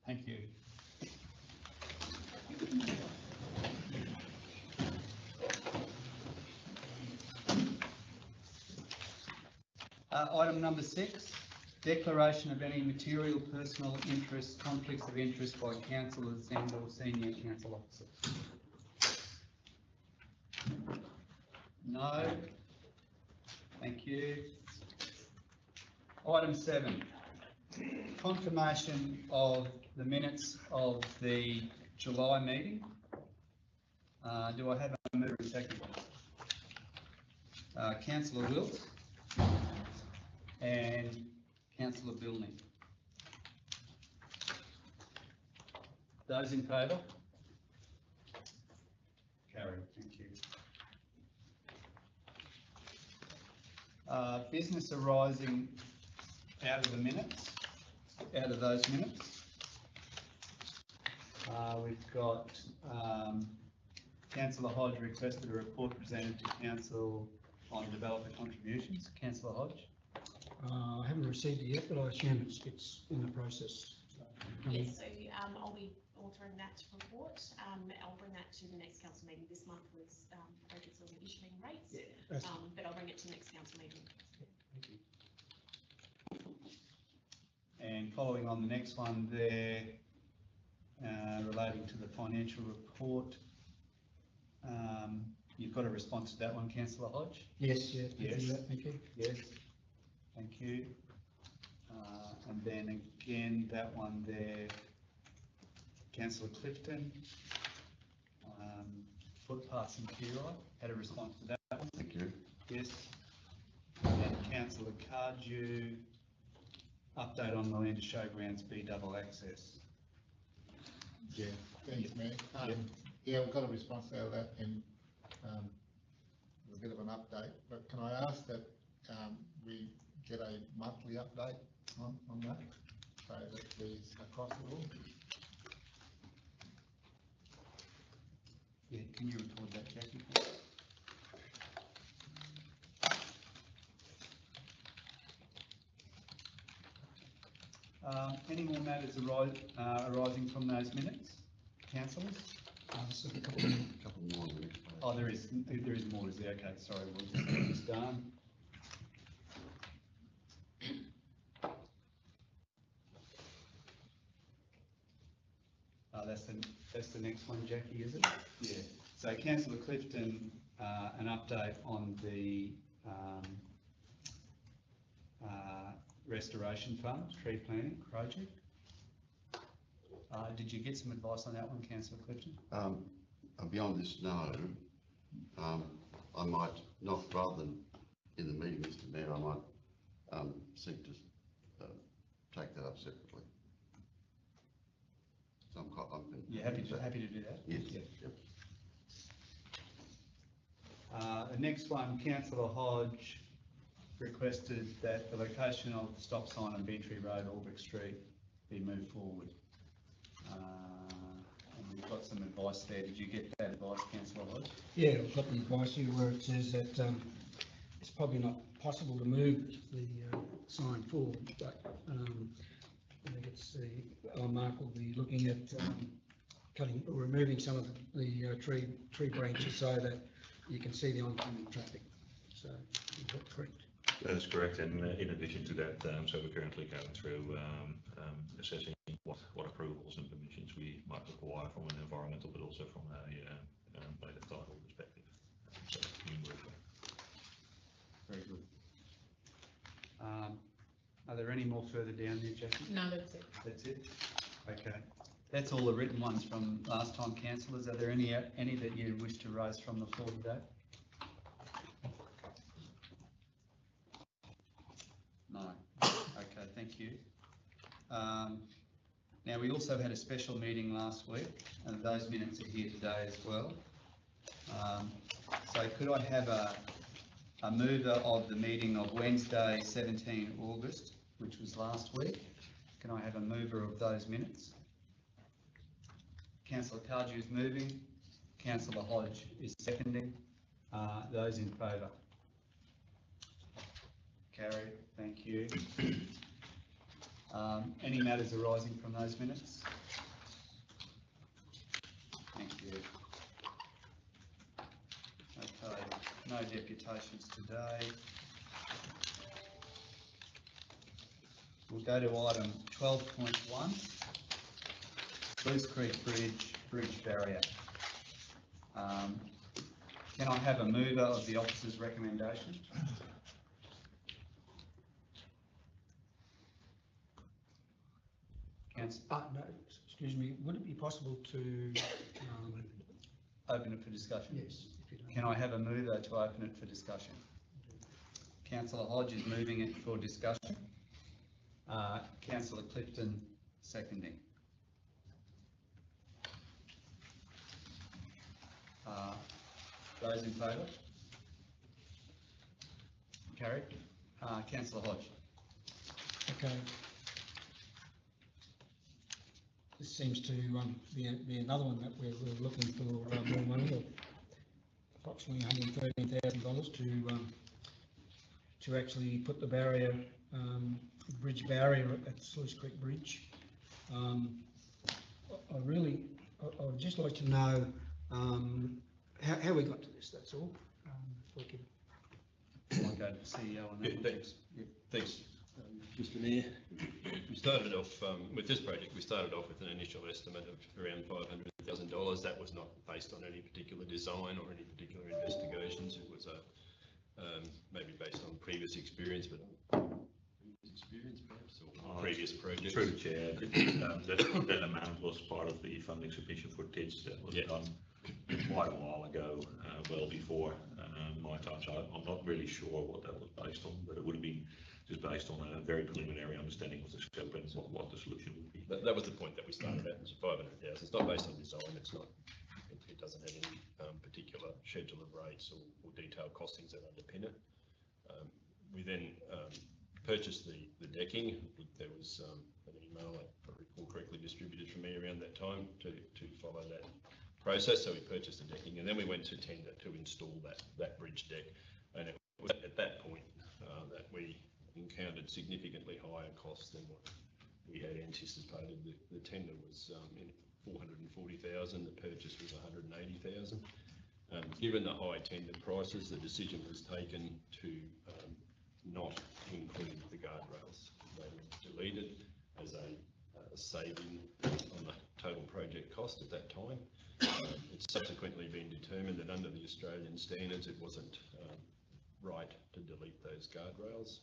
Thank you. Item number 6, declaration of any material personal interest, conflicts of interest by councillors and or senior council officers. No. Thank you. Item 7, confirmation of the minutes of the July meeting. Do I have a mover and second? Councillor Wilt and Councillor Bilney. Those in favour? Carried. Thank you. Business arising out of the minutes, out of those minutes. We've got Councillor Hodge requested a report presented to Council on developer contributions. Councillor Hodge. I haven't received it yet, but I assume it's in the process. Yes, so I'll be authoring that report. I'll bring that to the next council meeting. This month was focused on issuing rates, but I'll bring it to the next council meeting. Thank you. And following on the next one there, relating to the financial report, you've got a response to that one, Councillor Hodge? Yes, yeah. Yes. Thank you. Yes. Thank you. And then again, that one there, Councillor Clifton, footpaths and QI, had a response to that one. Thank you. Yes. And Councillor Cardew, update on Melinda Showgrounds B double access. Yeah, thanks, Mayor. Yeah, we've got a response out of that and a bit of an update, but can I ask that we get a monthly update on that, so that it's across the board? Yeah, can you record that, Jackie? Any more matters arising from those minutes, councillors? So a A couple more. Oh, there is more, is there? Okay, sorry, we'll just get this done. That's the next one, Jackie, is it? Yeah. So Councillor Clifton, an update on the restoration fund, tree planting project. Did you get some advice on that one, Councillor Clifton? Beyond this, no. I might not, rather than in the meeting, Mr. Mayor, I might seek to take that up separately. So You're happy to do that? Yes. Yeah. Yep. The next one, Councillor Hodge requested that the location of the stop sign on Beatree Road, Albrecht Street, be moved forward. And we've got some advice there. Did you get that advice, Councillor Hodge? yeah, I've got the advice here where it says that it's probably not possible to move the sign forward, but I think it's Mark will be looking at cutting or removing some of the tree branches so that you can see the oncoming traffic. So you've got correct. That is correct, and in addition to that, so we're currently going through assessing what approvals and permissions we might require from an environmental, but also from a native title perspective. So very good. Are there any more further down there, Jackie? No, that's it. That's it? Okay. That's all the written ones from last time, councillors. Are there any that you wish to raise from the floor today? No. Okay, thank you. Now, we also had a special meeting last week, and those minutes are here today as well. So could I have a mover of the meeting of Wednesday, 17 August, which was last week? Can I have a mover of those minutes? Councillor Cardew is moving. Councillor Hodge is seconding. Those in favour? Carried. Thank you. Any matters arising from those minutes? deputations today. We'll go to item 12.1, Spruce Creek Bridge Barrier. Can I have a mover of the officer's recommendation? Councillor, No, excuse me, would it be possible to, open it for discussion? yes, if you don't. Can I have a mover to open it for discussion? Councillor Hodge is moving it for discussion. Councillor Clifton seconding. Those in favour? Carried. Councillor Hodge. Okay. This seems to be another one that we're looking for more money, of approximately $113,000 to actually put the barrier, bridge barrier at Spruce Creek Bridge. I would just like to know how we got to this, that's all. If we could. I'll go to the CEO on that. Yeah, thanks. Thanks, Mr Mayor. We started off, with this project, we started off with an initial estimate of around $500,000. That was not based on any particular design or any particular investigations. It was maybe based on previous experience, but perhaps, or previous projects. Through the chair, that amount was part of the funding submission for TIDS that was done quite a while ago, well before my time, so I'm not really sure what that was based on, but it would have been just based on a very preliminary understanding of the scope and what the solution would be. That was the point that we started at, was 500,000. It's not based on design, it doesn't have any particular schedule of rates or detailed costings that underpin it. We then purchased the decking. There was an email, if I recall correctly, distributed from me around that time to follow that process. So we purchased the decking, and then we went to tender to install that bridge deck. And it was at that point that we encountered significantly higher costs than what we had anticipated. The tender was in 440,000. The purchase was 180,000. Given the high tender prices, the decision was taken to not include the guardrails. They were deleted as a saving on the total project cost at that time. It's subsequently been determined that under the Australian standards it wasn't right to delete those guardrails.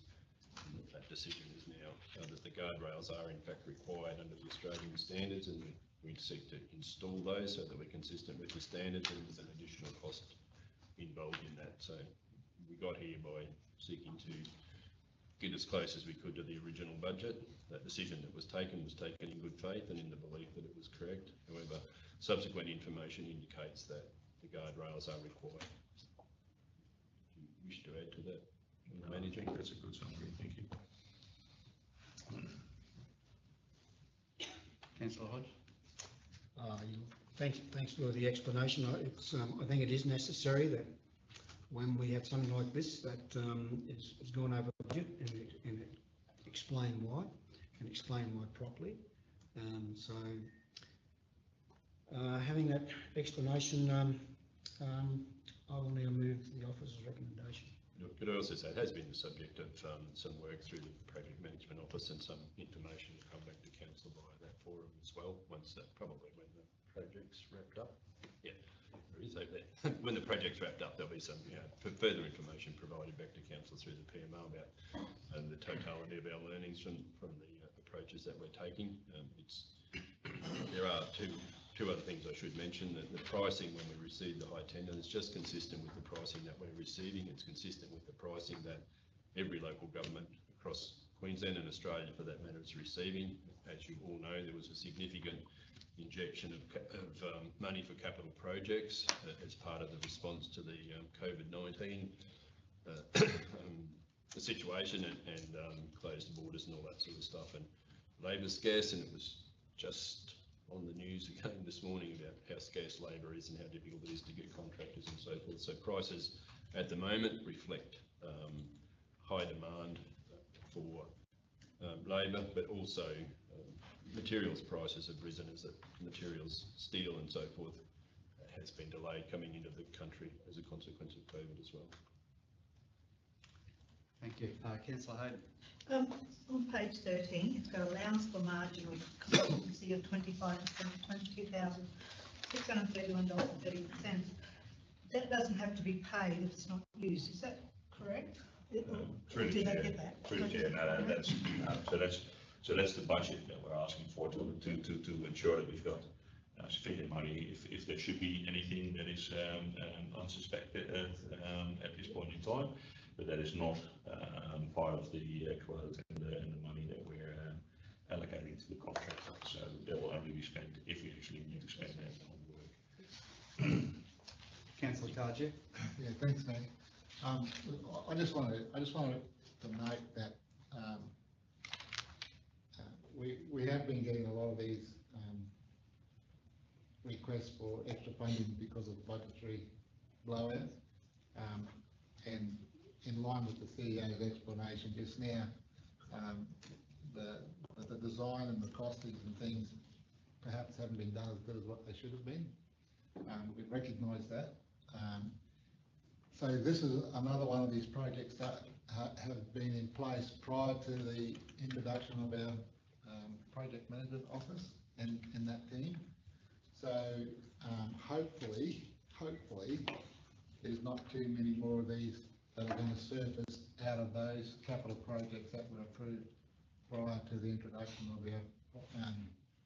And that decision is now that the guardrails are in fact required under the Australian standards, and we'd seek to install those so that we're consistent with the standards, and there's an additional cost involved in that. So we got here by seeking to get as close as we could to the original budget. That decision that was taken in good faith and in the belief that it was correct. However, subsequent information indicates that the guardrails are required. Do you wish to add to that, Manager? I think that's a good summary, thank you. Councillor Hodge. Thanks for the explanation. I think it is necessary that when we have something like this, that it's gone over budget and explain why, and explain why properly. So having that explanation, I will now move the officer's recommendation. Could I also say it has been the subject of some work through the Project Management Office, and some information will come back to Council via that forum as well, once probably when the project's wrapped up. Yeah, there is over there. When the project's wrapped up, there'll be some further information provided back to Council through the PMO about the totality of our learnings from the approaches that we're taking. There are two other things I should mention. That the pricing when we received the high tender is just consistent with the pricing that we're receiving. It's consistent with the pricing that every local government across Queensland and Australia for that matter is receiving. As you all know, there was a significant injection of money for capital projects as part of the response to the COVID-19 the situation and closed borders and all that sort of stuff, and labour scarce, and it was just on the news again this morning about how scarce labour is and how difficult it is to get contractors and so forth. So prices at the moment reflect high demand for labour, but also materials prices have risen as materials, steel and so forth, has been delayed coming into the country as a consequence of COVID as well. Thank you. Councillor Hayden. On page 13, it's got allowance for marginal contingency of 25%, $22,631.30. That doesn't have to be paid if it's not used, is that correct? Through the Did I chair, get that? through the chair, no, that's the budget that we're asking for to ensure that we've got sufficient money if there should be anything that is unsuspected at this point in time, but that is not part of the quote and the money that we're allocating to the contractor. So that will only be spent if we actually need to spend that on work. Councillor Cardew. Yeah, thanks, mate. I just wanted to note that we have been getting a lot of these requests for extra funding because of budgetary blowouts, and in line with the CEO's explanation just now, the design and the costings and things perhaps haven't been done as good as what they should have been. We recognise that. So this is another one of these projects that have been in place prior to the introduction of our project management office and that team. So hopefully there's not too many more of these that are going to surface out of those capital projects that were approved prior to the introduction of our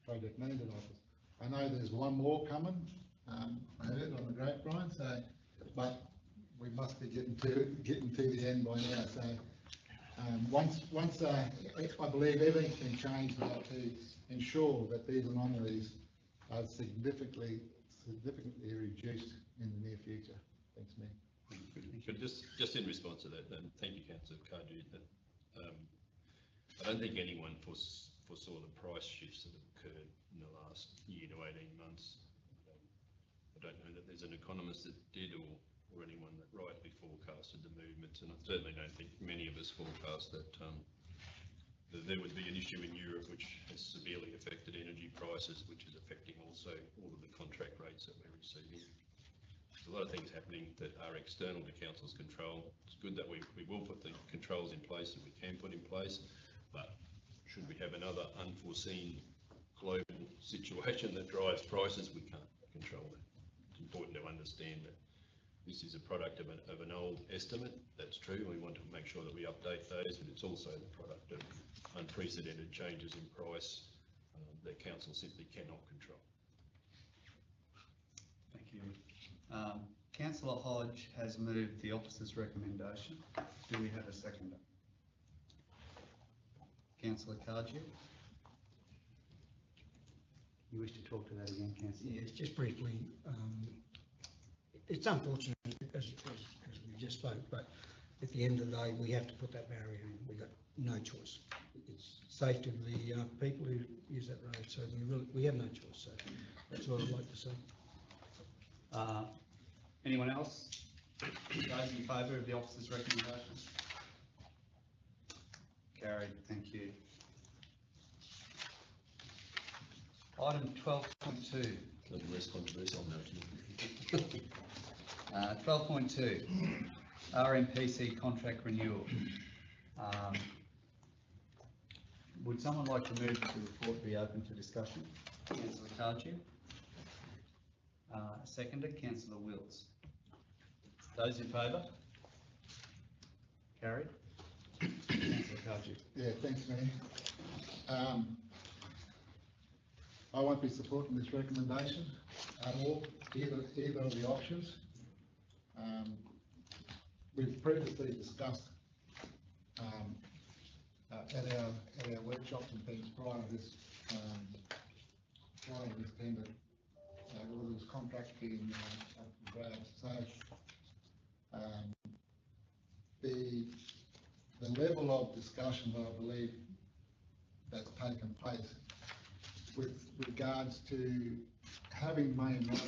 project management office. I know there's one more coming, I heard on the grapevine, so, but we must be getting to the end by now. So once I believe everything's been changed now to ensure that these anomalies are significantly reduced in the near future. Thanks, Mayor. But just in response to that, and thank you, Councillor Cardew, that I don't think anyone foresaw the price shifts that have occurred in the last year to 18 months. I don't know that there's an economist that did or anyone that rightly forecasted the movements, and I certainly don't think many of us forecast that there would be an issue in Europe which has severely affected energy prices, which is affecting also all of the contract rates that we're receiving. There's a lot of things happening that are external to council's control. It's good that we will put the controls in place that we can put in place, but should we have another unforeseen global situation that drives prices, we can't control that. It's important to understand that this is a product of an old estimate, that's true, we want to make sure that we update those, but it's also the product of unprecedented changes in price that council simply cannot control. Thank you. Councillor Hodge has moved the officer's recommendation. Do we have a seconder? Councillor Cardew. You wish to talk to that again, Councillor? Yes, just briefly. It's unfortunate, as we just spoke, but at the end of the day, we have to put that barrier in. We've got no choice. It's safety of the people who use that road, so we have no choice. So that's what I'd like to say. Anyone else? Those in favour of the officer's recommendation? Carried, thank you. Item 12.2. Nothing less controversial now. 12.2, RMPC contract renewal. Would someone like to move the report be open to discussion? Councillor Cardew. Seconder, Councillor Wills. Those in favour? Carried. Councillor Cardew. Yeah, thanks, Mayor. I won't be supporting this recommendation at all, either of the options. We've previously discussed at our workshops and things prior to this tender, all this contract being grabbed. So the level of discussion that I believe that's taken place with regards to having main roads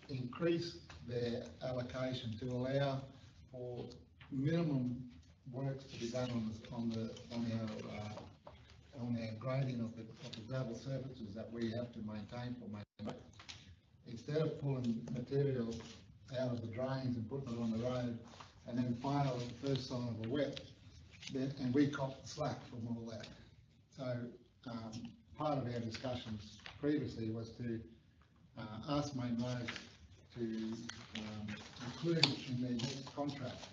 increase their allocation to allow for minimum works to be done on our grading of the gravel surfaces that we have to maintain for main roads instead of pulling material out of the drains and putting it on the road, and then final first sign of a wet, then, and we cop the slack from all that. So part of our discussions previously was to ask Main Roads to include in their next contract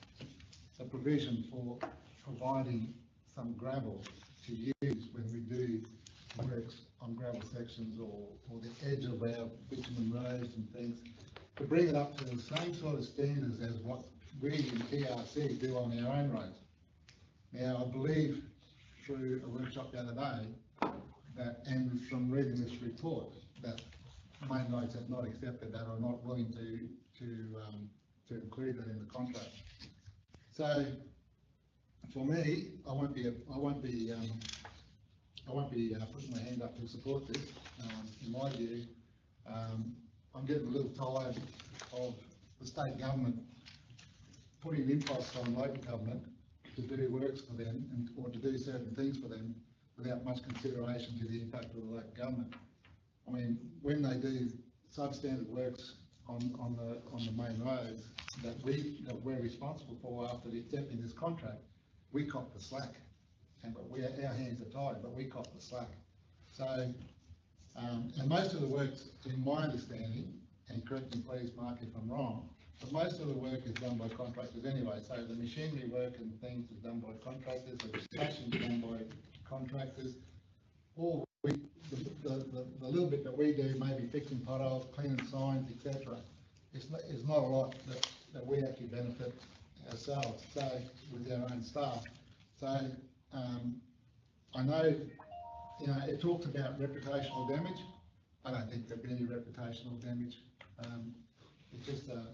a provision for providing some gravel to use when we do works on gravel sections or the edge of our bitumen roads and things, to bring it up to the same sort of standards as what we in TRC do on our own roads. Now, I believe through a workshop the other day that, and from reading this report, that Main Roads have not accepted that or not willing to include that in the contract. So, for me, I won't be putting my hand up to support this. In my view, I'm getting a little tired of the state government putting imposts on local government to do works for them or to do certain things for them without much consideration to the impact of the local government. I mean, when they do substandard works on the main roads that we're responsible for after accepting this contract, we cop the slack, and our hands are tied, but we cop the slack. So, and most of the works, in my understanding, and correct me please, Mark, if I'm wrong, but most of the work is done by contractors anyway. So the machinery work and things is done by contractors, the dispatching is done by contractors. All the little bit that we do, maybe fixing potholes, cleaning signs, etc. It's not a lot that we actually benefit ourselves, so with our own staff. So I know, you know, it talks about reputational damage. I don't think there'll be any reputational damage. It's just a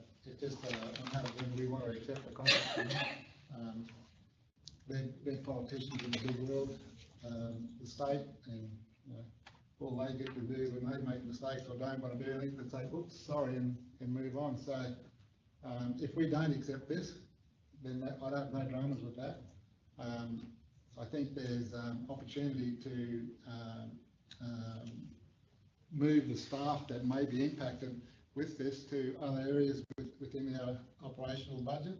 matter of when we want to accept the contract. They're politicians in the big world, the state, and you know, all they get to do when they make mistakes or don't want to do anything, they say, oops, sorry, and move on. So if we don't accept this, then I don't have no dramas with that. I think there's opportunity to move the staff that may be impacted with this to other areas within our operational budget.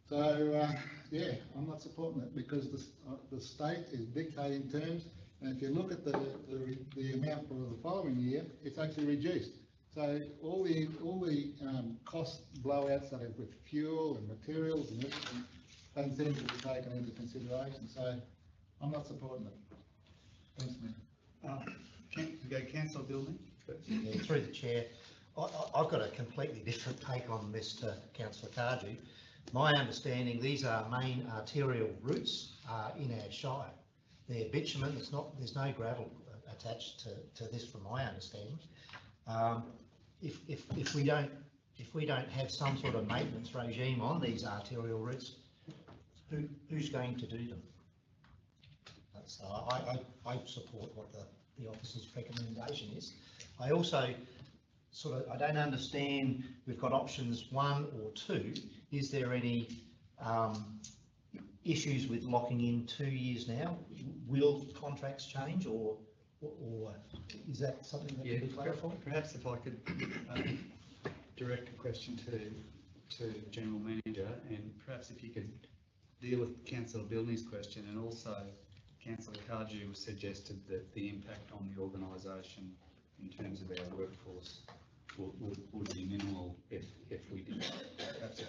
So yeah, I'm not supporting it because the state is dictating terms, and if you look at the amount for the following year, it's actually reduced. So all the cost blowouts that are with fuel and materials and everything don't seem to be taken into consideration. So I'm not supporting it. Thanks, Mayor. Councillor Building. Yeah, through the chair, I've got a completely different take on this to Councillor Cardew. My understanding, these are main arterial routes in our shire. They're bitumen. There's no gravel attached to this, from my understanding. If we don't have some sort of maintenance regime on these arterial routes, who's going to do them? So I support what the officer's recommendation is. I also I don't understand, we've got options 1 or 2. Is there any issues with locking in 2 years now? Will contracts change, or is that something that can be clarified? Perhaps if I could direct a question to the General Manager, and perhaps if you could deal with Councillor Building's question, and also Councillor Cardew suggested that the impact on the organisation in terms of our workforce would be minimal if we did. Perhaps if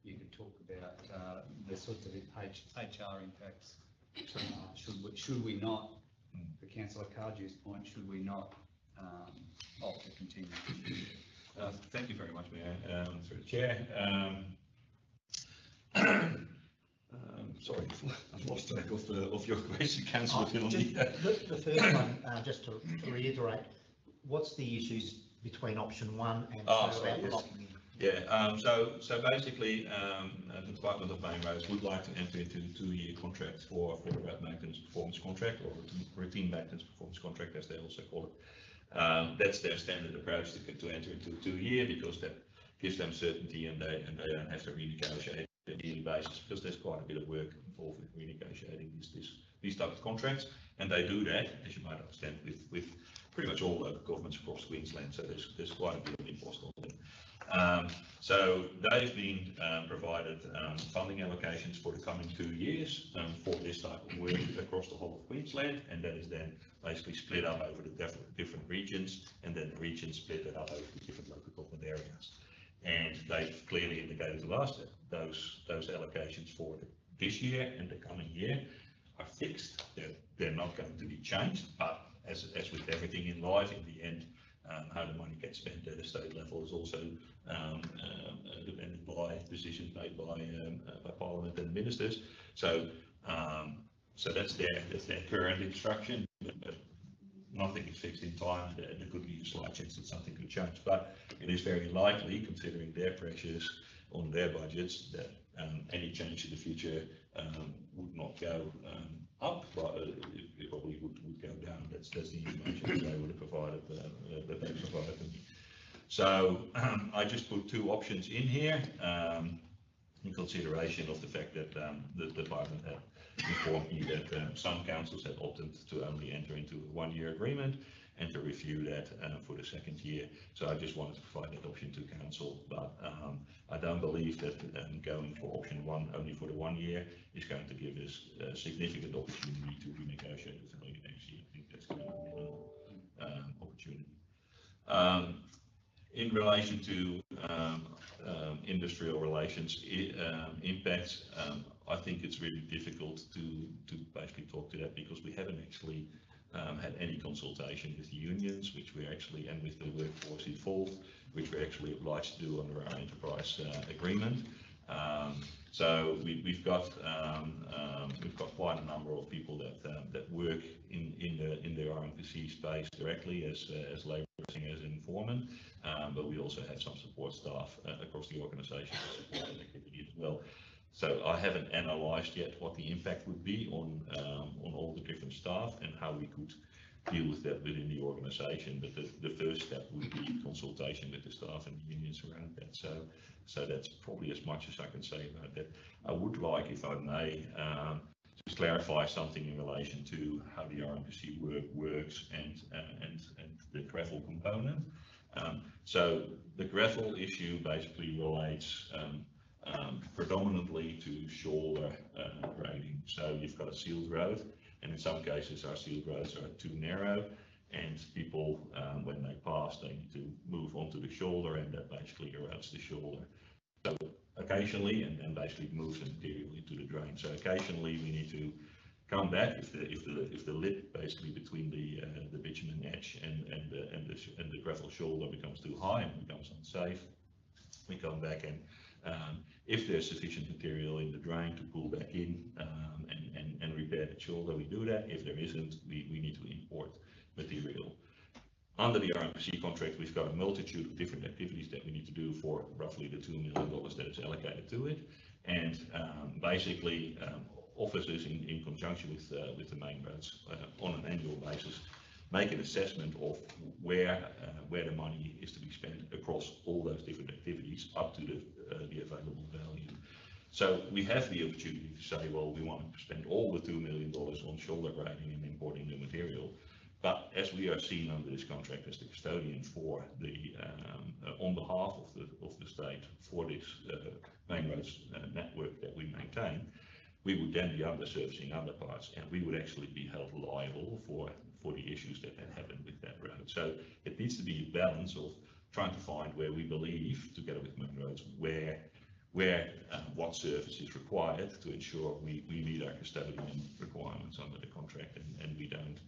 you could talk about the sorts of HR impacts. Should we not, for Councillor Cardew's point, should we not opt to continue? Thank you very much, Mayor. Through the chair. Sorry, I've lost track of your question, Councillor Finley. The first one, just to reiterate, what's the issues between option 1 and 2 about locking in? Yeah, so basically, the Department of Main Roads would like to enter into a 2-year contract for a road maintenance performance contract, or routine maintenance performance contract, as they also call it. That's their standard approach to enter into a 2-year, because that gives them certainty, and they don't have to renegotiate a yearly basis, because there's quite a bit of work involved with renegotiating these type of contracts, and they do that, as you might understand, with pretty much all local governments across Queensland, so there's quite a bit of impost on them. So they've been provided funding allocations for the coming 2 years for this type of work across the whole of Queensland, and that is then basically split up over the different regions, and then the regions split it up over the different local government areas. And they've clearly indicated to us that those allocations for this year and the coming year are fixed. They're not going to be changed, but as with everything in life, in the end, how the money gets spent at a state level is also dependent by decisions made by Parliament and ministers. So that's their current instruction. But nothing is fixed in time. There could be a slight chance that something could change, but it is very likely, considering their pressures on their budgets, that any change in the future would not go up, but it probably would go down. That's the information that they would have provided, that they provided to me. So I just put 2 options in here in consideration of the fact that the department had informed me that some councils had opted to only enter into a 1-year agreement and to review that for the 2nd year. So I just wanted to provide that option to council, but I don't believe that going for option 1 only for the 1 year is going to give us a significant opportunity to renegotiate the value next year. I think that's going to be a minimal opportunity. In relation to industrial relations impacts, I think it's really difficult to basically talk to that, because we haven't actually had any consultation with the unions, which we actually, and with the workforce involved, which we're actually obliged to do under our enterprise agreement. So we've got quite a number of people that work in the RMPC space directly as labour as an informant, but we also have some support staff across the organisation to support that activity as well. So I haven't analysed yet what the impact would be on all the different staff and how we could deal with that within the organisation. But the first step would be consultation with the staff and the unions around that. So that's probably as much as I can say about that. I would like, if I may, just clarify something in relation to how the RMPC works and the gravel component. So the gravel issue basically relates predominantly to shoulder grading. So you've got a sealed road, and in some cases our sealed roads are too narrow, and people, when they pass, they need to move onto the shoulder, and that basically erodes the shoulder. So occasionally, and basically moves the material into the drain. So occasionally we need to come back if the lip basically between the bitumen edge and the gravel shoulder becomes too high and becomes unsafe. We come back and if there's sufficient material in the drain to pull back in and repair the shoulder, we do that. If there isn't, we need to import material. Under the RMPC contract, we've got a multitude of different activities that we need to do for roughly the $2 million that is allocated to it. And basically, officers in conjunction with the main roads on an annual basis make an assessment of where the money is to be spent across all those different activities up to the available value. So we have the opportunity to say, well, we want to spend all the $2 million on shoulder grading and importing the material. But as we are seen under this contract as the custodian for the, on behalf of the state for this main roads network that we maintain, we would then be underservicing other parts, and we would actually be held liable for the issues that happen with that road. So it needs to be a balance of trying to find where we believe, together with main roads, where what service is required to ensure we meet our custodian requirements under the contract, and we don't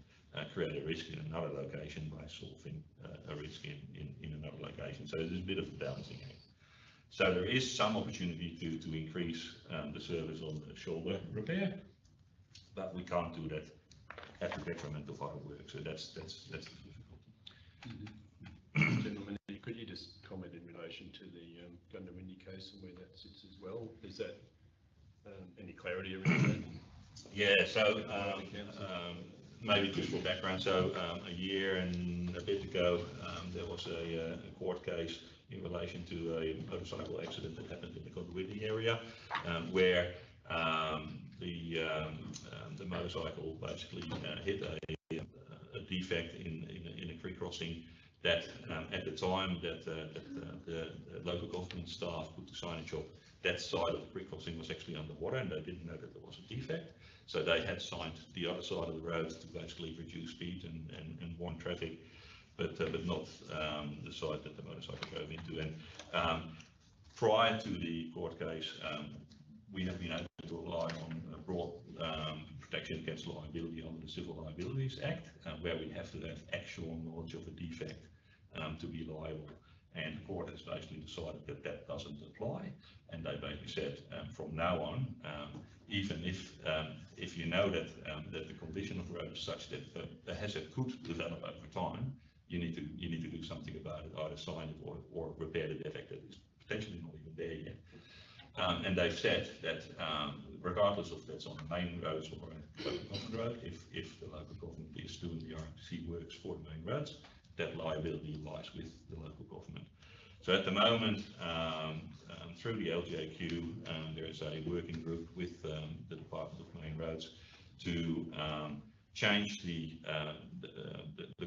create a risk in another location by solving a risk in another location. So there's a bit of a balancing act. So there is some opportunity to increase the service on the shoulder repair, but we can't do that at the detriment of our work. So that's the difficulty. Gentlemen, could you just comment in relation to the Gundawindi case and where that sits as well? Is that any clarity around that? Yeah, so maybe just for background, so a year and a bit ago there was a court case in relation to a motorcycle accident that happened in the Conduiti area, where the motorcycle basically hit a defect in a creek crossing that at the time that the local government staff put the signage up, that side of the creek crossing was actually underwater and they didn't know that there was a defect. So they had signed the other side of the road to basically reduce speed and warn traffic, but not the side that the motorcycle drove into. And prior to the court case, we have been able to rely on broad protection against liability under the Civil Liabilities Act, where we have to have actual knowledge of a defect to be liable. And the court has basically decided that that doesn't apply, and they basically said from now on, even if you know that that the condition of the road is such that the hazard could develop over time, you need to do something about it, either sign it or repair the defect that is potentially not even there yet. And they've said that regardless of that's on the main roads or a local government road, if the local government is doing the RMTC works for the main roads, that liability lies with the local government. So at the moment, through the LGAQ, there is a working group with the Department of Main Roads to change the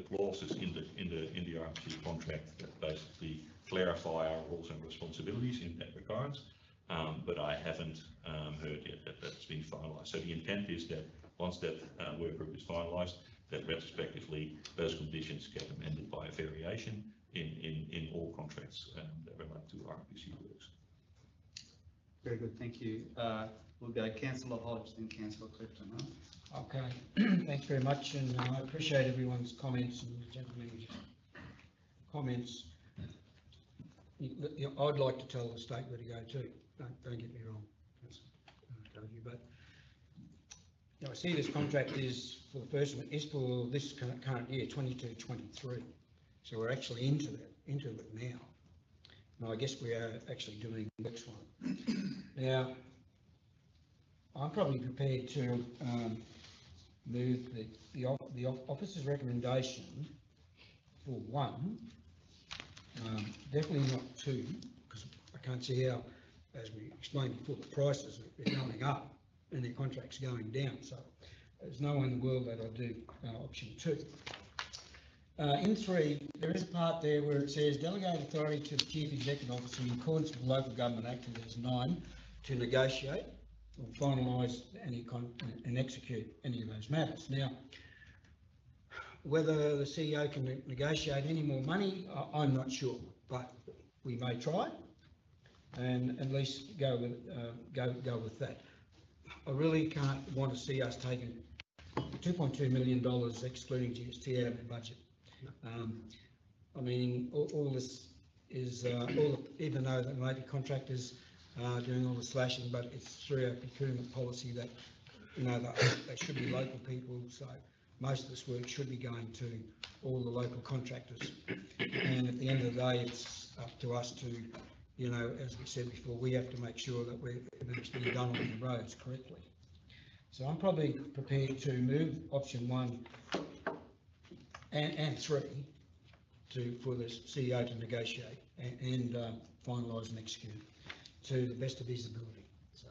clauses in the RMTC contract that basically clarify our roles and responsibilities in that regard. But I haven't heard yet that that's been finalised. So the intent is that once that work group is finalised, that retrospectively those conditions get amended by a variation in all contracts that relate to RMTC works. Very good, thank you. We'll go Councillor Hodge, then Councillor Clifton. Huh? Okay, thanks very much, and I appreciate everyone's comments and the gentleman's comments. I'd like to tell the state where to go to. Don't get me wrong, I told you, but you know, I see this contract is for the first one is for this current year, 22-23. So we're actually into it now. And I guess we are actually doing the next one. Now, I'm probably prepared to move the officer's recommendation for 1, definitely not 2, because I can't see how, as we explained before, the prices are going up and their contract's going down. So there's no way in the world that I'll do option 2. In 3, there is a part there where it says delegate authority to the Chief Executive Officer in accordance with the Local Government Act 2009 to negotiate or finalise and execute any of those matters. Now, whether the CEO can negotiate any more money, I'm not sure, but we may try and at least go with that. I really can't want to see us taking $2.2 million excluding GST out of the budget. I mean, all this is, even though the major contractors are doing all the slashing, but it's through our procurement policy that, you know, they should be local people, so most of this work should be going to all the local contractors. And at the end of the day, it's up to us to, you know, as we said before, we have to make sure that everything's being done on the roads correctly. So I'm probably prepared to move option 1 and 3 for the CEO to negotiate and finalise and execute to the best of his ability. So,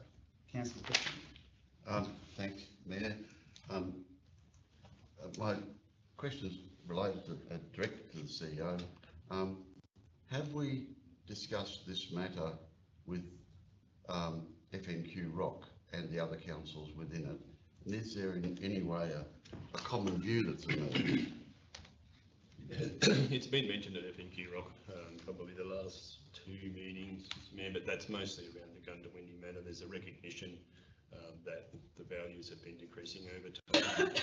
Councillor Clifton. Thanks, Mayor. My question is related to, directed to the CEO. Have we discussed this matter with FNQ Rock and the other councils within it? And is there in any way a common view that's emerged? It's been mentioned at FNQ Rock, probably the last 2 meetings, Mayor, but that's mostly around the Gundawindi matter. There's a recognition that the values have been decreasing over time,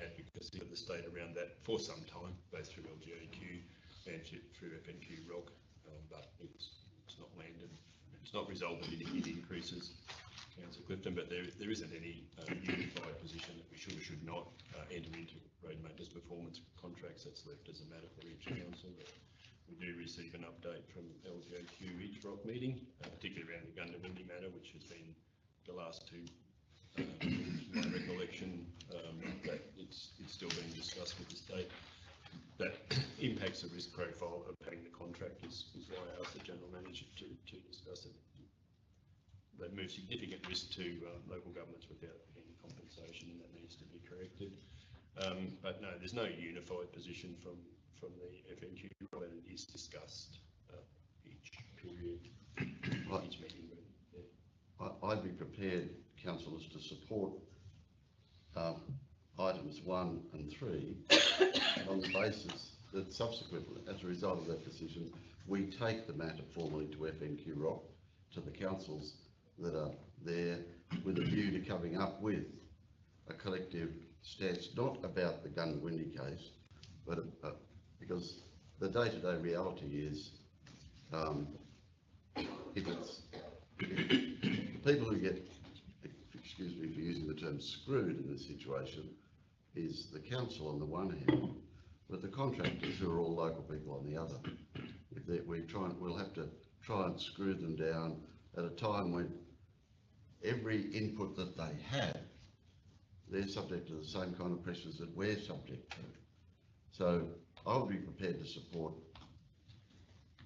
advocacy of the state around that for some time, both through LGAQ and through FNQ Rock, but it's not landed, it's not resulted in increases, Councillor Clifton, but there isn't any unified position that we should or should not enter into road maintenance performance contracts. That's left as a matter for each council. But we do receive an update from LGAQ each Rock meeting, particularly around the Gundawindi matter, which has been the last 2, my recollection, that it's still being discussed with the state. that impacts the risk profile of having the contract is why I asked the General Manager to discuss it. They move significant risk to local governments without any compensation, and that needs to be corrected. But no, there's no unified position from the FNQ, and it is discussed each period, each meeting. Yeah. I'd be prepared, councillors, to support items 1 and 3 on the basis that subsequently, as a result of that decision, we take the matter formally to FNQ Rock, to the councils that are there, with a view to coming up with a collective stance, not about the Gundawindi case, but because the day-to-day reality is, if the people who get, excuse me for using the term, screwed in this situation, is the council on the one hand, but the contractors who are all local people on the other. We'll have to try and screw them down at a time when every input that they have, they're subject to the same kind of pressures that we're subject to. So I would be prepared to support,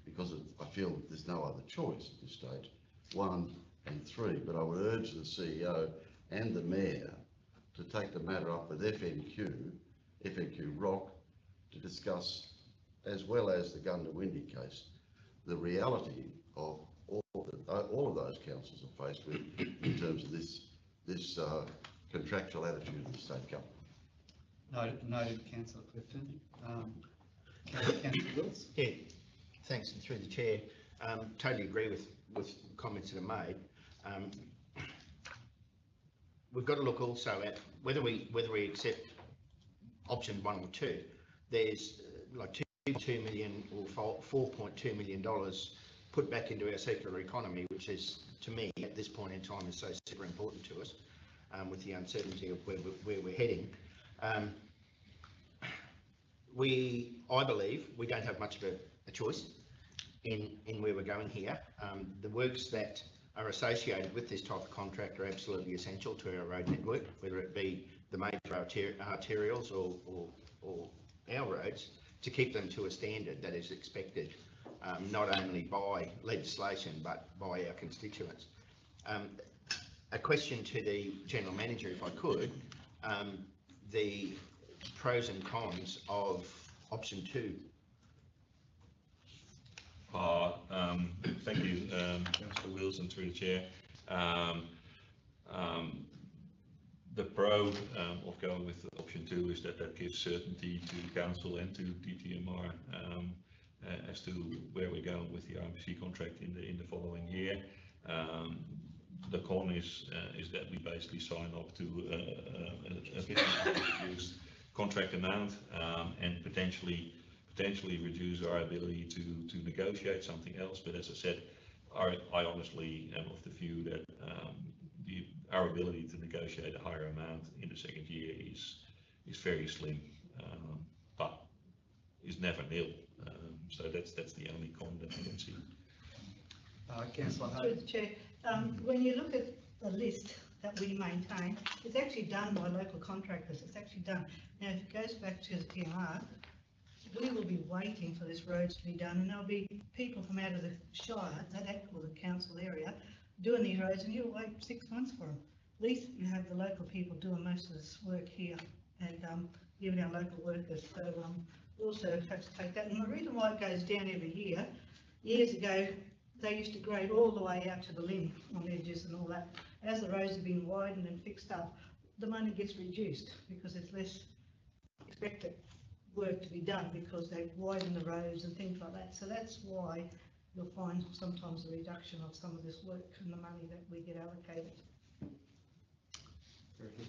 because I feel that there's no other choice at this stage, 1 and 3, but I would urge the CEO and the Mayor to take the matter up with FNQ Rock, to discuss, as well as the Gundawindi case, the reality of all of those councils are faced with in terms of this contractual attitude of the state government. Noted, Councillor Clifton. Councillor Wills? Yeah, thanks, and through the chair, totally agree with comments that are made. We've got to look also at whether we accept option 1 or 2. There's like $2 million or $4.2 million put back into our circular economy, which is, to me, at this point in time, is so super important to us, with the uncertainty of where we're heading. I believe we don't have much of a choice in where we're going here. The works that are associated with this type of contract are absolutely essential to our road network, whether it be the major arterials or our roads, to keep them to a standard that is expected, not only by legislation but by our constituents. A question to the General Manager, if I could, the pros and cons of option 2. Thank you, Councillor Wilson, through the chair. The pro of going with option 2 is that gives certainty to council and to DTMR as to where we're going with the RMC contract in the following year. The con is that we basically sign up to a reduced contract amount and potentially reduce our ability to negotiate something else. But as I said, I honestly am of the view that our ability to negotiate a higher amount in the second year is very slim, but is never nil. So that's the only con that I can see. Councillor Through the chair, when you look at the list that we maintain, it's actually done by local contractors. It's actually done. Now, if it goes back to the PMR, we will be waiting for this road to be done, and there'll be people from out of the Shire, or the council area, doing these roads, and you'll wait 6 months for them. At least you have the local people doing most of this work here, and even our local workers. So we also have to take that. And the reason why it goes down every year, years ago, they used to grade all the way out to the limb on edges and all that. As the roads have been widened and fixed up, the money gets reduced because there's less expected work to be done because they've widened the roads and things like that. So that's why you'll find sometimes a reduction of some of this work and the money that we get allocated. Very good.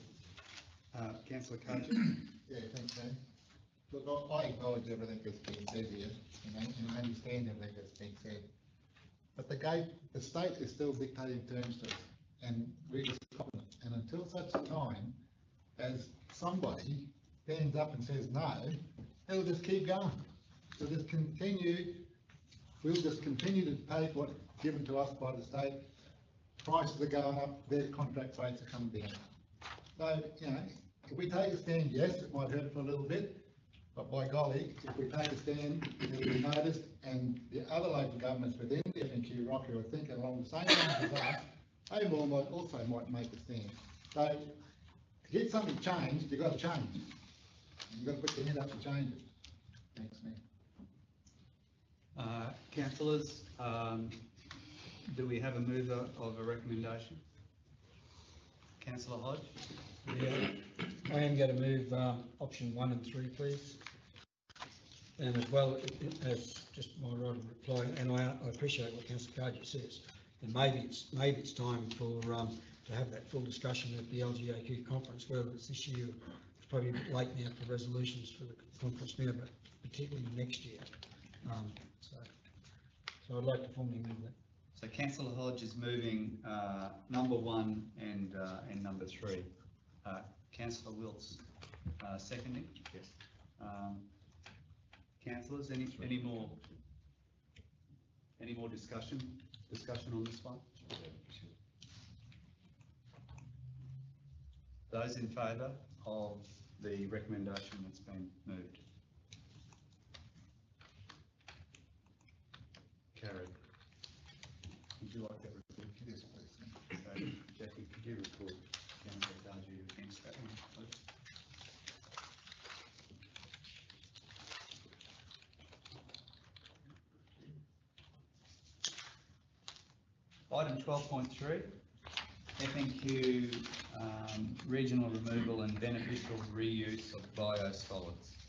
Councillor Cardew? Yeah, thanks, Dave. Look, I acknowledge everything that's been said here, and I understand everything that's been said. But the state is still dictating terms to us, and we're just confident. And until such time as somebody stands up and says no, it'll just keep going. We'll just continue to pay what's given to us by the state. Prices are going up, their contract rates are coming down. So, if we take a stand, yes, it might hurt for a little bit, But by golly, if we take a stand, it'll be noticed, and the other local governments within the FNQ Rock who are thinking along the same lines as us, they also might make a stand. So, to get something changed, you've got to change. You've got to put your hand up to change it. Thanks, Mayor. Councillors, do we have a mover of a recommendation? Councillor Hodge? Yeah, I am going to move option 1 and 3, please. And as well as just my right of reply, and I appreciate what Councillor Cardew says, and maybe it's time for to have that full discussion at the LGAQ conference, whether it's this year. It's probably a bit late now for resolutions for the conference now, but particularly next year. So I'd like to formally move that. So Councillor Hodge is moving number 1 and number 3. Councillor Wills seconding. Yes. Councillors, any more discussion on this one? Those in favour of the recommendation that's been moved? Carried. Would you like that report? Yes, please. So, Jackie, could you report Councillor Cardew against that one, please? Item 12.3, FNQ regional removal and beneficial reuse of biosolids.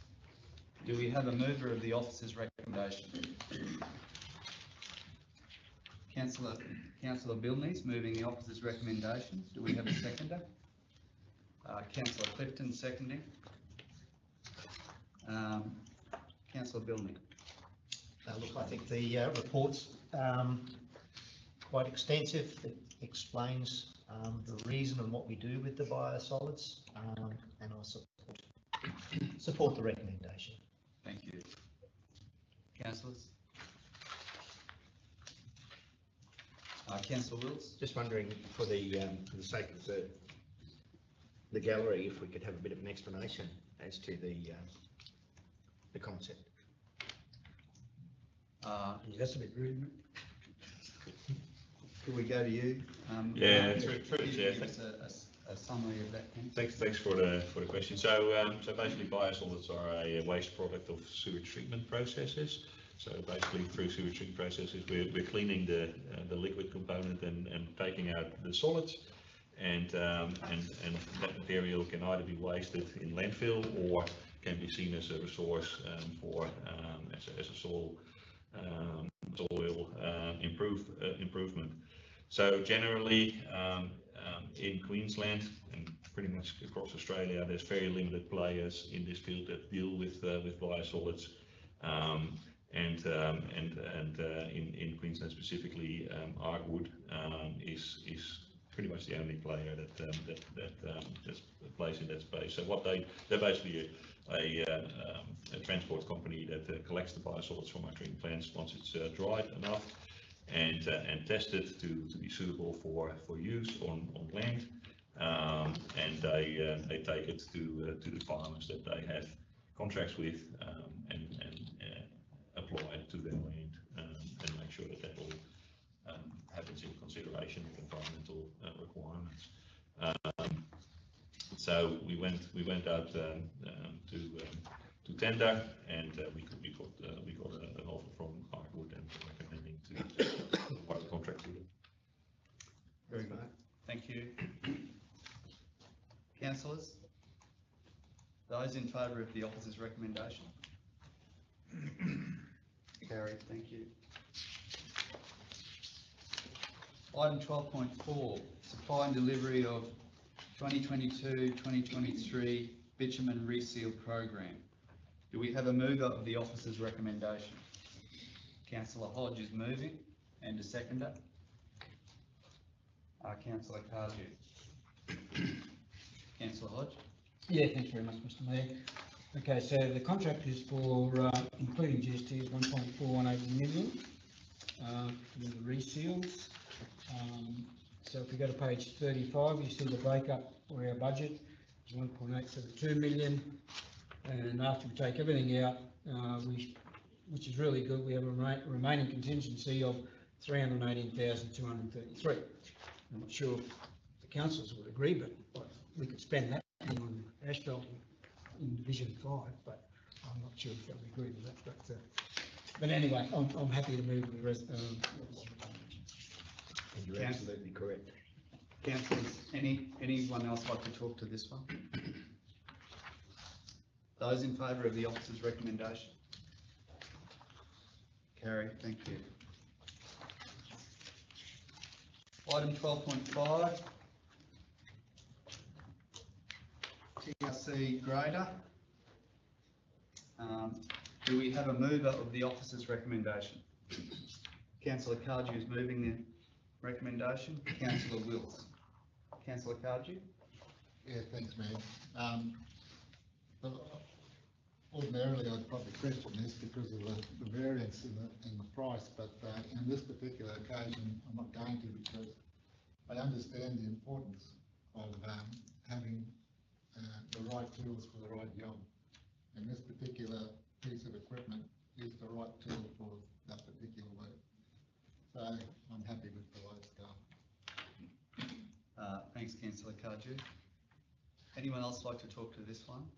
Do we have a mover of the officer's recommendation? Councillor Bilney's moving the officer's recommendation. Do we have a seconder? Councillor Clifton seconding. Councillor Bilney. Look, I think the report's quite extensive. It explains the reason and what we do with the biosolids, and I support the recommendation. Thank you. Councillors? Councillor Wills? Just wondering, for the sake of the gallery, if we could have a bit of an explanation as to the concept. That's a bit rude, isn't it? Could we go to you? Yeah, through the chair. Give us a summary of that. Thanks for the question. So basically, biosolids are a waste product of sewage treatment processes. So basically, through sewage treatment processes, we're cleaning the liquid component and taking out the solids, and that material can either be wasted in landfill or can be seen as a resource for as a soil improvement. So generally, in Queensland and pretty much across Australia, there's very limited players in this field that deal with biosolids, and in Queensland specifically, Argwood is pretty much the only player that plays in that space. So what they're basically a transport company that collects the biosolids from our treatment plants once it's dried enough and tested to be suitable for use on land, and they take it to the farmers that they have contracts with, and apply it to their land, and make sure that all happens in consideration of environmental requirements. So we went out to tender, and we got an offer from Argwood and recommending to award the contract to them. Very good. Thank you. Councillors? Those in favour of the officer's recommendation? Carried. Thank you. Item 12.4, supply and delivery of 2022-2023 Bitumen Resealed program. Do we have a mover of the officer's recommendation? Councillor Hodge is moving, and a seconder. Councillor Cardew. Councillor Hodge. Yeah, thanks very much, Mr. Mayor. Okay, so the contract is for, including GST, is 1.418 million for the reseals. So if we go to page 35, you see the breakup for our budget is 1.872 million. And after we take everything out, which is really good, we have a remaining contingency of 318,233. I'm not sure if the councillors would agree, but we could spend that on asphalt in Division 5, but I'm not sure if they'll agree with that. But anyway, I'm happy to move the rest. You're absolutely correct. Councillors, anyone else like to talk to this one? Those in favour of the officer's recommendation? Carried, thank you. Item 12.5, TRC grader. Do we have a mover of the officer's recommendation? Councillor Cardew is moving the recommendation. Councillor Wills. Councillor Cardew? Yeah, thanks, Mayor. Well, ordinarily, I'd probably question this because of the variance in the price, but in this particular occasion, I'm not going to, because I understand the importance of having the right tools for the right job. And this particular piece of equipment is the right tool for that particular work. So I'm happy with the way it's going. Thanks, Councillor Cardew. Anyone else like to talk to this one?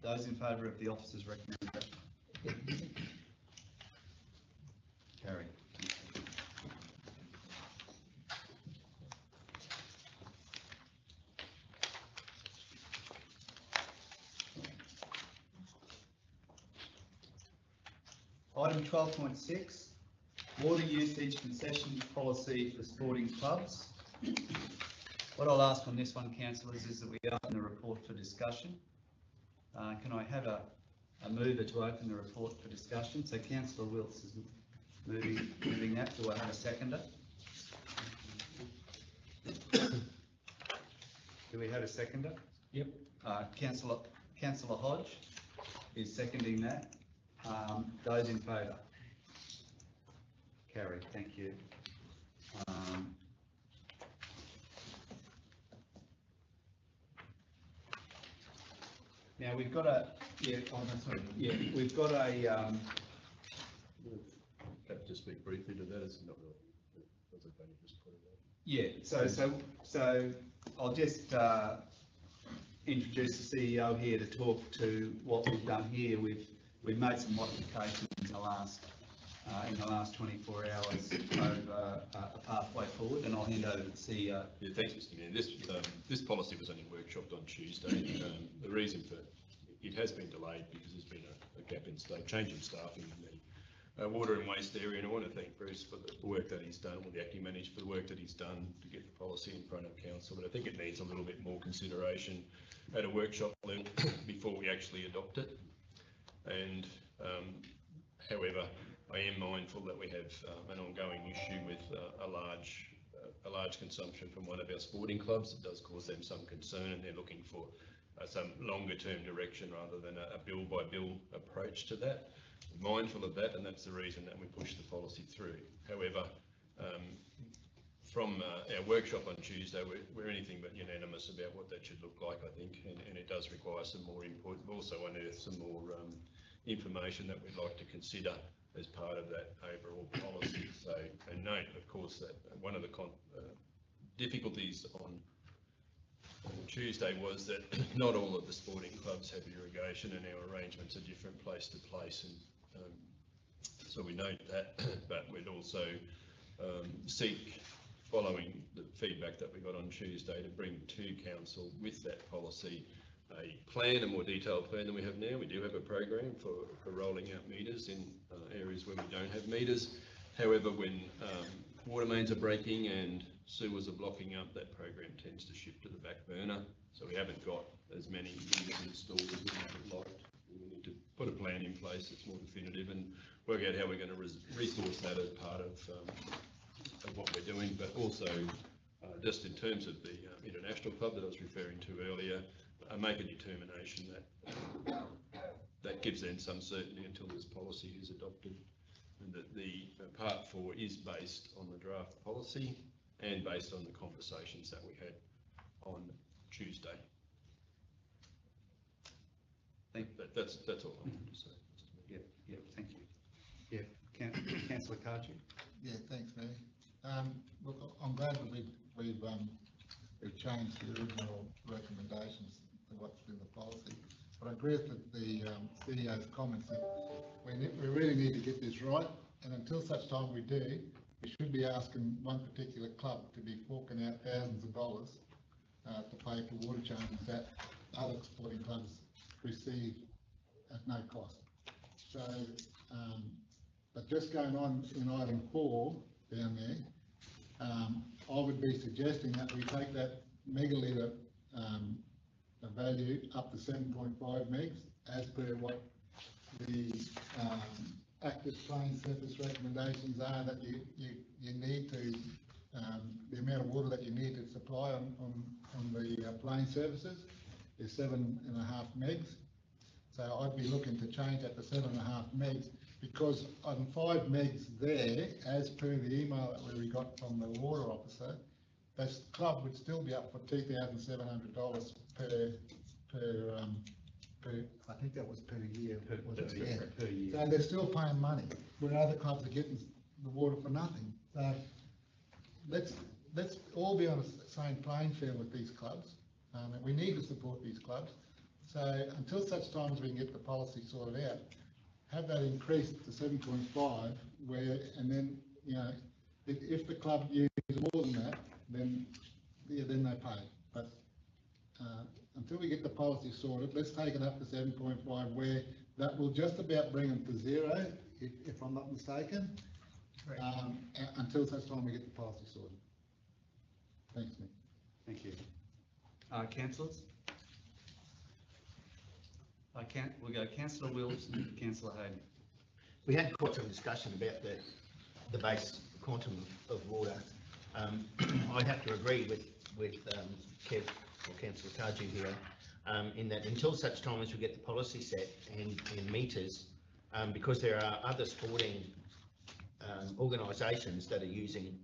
Those in favour of the officer's recommendation? Carried. Item 12.6, water usage concession policy for sporting clubs. What I'll ask on this one, councillors, is that we open the report for discussion. Can I have a mover to open the report for discussion? So Councillor Wills is moving that. Do I have a seconder? Do we have a seconder? Yep. Councillor Hodge is seconding that. Those in favour? Carried, thank you. Now we've got a, we've got a, Have to speak briefly to that, it's not really, doesn't only just put it out. yeah, so I'll just introduce the CEO here to talk to what we've done here. We've made some modifications in the last 24 hours over a pathway forward, and I'll hand over to the CEO. Yeah, thanks, Mr. Mayor. This policy was only workshopped on Tuesday. The reason for it has been delayed because there's been a gap in change in staffing in the water and waste area, and I want to thank Bruce for the work that he's done, or the acting manager for the work that he's done to get the policy in front of council. But I think it needs a little bit more consideration at a workshop level before we actually adopt it. And however, I am mindful that we have an ongoing issue with a large consumption from one of our sporting clubs. It does cause them some concern, and they're looking for some longer term direction rather than a bill by bill approach to that. We're mindful of that, and that's the reason that we pushed the policy through. However, from our workshop on Tuesday, we're anything but unanimous about what that should look like, I think, and it does require some more input. We've also unearthed some more information that we'd like to consider as part of that overall policy. So, and note, of course, that one of the difficulties on Tuesday was that not all of the sporting clubs have irrigation, and our arrangements are different place to place, and so we note that, but we'd also seek, following the feedback that we got on Tuesday, to bring to council with that policy a plan, a more detailed plan than we have now. We do have a program for rolling out meters in areas where we don't have meters. However, when water mains are breaking and sewers are blocking up, that program tends to shift to the back burner. So we haven't got as many meters installed as we might have liked. We need to put a plan in place that's more definitive and work out how we're going to resource that as part of what we're doing. But also, just in terms of the international club that I was referring to earlier, make a determination that gives them some certainty until this policy is adopted, and that the part 4 is based on the draft policy and based on the conversations that we had on Tuesday. That's all I wanted to say. Yeah, thank you. Yeah, councillor Cardew. Yeah, thanks, Mayor. Look, I'm glad that we've changed the original recommendations to what's in the policy. But I agree with the CEO's comments that we really need to get this right, and until such time we do, we should be asking one particular club to be forking out thousands of dollars to pay for water charges that other sporting clubs receive at no cost. So, but just going on in item 4 down there, I would be suggesting that we take that megalitre value up to 7.5 megs as per what the active playing surface recommendations are that you need to, the amount of water that you need to supply on the playing surfaces is 7.5 megs. So I'd be looking to change that to 7.5 megs, because on 5 megs there, as per the email that we got from the water officer, this club would still be up for $2,700 per, I think that was per year. Per year. So they're still paying money, where other clubs are getting the water for nothing. So let's all be on the same playing field with these clubs. And we need to support these clubs. So until such time as we can get the policy sorted out, have that increased to 7.5, where, and then, you know, if the club uses more than that, then, yeah, then they pay. But until we get the policy sorted, let's take it up to 7.5, where that will just about bring them to zero, if I'm not mistaken, until such time we get the policy sorted. Thanks, Nick. Thank you. Councillors? We'll go Councillor Wills and Councillor Hayden. We had quite some discussion about the base quantum of water. I have to agree with Kev or Councillor Cardew here, in that until such time as we get the policy set and meters, because there are other sporting organisations that are using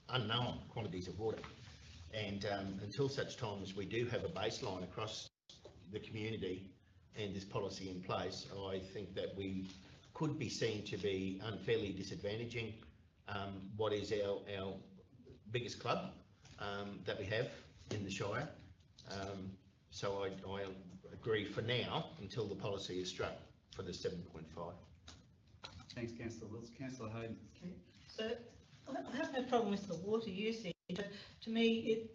unknown quantities of water, and until such time as we do have a baseline across the community and this policy in place, I think that we could be seen to be unfairly disadvantaging what is our biggest club that we have in the Shire. So I agree for now, until the policy is struck, for the 7.5. Thanks, Councillor Wills. Councillor Hayden. Okay, so I have no problem with the water usage, but to me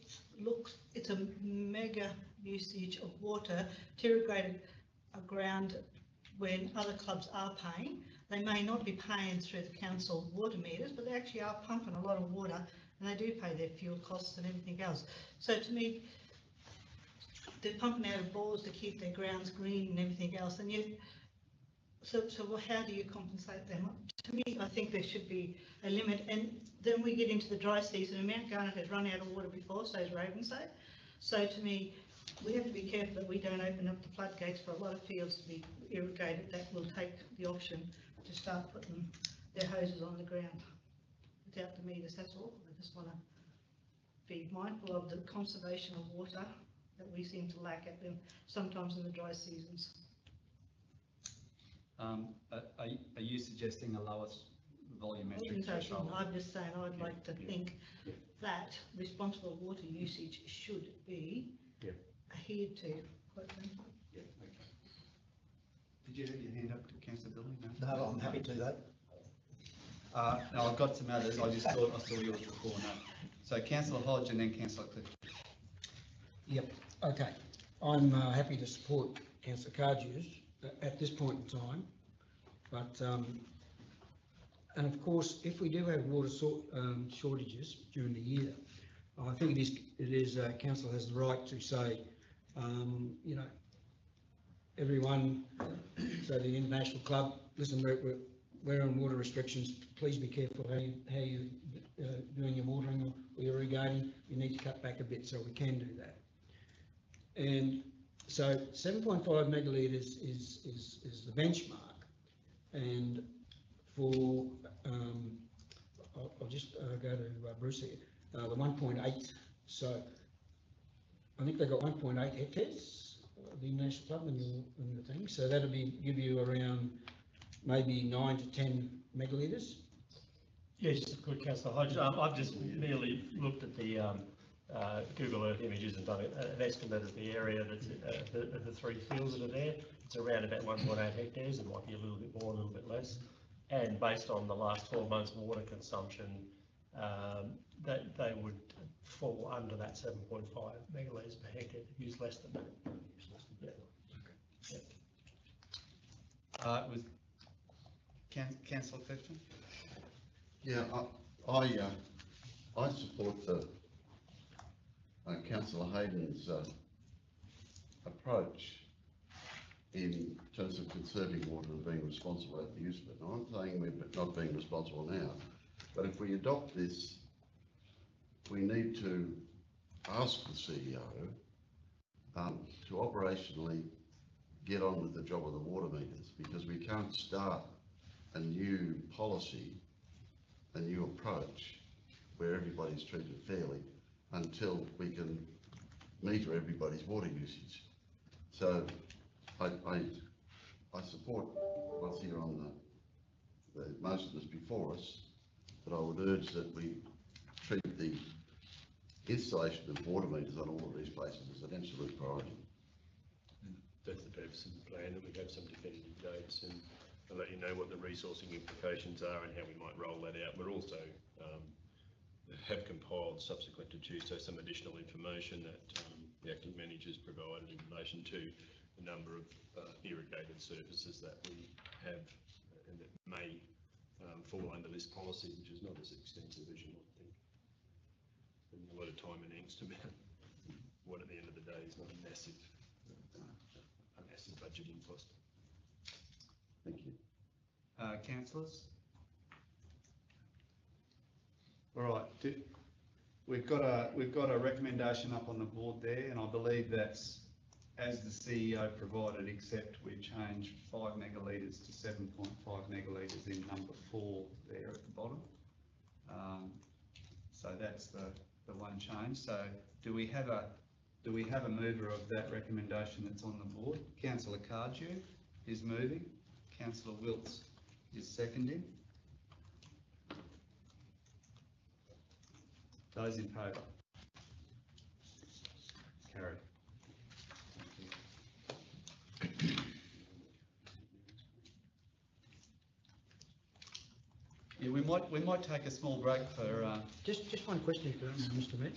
it's a mega usage of water to irrigate a ground when other clubs are paying. They may not be paying through the council water meters, but they actually are pumping a lot of water, and they do pay their fuel costs and everything else. So to me, they're pumping out of bores to keep their grounds green and everything else, and yet, so how do you compensate them? To me, I think there should be a limit, and then we get into the dry season, and Mount Garnet has run out of water before, so has Ravensay. So to me, we have to be careful that we don't open up the floodgates for a lot of fields to be irrigated. That will take the option to start putting their hoses on the ground without the meters, that's all. I just want to be mindful of the conservation of water that we seem to lack at them sometimes in the dry seasons. Are you suggesting a lowest volumetric threshold? I'm just saying I'd like to think that responsible water usage should be adhered to, quite frankly. Yeah, okay. Did you have your hand up to Councillor Billy? No, I'm happy to though. No, I've got some others. I just thought I saw yours before now. So Councillor Hodge and then Councillor Cliff. Yep, okay. I'm happy to support Councillor Cardew's at this point in time, but and of course, if we do have water shortages during the year, I think it is council has the right to say, you know, everyone, so the international club, listen, we're on water restrictions. Please be careful how you doing your watering or your irrigating. You need to cut back a bit, so we can do that. And so 7.5 megalitres is the benchmark, and for I'll just go to Bruce here. The 1.8. So I think they've got 1.8 hectares the National Club and the thing, so that'll give you around maybe 9 to 10 megalitres. Yes, good, Councillor Hodge. I've just merely looked at the Google Earth images and done an estimate of the area that's the three fields that are there. It's around about 1.8 hectares. It might be a little bit more, a little bit less. And based on the last 12 months' water consumption, they would fall under that 7.5 megalitres per hectare. Use less than that. Yeah. With Councillor Clifton? Yeah, I support the Councillor Hayden's approach in terms of conserving water and being responsible at the use of it. Now, I'm saying we're not being responsible now, but if we adopt this, we need to ask the CEO to operationally get on with the job of the water meters, because we can't start a new policy, a new approach where everybody's treated fairly until we can meter everybody's water usage. So I support what's here on the motion that's before us, but I would urge that we treat the installation of water meters on all of these places as an absolute priority. That's the purpose of the plan, that we have some definitive dates, and I'll let you know what the resourcing implications are and how we might roll that out. We're also have compiled subsequent to Tuesday some additional information that the acting manager's provided in relation to the number of irrigated surfaces that we have and that may fall under this policy, which is not as extensive as you might think. Spending a lot of time and angst about what at the end of the day is not a massive budgeting cost. Thank you. Councillors? All right, we've got a recommendation up on the board there, and I believe that's as the CEO provided, except we changed 5 megalitres to 7.5 megalitres in number 4 there at the bottom. So that's the one change. So do we have a mover of that recommendation that's on the board? Councillor Cardew is moving. Councillor Wilts is seconding. Those in favour? Carried. Yeah, we might take a small break for. Just one question, Mr. Mayor.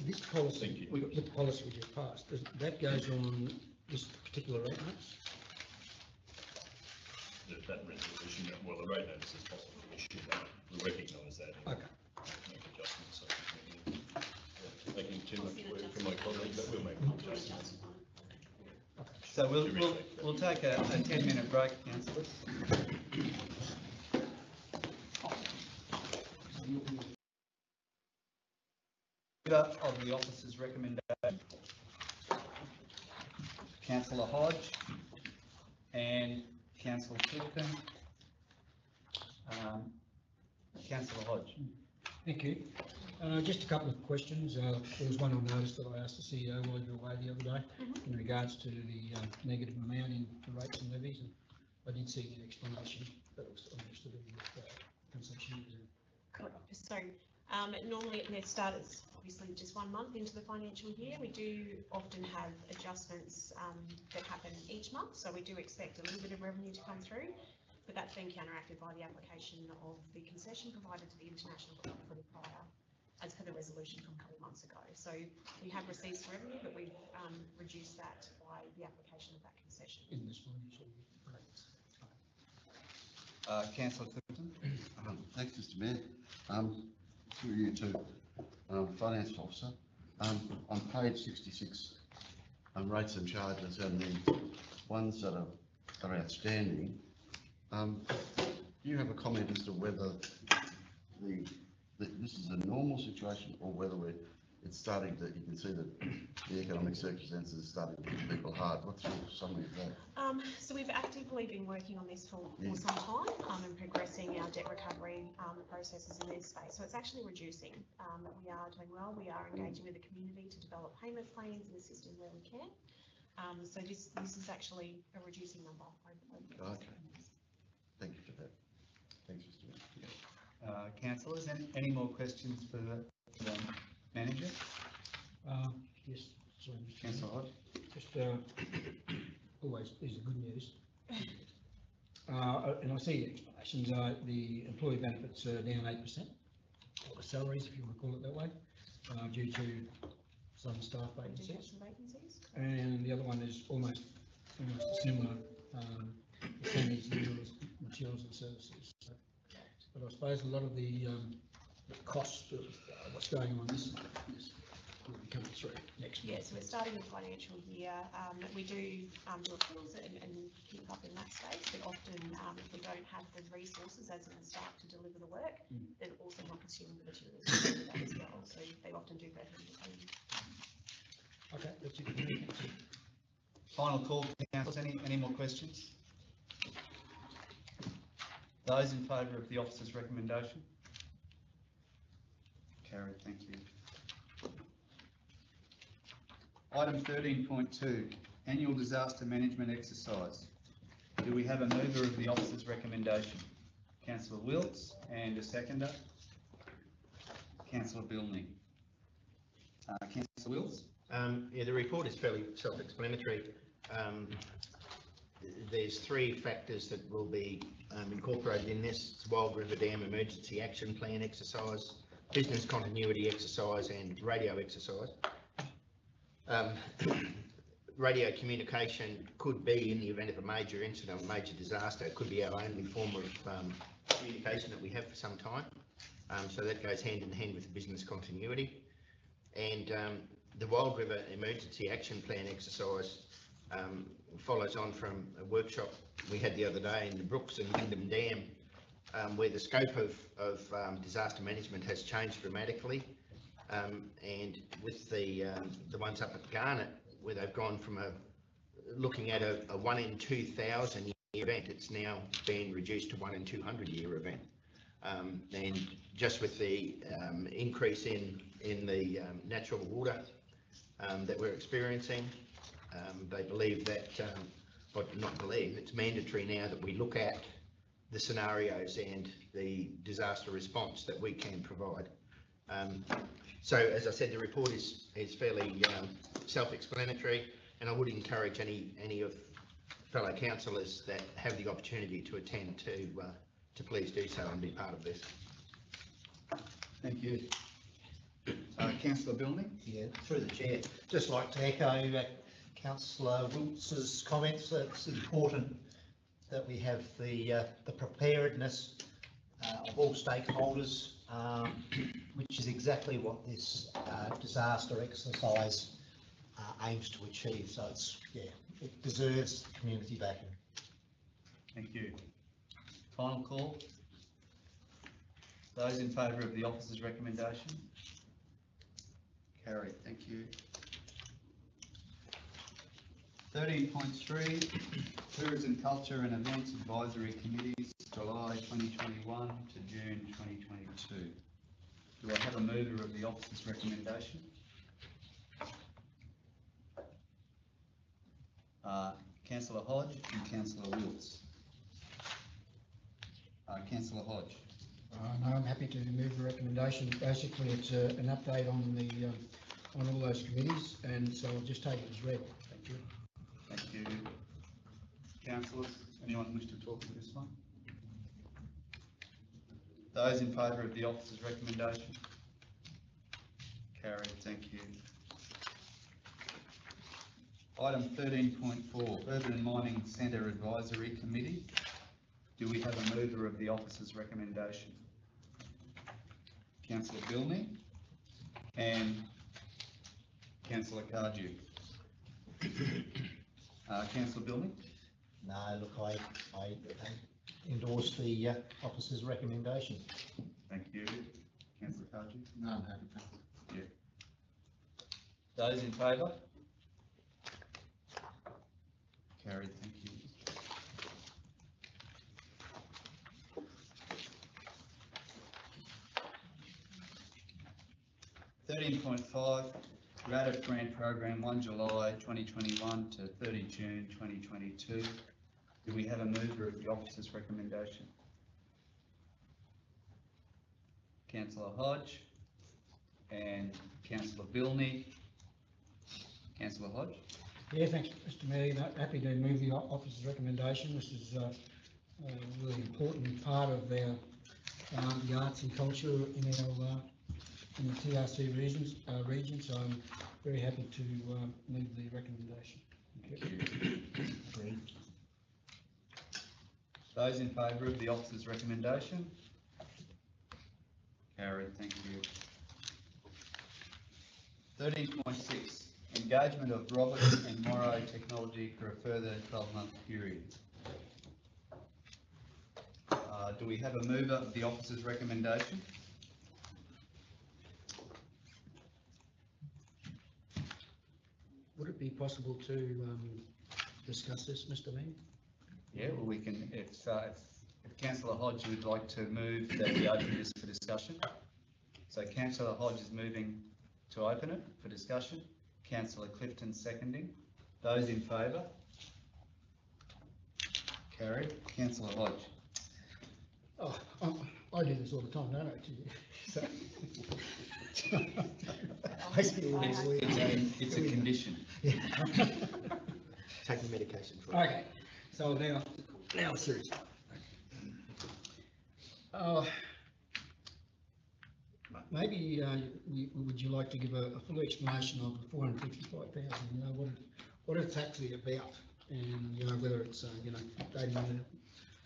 This policy, the policy we just passed, that goes on this particular rate notice? That resolution, well, the rate notice is possibly issued, we recognise that. Okay. Make adjustments. So making too much work for my colleague, but we'll make adjustments. So we'll take a 10-minute break, councillors. Of the officer's recommendation, Councillor Hodge and Councillor Clifton. Councillor Hodge. Thank you. Just a couple of questions. There was one I noticed that I asked the CEO while you were away the other day in regards to the negative amount in the rates and levies, and I did see an explanation that was understood with concessions. So normally it starts obviously just 1 month into the financial year. We do often have adjustments that happen each month, so we do expect a little bit of revenue to come through, but that's been counteracted by the application of the concession provided to the International Club for the prior, as per the resolution from a couple of months ago. So we have received some revenue, but we've reduced that by the application of that concession. In this financial year. Councillor Clifton. Thanks, Mr. Mayor. Through you to Finance Officer. On page 66, rates and charges and the ones that are outstanding, do you have a comment as to whether this is a normal situation or whether it's starting to, you can see that the economic circumstances are starting to hit people hard? What's your summary of that? So we've actively been working on this for some time and progressing our debt recovery processes in this space. So it's actually reducing. We are doing well. We are engaging with the community to develop payment plans and assisting where we can. So this is actually a reducing number. Okay. Thank you for that. Thanks, Mr. Mayor. Councillors, any more questions for the manager? Yes, sorry, Mr. Councillor Hodge? Just, always, these are good news. And I see the explanations are the employee benefits are down 8%, or the salaries, if you want to call it that way, due to some staff vacancies. And the other one is almost a similar percentage materials and services. But I suppose a lot of the cost of what's going on this will be coming through next year. Yeah, so we're starting the financial year. We do do appeals and keep up in that space, but often if we don't have the resources as in the staff to deliver the work, then also not consuming the materials to do that as well. So they often do better independently. Okay, that's it. Thank you. Final call, councillors. Any more questions? Those in favour of the officer's recommendation? Carried, thank you. Item 13.2, annual disaster management exercise. Do we have a mover of the officer's recommendation? Councillor Wilts, and a seconder? Councillor Bilney. Councillor Wilts? Yeah, the report is fairly self-explanatory. There's three factors that will be incorporated in this. It's Wild River Dam Emergency Action Plan exercise, business continuity exercise, and radio exercise. Radio communication could be, in the event of a major incident, a major disaster, it could be our only form of communication that we have for some time. So that goes hand in hand with the business continuity. And the Wild River Emergency Action Plan exercise follows on from a workshop we had the other day in the Brooks and Wyndham Dam, where the scope of disaster management has changed dramatically. And with the ones up at Garnet, where they've gone from looking at a 1 in 2,000 year event, it's now been reduced to 1 in 200 year event. And just with the increase in the natural water that we're experiencing, they believe that, but not believe, it's mandatory now that we look at the scenarios and the disaster response that we can provide. So, as I said, the report is fairly self-explanatory, and I would encourage any of fellow councillors that have the opportunity to attend to please do so and be part of this. Thank you. Councillor Bilney? Yeah, through the chair, just like to echo Councillor Wilts's comments. It's important that we have the preparedness of all stakeholders, which is exactly what this disaster exercise aims to achieve. So it's, yeah, it deserves community backing. Thank you. Final call. Those in favour of the officer's recommendation? Carried, thank you. 13.3, Tourism, Culture and Events Advisory Committees, July 2021 to June 2022. Do I have a mover of the officer's recommendation? Councillor Hodge and Councillor Wilts. Councillor Hodge. No, I'm happy to move the recommendation. Basically, it's an update on the on all those committees, and so I'll just take it as read. Thank you. Thank you. Councillors, anyone wish to talk to this one? Those in favour of the officer's recommendation? Carried, thank you. Item 13.4, Urban and Mining Centre Advisory Committee. Do we have a mover of the officer's recommendation? Councillor Bilney and Councillor Cardew. Councillor Bilney? No, look, I endorse the officer's recommendation. Thank you. Councillor Cardew? No, I'm happy to. Yeah. Those in favour? Carried, thank you. $13.5, RADF grant program 1 July 2021 to 30 June 2022. Do we have a mover of the officer's recommendation? Councillor Hodge and Councillor Bilney. Councillor Hodge. Yeah, thanks, Mr Mayor. Happy to move the officer's recommendation. This is a really important part of our the arts and culture in our in the TRC region, so I'm very happy to move the recommendation. Agreed. Those in favour of the officer's recommendation? Carried, thank you. 13.6, engagement of Roberts and Morrow Technology for a further 12-month period. Do we have a mover of the officer's recommendation? Would it be possible to discuss this, Mr Mayor? Yeah, well, we can, if Councillor Hodge would like to move that we open this for discussion. So Councillor Hodge is moving to open it for discussion. Councillor Clifton seconding. Those in favour? Carried. Councillor Hodge. Oh, I do this all the time, don't I, to you? So, I see all this. It's a condition. Taking medication for it. Okay, so now seriously. Maybe would you like to give a full explanation of the 455,000? You know what it's actually about, and you know whether it's updating the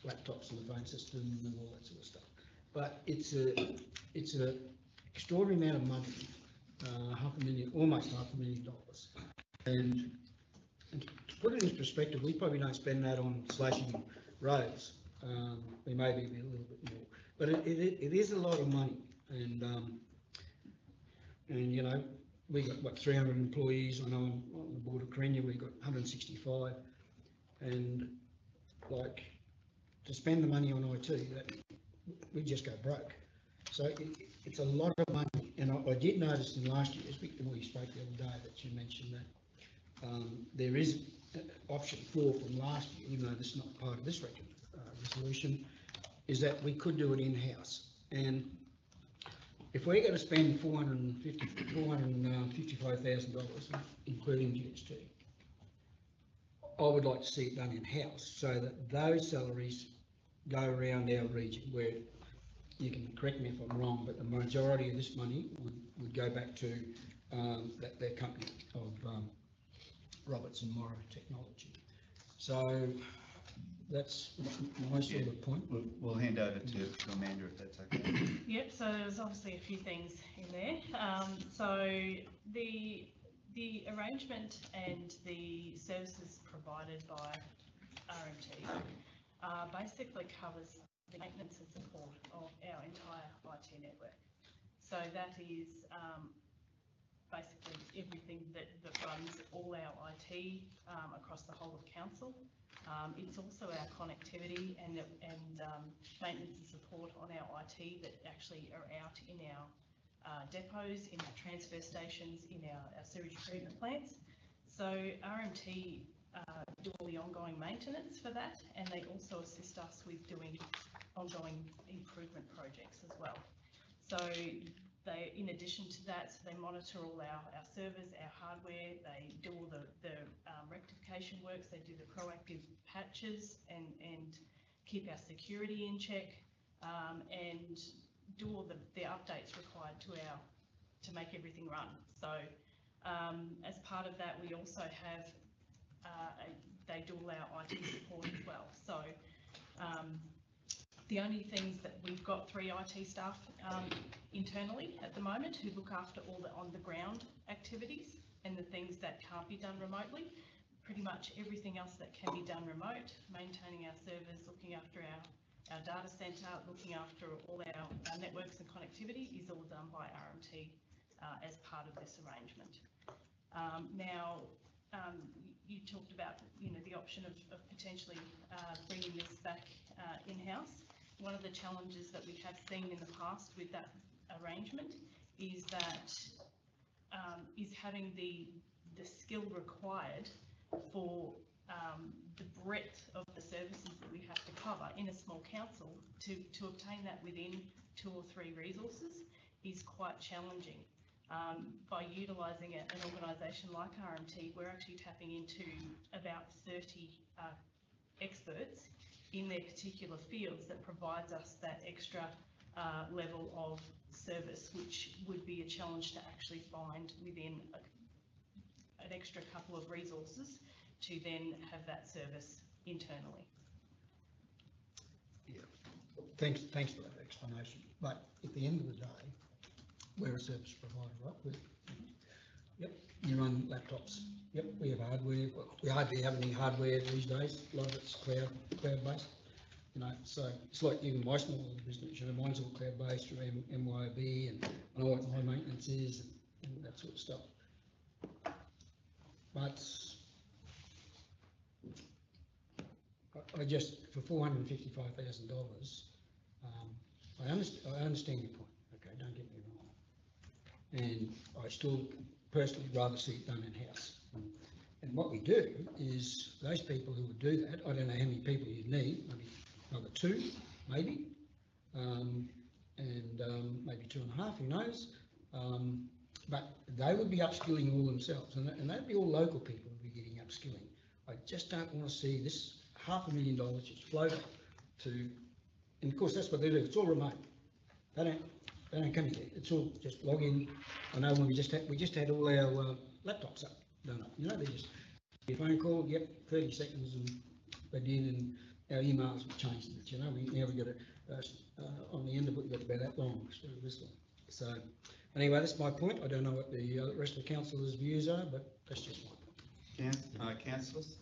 laptops and the phone system and all that sort of stuff. But it's a extraordinary amount of money, almost $500,000, and to put it in perspective, we probably don't spend that on slashing roads. We may be a little bit more, but it is a lot of money, and you know, we got what 300 employees. I know on the board of Carina we got 165, and like to spend the money on IT, that we just go broke. So it's a lot of money, and I did notice in last year's, when we spoke the other day, that you mentioned that there is option 4 from last year, even though this is not part of this resolution, is that we could do it in-house. And if we're going to spend $455,000, including GST, I would like to see it done in-house, so that those salaries go around our region, where you can correct me if I'm wrong, but the majority of this money would go back to their company of Roberts and Morrow Technology. So that's my sort of point. We'll hand over to Amanda if that's okay. Yep, so there's obviously a few things in there. So the arrangement and the services provided by RMT basically covers the maintenance and support of our entire IT network. So that is basically everything that runs all our IT across the whole of council. It's also our connectivity and maintenance and support on our IT that actually are out in our depots, in our transfer stations, in our sewage treatment plants. So RMT do all the ongoing maintenance for that, and they also assist us with doing ongoing improvement projects as well. So they, in addition to that, so they monitor all our servers, our hardware, they do all the rectification works, they do the proactive patches and keep our security in check, and do all the updates required to make everything run. So as part of that, we also have they do all our IT support as well. So the only things that we've got 3 IT staff internally at the moment who look after all the on-the-ground activities and the things that can't be done remotely. Pretty much everything else that can be done remote, maintaining our servers, looking after our data centre, looking after all our networks and connectivity is all done by RMT as part of this arrangement. Now, you talked about the option of potentially bringing this back in-house. One of the challenges that we have seen in the past with that arrangement is that is having the skill required for the breadth of the services that we have to cover in a small council to obtain that within 2 or 3 resources is quite challenging. By utilising an organisation like RMT, we're actually tapping into about 30 experts in their particular fields that provides us that extra level of service, which would be a challenge to actually find within an extra couple of resources to then have that service internally. Yeah. Thanks for that explanation. But at the end of the day, we're a service provider, right? Yep, you run laptops. Yep, we have hardware. Well, we hardly have any hardware these days. A lot of it's cloud-based. You know, so it's like even my small business. You know, mine's all cloud-based through MYOB, and I know what my maintenance is and that sort of stuff. But I just, for $455,000, I understand your point. Okay, don't get me wrong. And I still personally rather see it done in-house. And what we do is those people who would do that, I don't know how many people you'd need, maybe another 2, maybe, and maybe 2.5, who knows? But they would be upskilling all themselves, and they'd be all local people who'd be getting upskilling. I just don't want to see this $500,000 just float up to, and of course that's what they do. It's all remote. They don't come here. It's all just log in. I know when we just had all our laptops up, done up. You know, they just a phone call. Yep, 30 seconds, and they did, and our emails have changed it. You know, now we got it on the end of it. We've got about that long instead of this long. So anyway, that's my point. I don't know what the rest of the councillors' views are, but that's just my point. Councillors?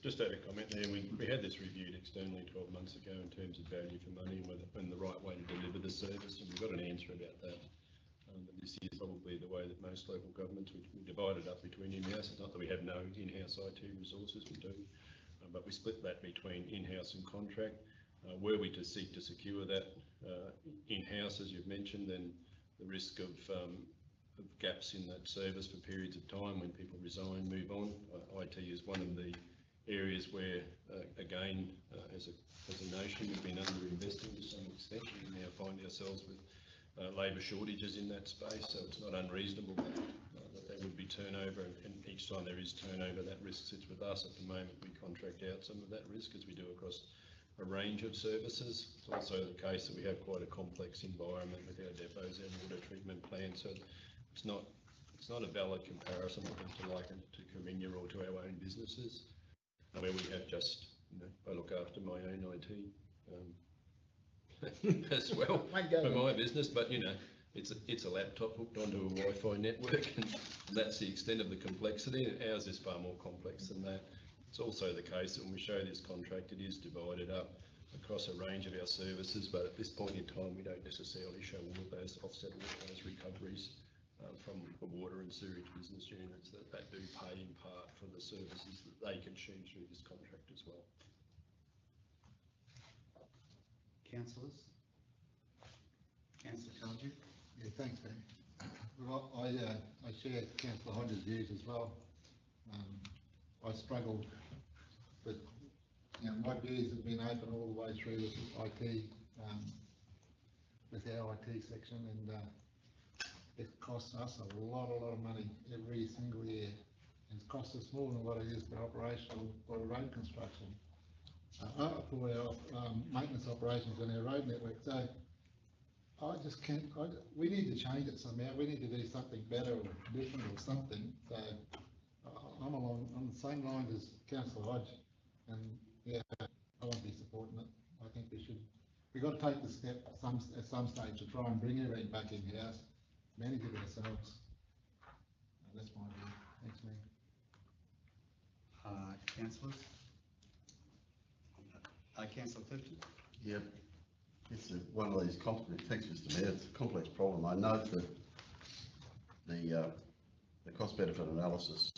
Just add a comment there. We had this reviewed externally 12 months ago in terms of value for money and the right way to deliver the service, and we got an answer about that. But this is probably the way that most local governments, we divide it up between in-house. It's not that we have no in-house IT resources, we do, but we split that between in-house and contract. Were we to seek to secure that in-house, as you've mentioned, then the risk of gaps in that service for periods of time when people resign, move on. IT is one of the areas where, again, as a nation, we've been underinvesting to some extent. We now find ourselves with labour shortages in that space, so it's not unreasonable that there would be turnover, and each time there is turnover, that risk sits with us. At the moment, we contract out some of that risk, as we do across a range of services. It's also the case that we have quite a complex environment with our depots, our water treatment plants, so it's not a valid comparison, I think, to liken it to Corinna or to our own businesses, where we have just, you know, I look after my own IT as well for my business, but you know, it's a laptop hooked onto a Wi-Fi network, and that's the extent of the complexity. And ours is far more complex than that. It's also the case that when we show this contract, it is divided up across a range of our services, but at this point in time, we don't necessarily show all of those offset all of those recoveries from the water and sewage business units that do pay in part for the services that they consume through this contract as well. Councillors? Councillor Cardew? Yeah, thanks, Ben. Well, I share Councillor Hodges' views as well. I struggle with, you know, my views have been open all the way through with IT, with our IT section, and it costs us a lot of money every single year. It's cost us more than what it is for operational or road construction, for our maintenance operations on our road network. So I just can't. We need to change it somehow. We need to do something better or different or something. So I'm on the same line as Councillor Hodge, and yeah, I won't be supporting it. I think we've got to take the step at some stage to try and bring everything back in house, manage it ourselves. That's my view. Thanks, Mayor. Councillors? Councillor Clifton? Yep. It's one of these complex, thanks Mr Mayor, it's a complex problem. I note that the cost benefit analysis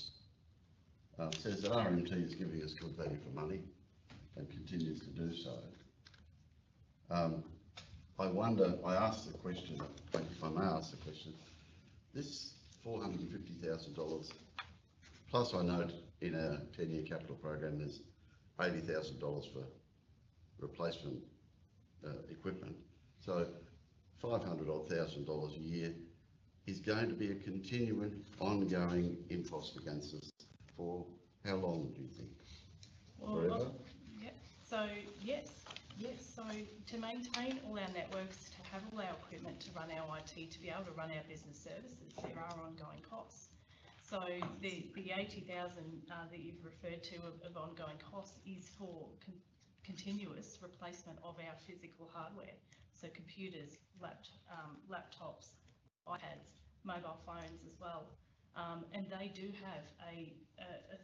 says that RMT is giving us good value for money and continues to do so. I wonder, I asked the question, if I may ask the question, this $450,000. Plus I note in our 10-year capital program, there's $80,000 for replacement equipment. So $500,000 a year is going to be a continuing, ongoing impost against us for how long do you think? Forever? Yeah, so yes, so to maintain all our networks, to have all our equipment, to run our IT, to be able to run our business services, there are ongoing costs. So the 80,000 that you've referred to of ongoing costs is for continuous replacement of our physical hardware. So computers, laptops, iPads, mobile phones as well. And they do have a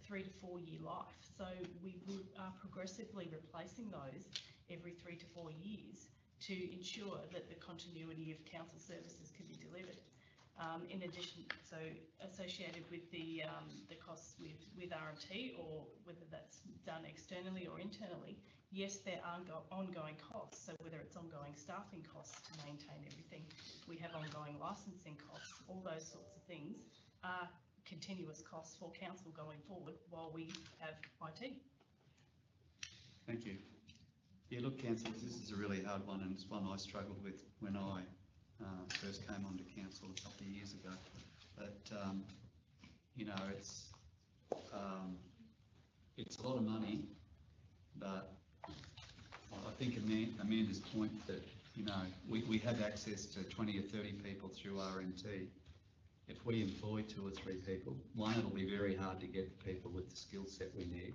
3 to 4 year life. So we are progressively replacing those every 3 to 4 years to ensure that the continuity of council services can be delivered. In addition, so associated with the costs with RMT, or whether that's done externally or internally, yes, there are ongoing costs. So whether it's ongoing staffing costs to maintain everything, we have ongoing licensing costs, all those sorts of things are continuous costs for council going forward while we have IT. Thank you. Yeah, look, councillors, this is a really hard one, and it's one I struggled with when I first came onto council a couple of years ago. But you know, it's a lot of money, but I think Amanda's point that, you know, we have access to 20 or 30 people through RMT. If we employ 2 or 3 people, one, it'll be very hard to get people with the skill set we need.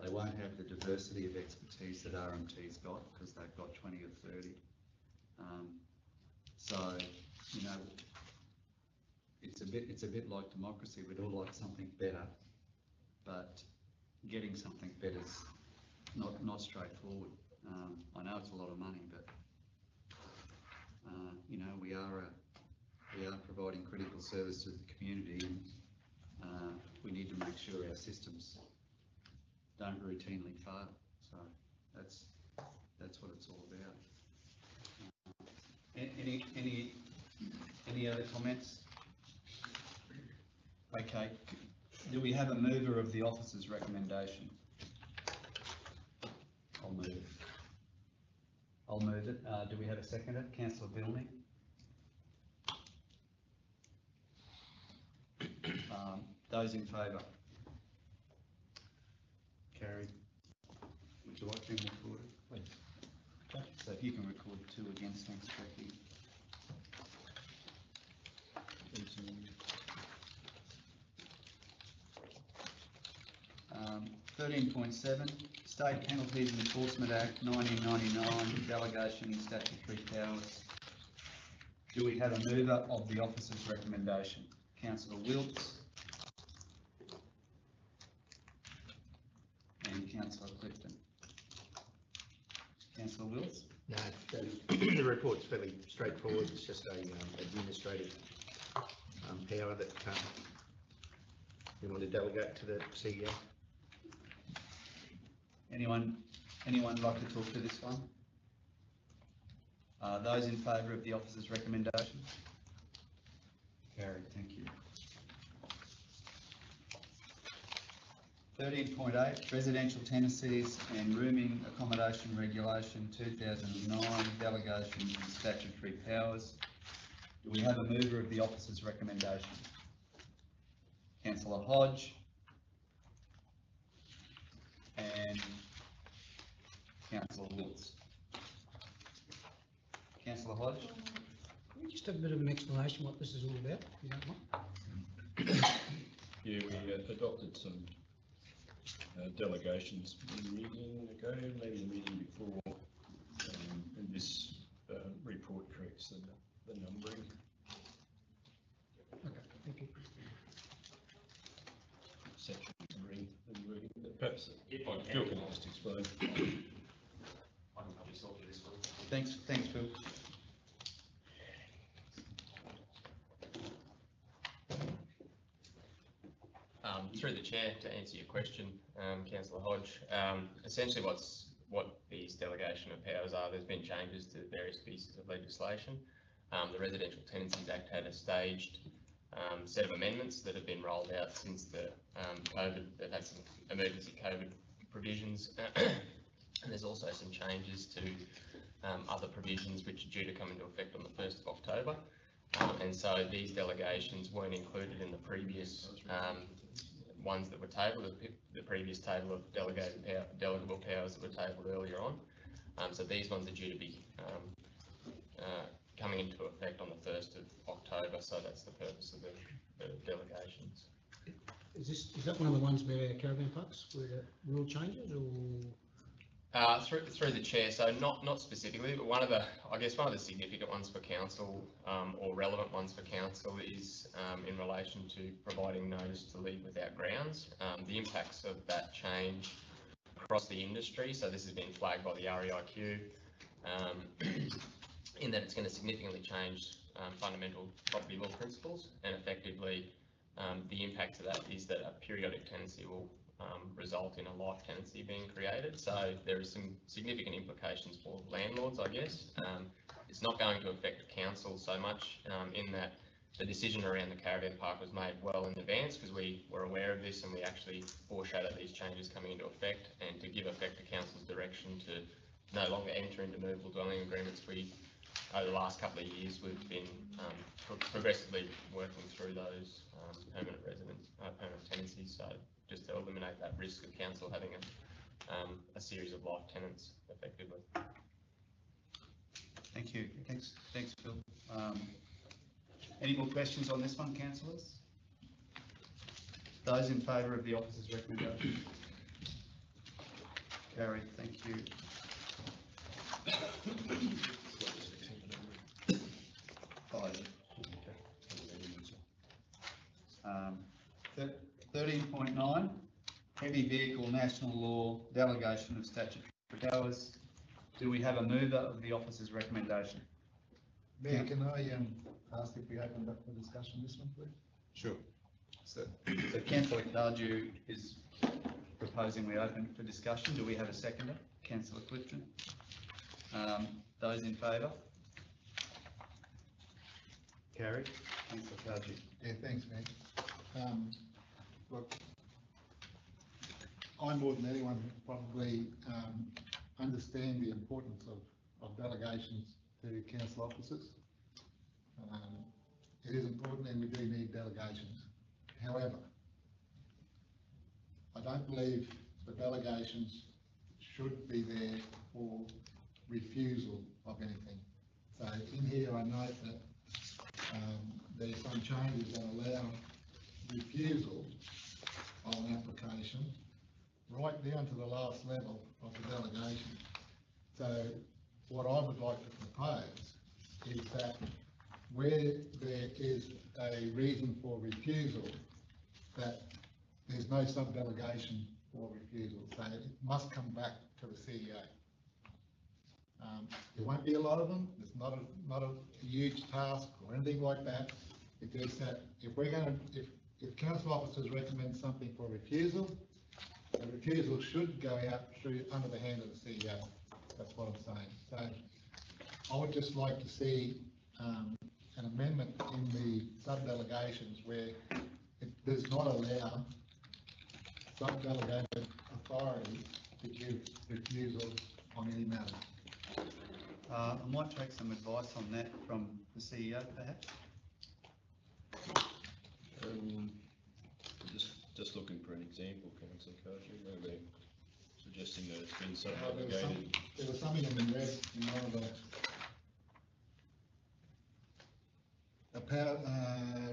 They won't have the diversity of expertise that RMT's got, because they've got 20 or 30. So, you know, it's a bit like democracy. We'd all like something better, but getting something better is not straightforward. I know it's a lot of money, but you know, we are providing critical service to the community, and we need to make sure our systems don't routinely fail. So that's what it's all about. Any other comments? Okay. Do we have a mover of the officer's recommendation? I'll move it. I'll move it. Do we have a seconder? Councillor Bilney. Those in favour? Carried. Would you like them recorded? Please. Okay. So if you can record 2 against, thanks, Becky. 13.7, State Penalties Enforcement Act 1999, Delegation and Statutory Powers. Do we have a mover of the officer's recommendation? Councillor Wilkes and Councillor Clifton. Councillor Wilkes? No, the report's fairly straightforward. It's just a administrative power that we want to delegate to the CEO. Anyone like to talk to this one? Those in favour of the officer's recommendation? Carried, thank you. 13.8, Residential Tenancies and Rooming Accommodation Regulation 2009, Delegation and Statutory Powers. Do we have a mover of the officer's recommendation? Councillor Hodge and Councillor Wilkes. Councillor Hodge? Can we just have a bit of an explanation what this is all about, if you don't mind? Yeah, we adopted some delegations a meeting ago, maybe the meeting before, and this report corrects the numbering. Okay, thank you. Section numbering and wording, but perhaps Phil can just explain. I can probably solve this one. Thanks, Phil. Through the chair, to answer your question, Councillor Hodge, essentially what these delegation of powers are, there's been changes to various pieces of legislation. The Residential Tenancies Act had a staged set of amendments that have been rolled out since the COVID. They've had some emergency COVID provisions, and there's also some changes to other provisions which are due to come into effect on the 1st of October. And so these delegations weren't included in the previous ones that were tabled, the previous table of delegable powers that were tabled earlier on. So these ones are due to be coming into effect on the 1st of October, so that's the purpose of the delegations. Is that one of the ones where caravan parks, where the rule changes, or? Through the chair, so not specifically, but one of the significant ones for council, or relevant ones for council, is in relation to providing notice to leave without grounds. The impacts of that change across the industry, so this has been flagged by the REIQ, in that it's going to significantly change fundamental property law principles, and effectively the impact of that is that a periodic tenancy will result in a life tenancy being created. So there are some significant implications for landlords, I guess. It's not going to affect the council so much, in that the decision around the caravan park was made well in advance, because we were aware of this and we actually foreshadowed these changes coming into effect. And to give effect to council's direction to no longer enter into movable dwelling agreements, over the last couple of years we've been progressively working through those permanent tenancies. So just to eliminate that risk of council having a series of life tenants effectively. Thank you. Thanks, Phil. Any more questions on this one, councillors? Those in favour of the officer's recommendation? Carried. Thank you. 13.9, heavy vehicle national law delegation of statutory powers. Do we have a mover of the officer's recommendation? Mayor, can I ask if we open up for discussion this one, please? Sure. So Councillor Cardew is proposing we open it for discussion. Do we have a seconder? Councillor Clifton. Those in favour? Carried. Councillor Cardew. Yeah, thanks, Mayor. Look, I more than anyone probably understand the importance of delegations to council officers. It is important and we do need delegations. However, I don't believe the delegations should be there for refusal of anything. So in here I note that there's some changes that allow refusal of an application right down to the last level of the delegation. So what I would like to propose is that where there is a reason for refusal, that there's no sub-delegation for refusal. So it must come back to the CEO. There won't be a lot of them. It's not a huge task or anything like that. It is that if council officers recommend something for refusal, the refusal should go out under the hand of the CEO. That's what I'm saying. So I would just like to see an amendment in the sub-delegations where it does not allow sub-delegated authority to give refusal on any matter. I might take some advice on that from the CEO, perhaps. Just looking for an example, Councillor Cardew, maybe suggesting that it's been There sub-delegated. was something in the red in one of the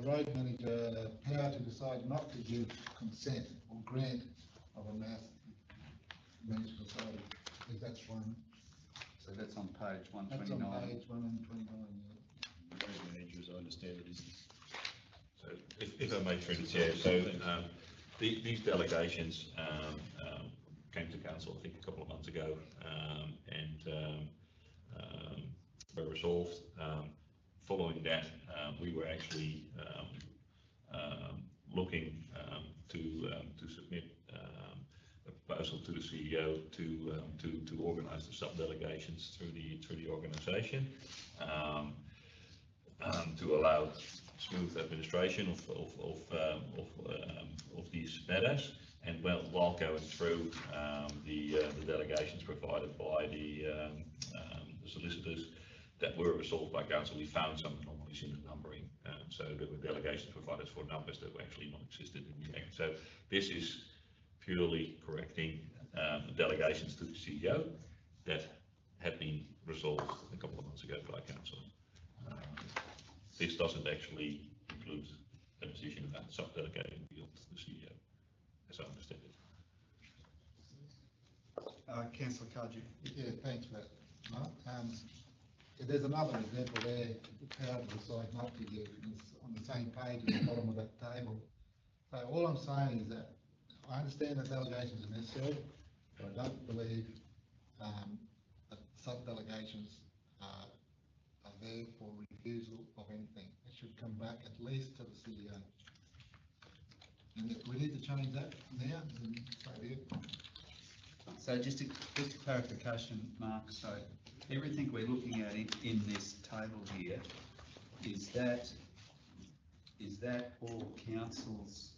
road manager power to decide not to give consent or grant of a mass managed authority. I think that's one. So that's on page 129. That's on page 129. Yeah. Road manager, as I understand it, isn't. So if I may through the chair, so these delegations came to council, I think, a couple of months ago, and were resolved. Following that, we were actually looking to submit a proposal to the CEO to organise the sub-delegations through the organisation, to allow smooth administration of these matters, and while going through the delegations provided by the solicitors that were resolved by council, we found some anomalies in the numbering. So there were delegations provided for numbers that were actually not existed in the act. So this is purely correcting the delegations to the CEO that had been resolved a couple of months ago by council. This doesn't actually include a decision about sub-delegating beyond the CEO, as I understand it. Councillor Cardew. Yeah, thanks for that, Mark. There's another example there, the power to decide not to use, and it's on the same page at the bottom of that table. So all I'm saying is that I understand that delegations are necessary, but I don't believe that sub-delegations are there for refusal of anything. It should come back at least to the CEO. And if we need to change that now, then so be it. So just a clarification, Mark, so everything we're looking at in this table here, is that all council's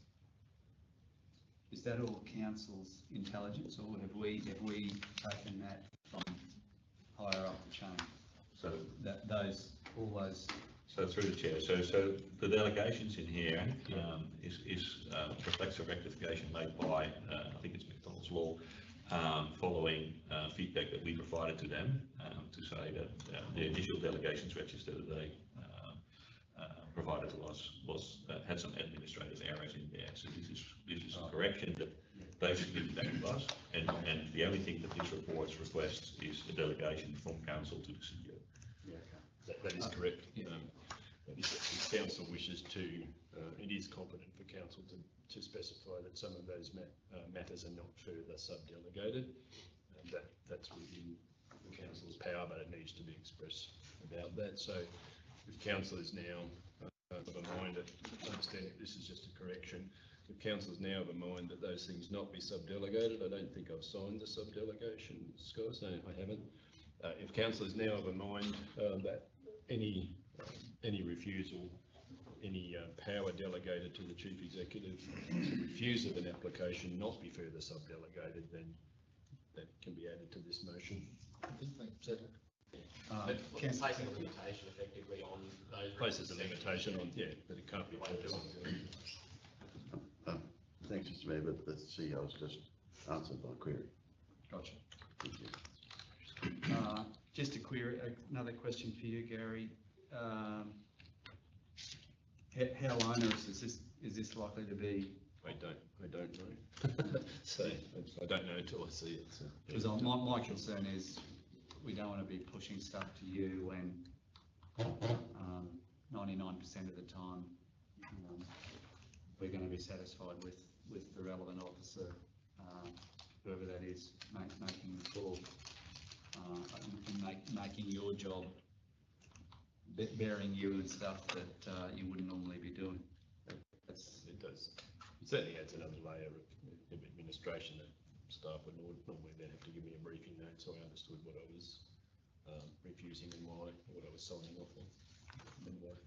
intelligence, or have we taken that from higher up the chain? So all those. So through the chair, so the delegations in here reflects a rectification made by I think it's McDonald's law, following feedback that we provided to them to say that the initial delegations register that they provided to us had some administrative errors in there. So this is a correction that they should give back to us, and the only thing that this report requests is a delegation from council to the CEO. Yeah, that is correct. If council wishes to, it is competent for council to specify that some of those matters are not further sub-delegated. That's within the council's power, but it needs to be expressed about that. So if council is now of a mind, I understand this is just a correction. If council is now of a mind that those things not be sub-delegated, I don't think I've signed the sub-delegation, Scott, no, I haven't. If council is now of a mind that any refusal, any power delegated to the chief executive to refuse of an application not be further sub-delegated, then that can be added to this motion. Placing a limitation effectively on those. Places a limitation on, yeah, but it can't be. Thanks, Mr. Mayor, but the CEO's just answered my query. Gotcha. Thank you. Just a query, another question for you, Gary. How onerous is this likely to be? I don't know. So I don't know until I see it. Because my concern is we don't want to be pushing stuff to you when 99% of the time we're going to be satisfied with the relevant officer, whoever that is, making the call, making your job, bearing you and stuff that you wouldn't normally be doing. It does. It certainly adds another layer of administration that staff would normally then have to give me a briefing note, so I understood what I was refusing and why, what I was signing off on and why.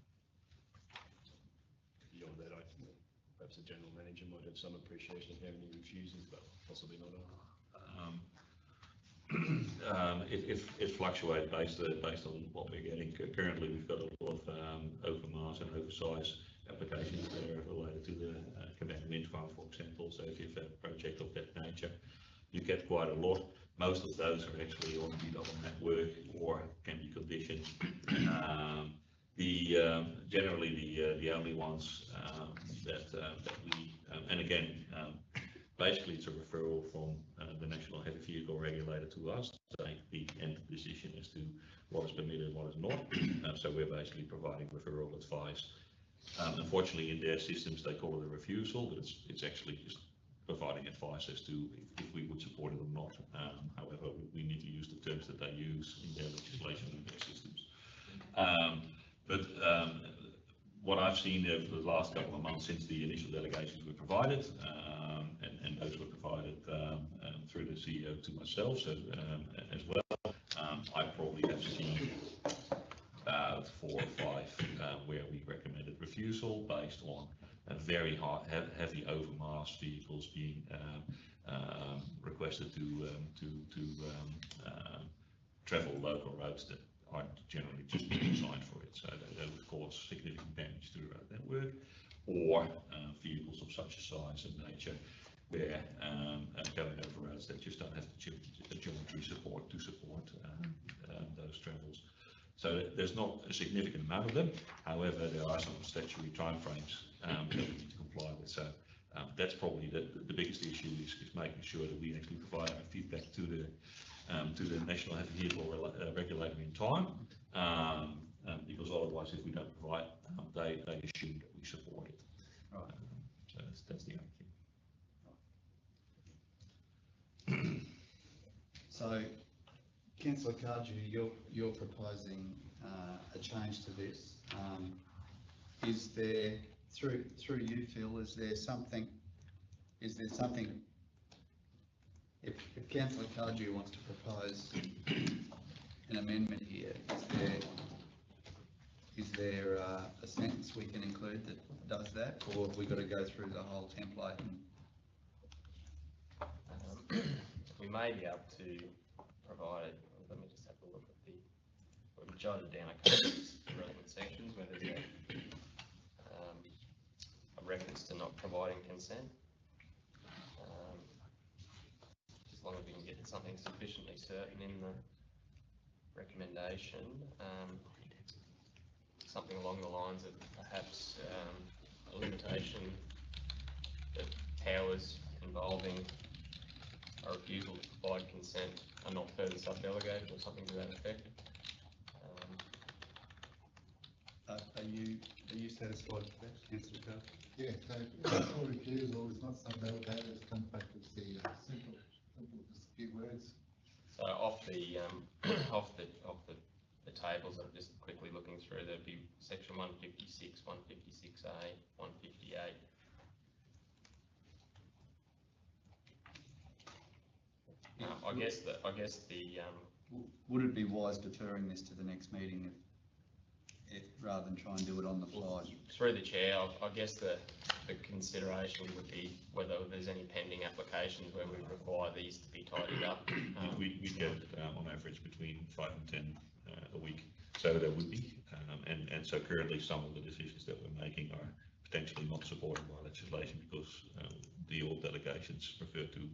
Beyond that, perhaps the general manager might have some appreciation of how many refusals, but possibly not all. It fluctuates based on what we're getting. Currently, we've got a lot of overmass and oversize applications that are related to the command and wind farm, for example. So if you have a project of that nature, you get quite a lot. Most of those are actually on the network or can be conditioned. Generally the only ones that we and again. Basically, it's a referral from the National Heavy Vehicle Regulator to us to make the end decision as to what is permitted and what is not. So we're basically providing referral advice. Unfortunately, in their systems, they call it a refusal, but it's actually just providing advice as to if we would support it or not. However, we need to use the terms that they use in their legislation and their systems. What I've seen over the last couple of months since the initial delegations were provided, and those were provided through the CEO to myself as well, I probably have seen 4 or 5 where we recommended refusal based on very high, heavy overmass vehicles being requested to travel local roads that aren't generally just designed for it. So that would cause significant damage to the road network, or vehicles of such a size and nature where going over roads that just don't have the geometry support to support those travels. So there's not a significant amount of them. However, there are some statutory timeframes that we need to comply with. So that's probably the biggest issue is making sure that we actually provide our feedback to the National Heavy Vehicle Regulator in time, because otherwise, if we don't provide, they assume that we support it. Right. So that's the only thing. So, Councillor Cardew, you're proposing a change to this. Is there, through you, Phil, is there something, if Councillor Cardew wants to propose an amendment here, is there a sentence we can include that does that, or have we got to go through the whole template? We may be able to provide, let me just have a look at we've jotted down a couple of relevant sections where there's a reference to not providing consent. As long as we can get something sufficiently certain in the recommendation, something along the lines of perhaps a limitation that powers involving a refusal to provide consent are not further sub-delegated, or something to that effect. Are you satisfied with that, Councillor Carr? Yeah, so simple refusal is not sub-delegated, it's come back with the simple, just a few words. So off the tables that I'm just quickly looking through, there'd be section 156, 156A, 158. I guess the would it be wise deferring this to the next meeting if rather than try and do it on the fly? Through the chair, I guess the consideration would be whether there's any pending applications where we require these to be tidied up. We get on average between 5 and 10 a week, so there would be, and so currently some of the decisions that we're making are potentially not supported by legislation because the old delegations refer to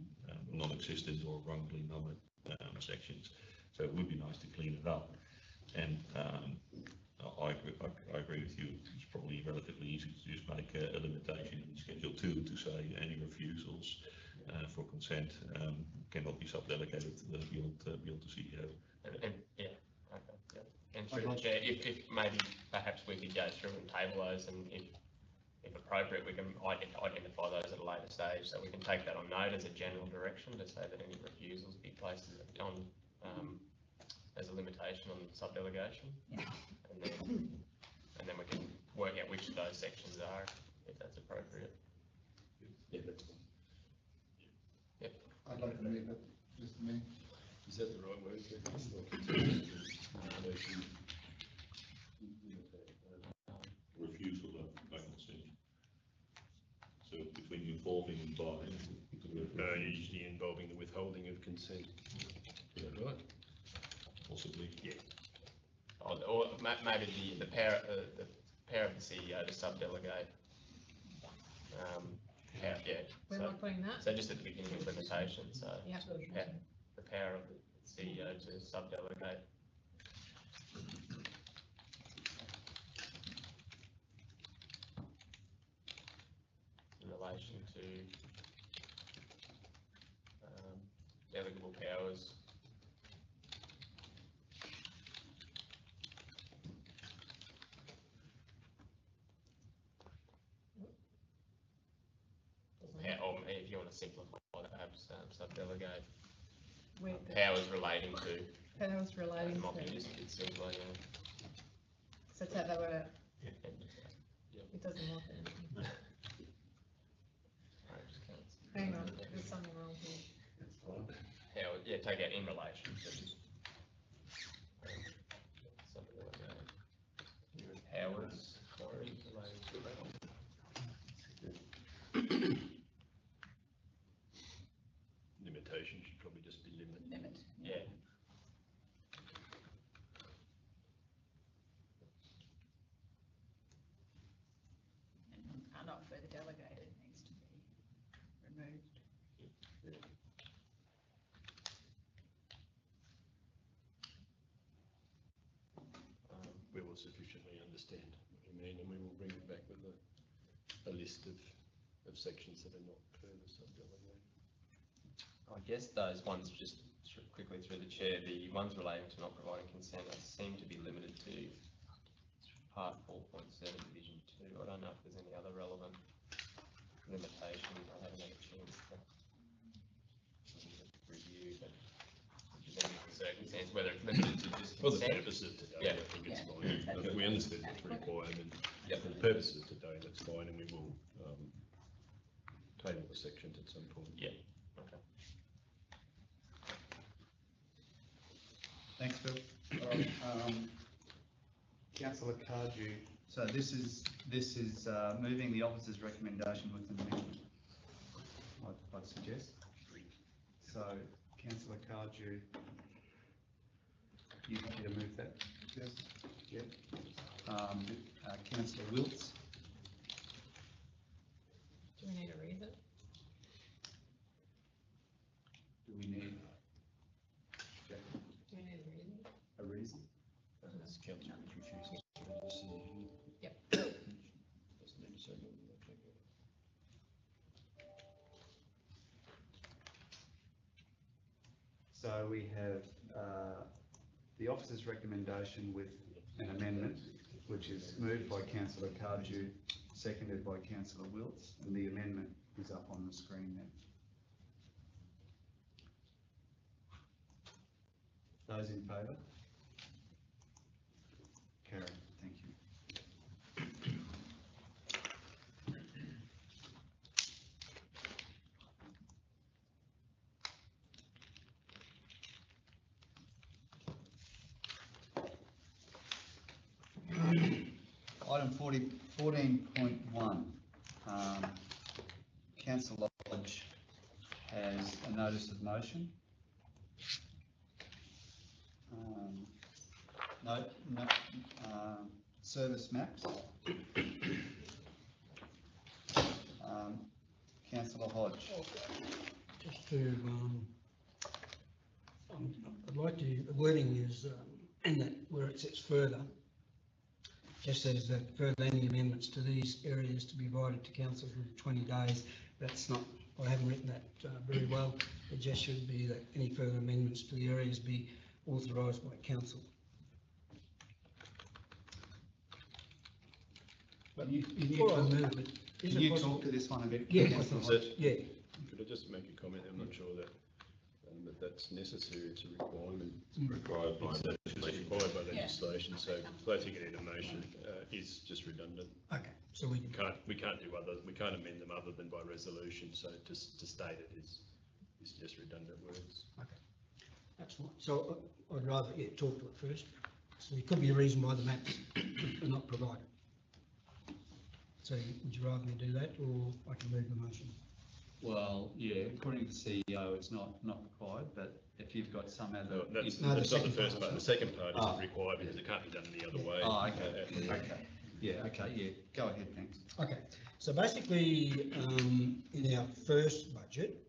non-existent or wrongly numbered sections. So it would be nice to clean it up. And I agree with you. It's probably relatively easy to just make a limitation in Schedule 2 to say any refusals for consent cannot be sub-delegated beyond the CEO. And yeah, okay, yeah. And through the chair, if maybe perhaps we could go through and table those, and if appropriate, we can identify those at a later stage, so we can take that on note as a general direction to say that any refusals be placed on as a limitation on sub-delegation, and then we can work out which of those sections are, if that's appropriate. Yeah, that's fine. Yep. I'd like to move it, just me. Is that the right word? Refusal of consent. So between involving and buying. Usually involving the withholding of consent. Is that right? Possibly. Yeah. Or maybe the power of the CEO to sub-delegate. Yeah. Where am I putting that? So just at the beginning of limitation, so Yeah. The power of the CEO to sub-delegate. In relation to delegable powers. Or if you want to simplify that, perhaps sub-delegate. Powers relating to. Powers relating might be to. just a bit simpler, yeah. So take that word out. Yeah. It doesn't like it. Hang on, there's something wrong here. Powers, yeah, take out in relation to. Powers, sorry, relating to. understand what you mean, and we will bring it back with a list of sections that are not further sub-delegated. I guess those ones, just quickly through the chair, the ones relating to not providing consent seem to be limited to part 4.7 division 2. I don't know if there's any other relevant limitations. I haven't had a chance to review, but depending on the circumstance, whether it's limited to just For the consent. purposes of today, Yeah. I think it's fine. We understood the requirement. Yep. For the purposes of today, that's fine, and we will table the sections at some point. Yeah. Okay. Thanks, Phil. Councillor Cardew, so this is moving the officer's recommendation with an amendment, I'd suggest. So, Councillor Cardew, you happy to move that? Yes. Yeah. Councillor Wilts, Do we need a reason? do we need Do we need a reason? a reason? As council refuses to read the decision. Yep. Doesn't need to say more than that, can it? So we have the officer's recommendation with an amendment, which is moved by Councillor Cardew, seconded by Councillor Wilts, and the amendment is up on the screen there. Those in favour? Carried, thank you. Item 14.1, Councillor Lodge has a notice of motion. Service maps. Councillor Hodge. Just to, I'd like to, the wording is, in that where it says further, just says that further any amendments to these areas to be provided to council within 20 days. That's not, I haven't written that very well. It just should be that any further amendments to the areas be authorised by council. But you Before I move it, is can it you possible? talk to this one a bit? Yeah, Councillor Is Hodge? it- Yeah, Could I just make a comment? I'm not sure that that's necessary. It's a requirement. Required by It's required by legislation, so placing it in a motion is just redundant. okay, so we can, We can't do other, we can't amend them other than by resolution, so to state it is just redundant words. that's fine. So I'd rather, yeah, talk to it first. So there could be a reason why the maps are not provided. So would you rather me do that, or I can move the motion? Well, yeah, according to the CEO, it's not required, but if you've got some other. No, that's No, the not the second first part. part. The second part Ah. isn't required because it can't be done any other way. Oh, okay, okay. Yeah, okay, yeah, go ahead, thanks. Okay, so basically, in our first budget,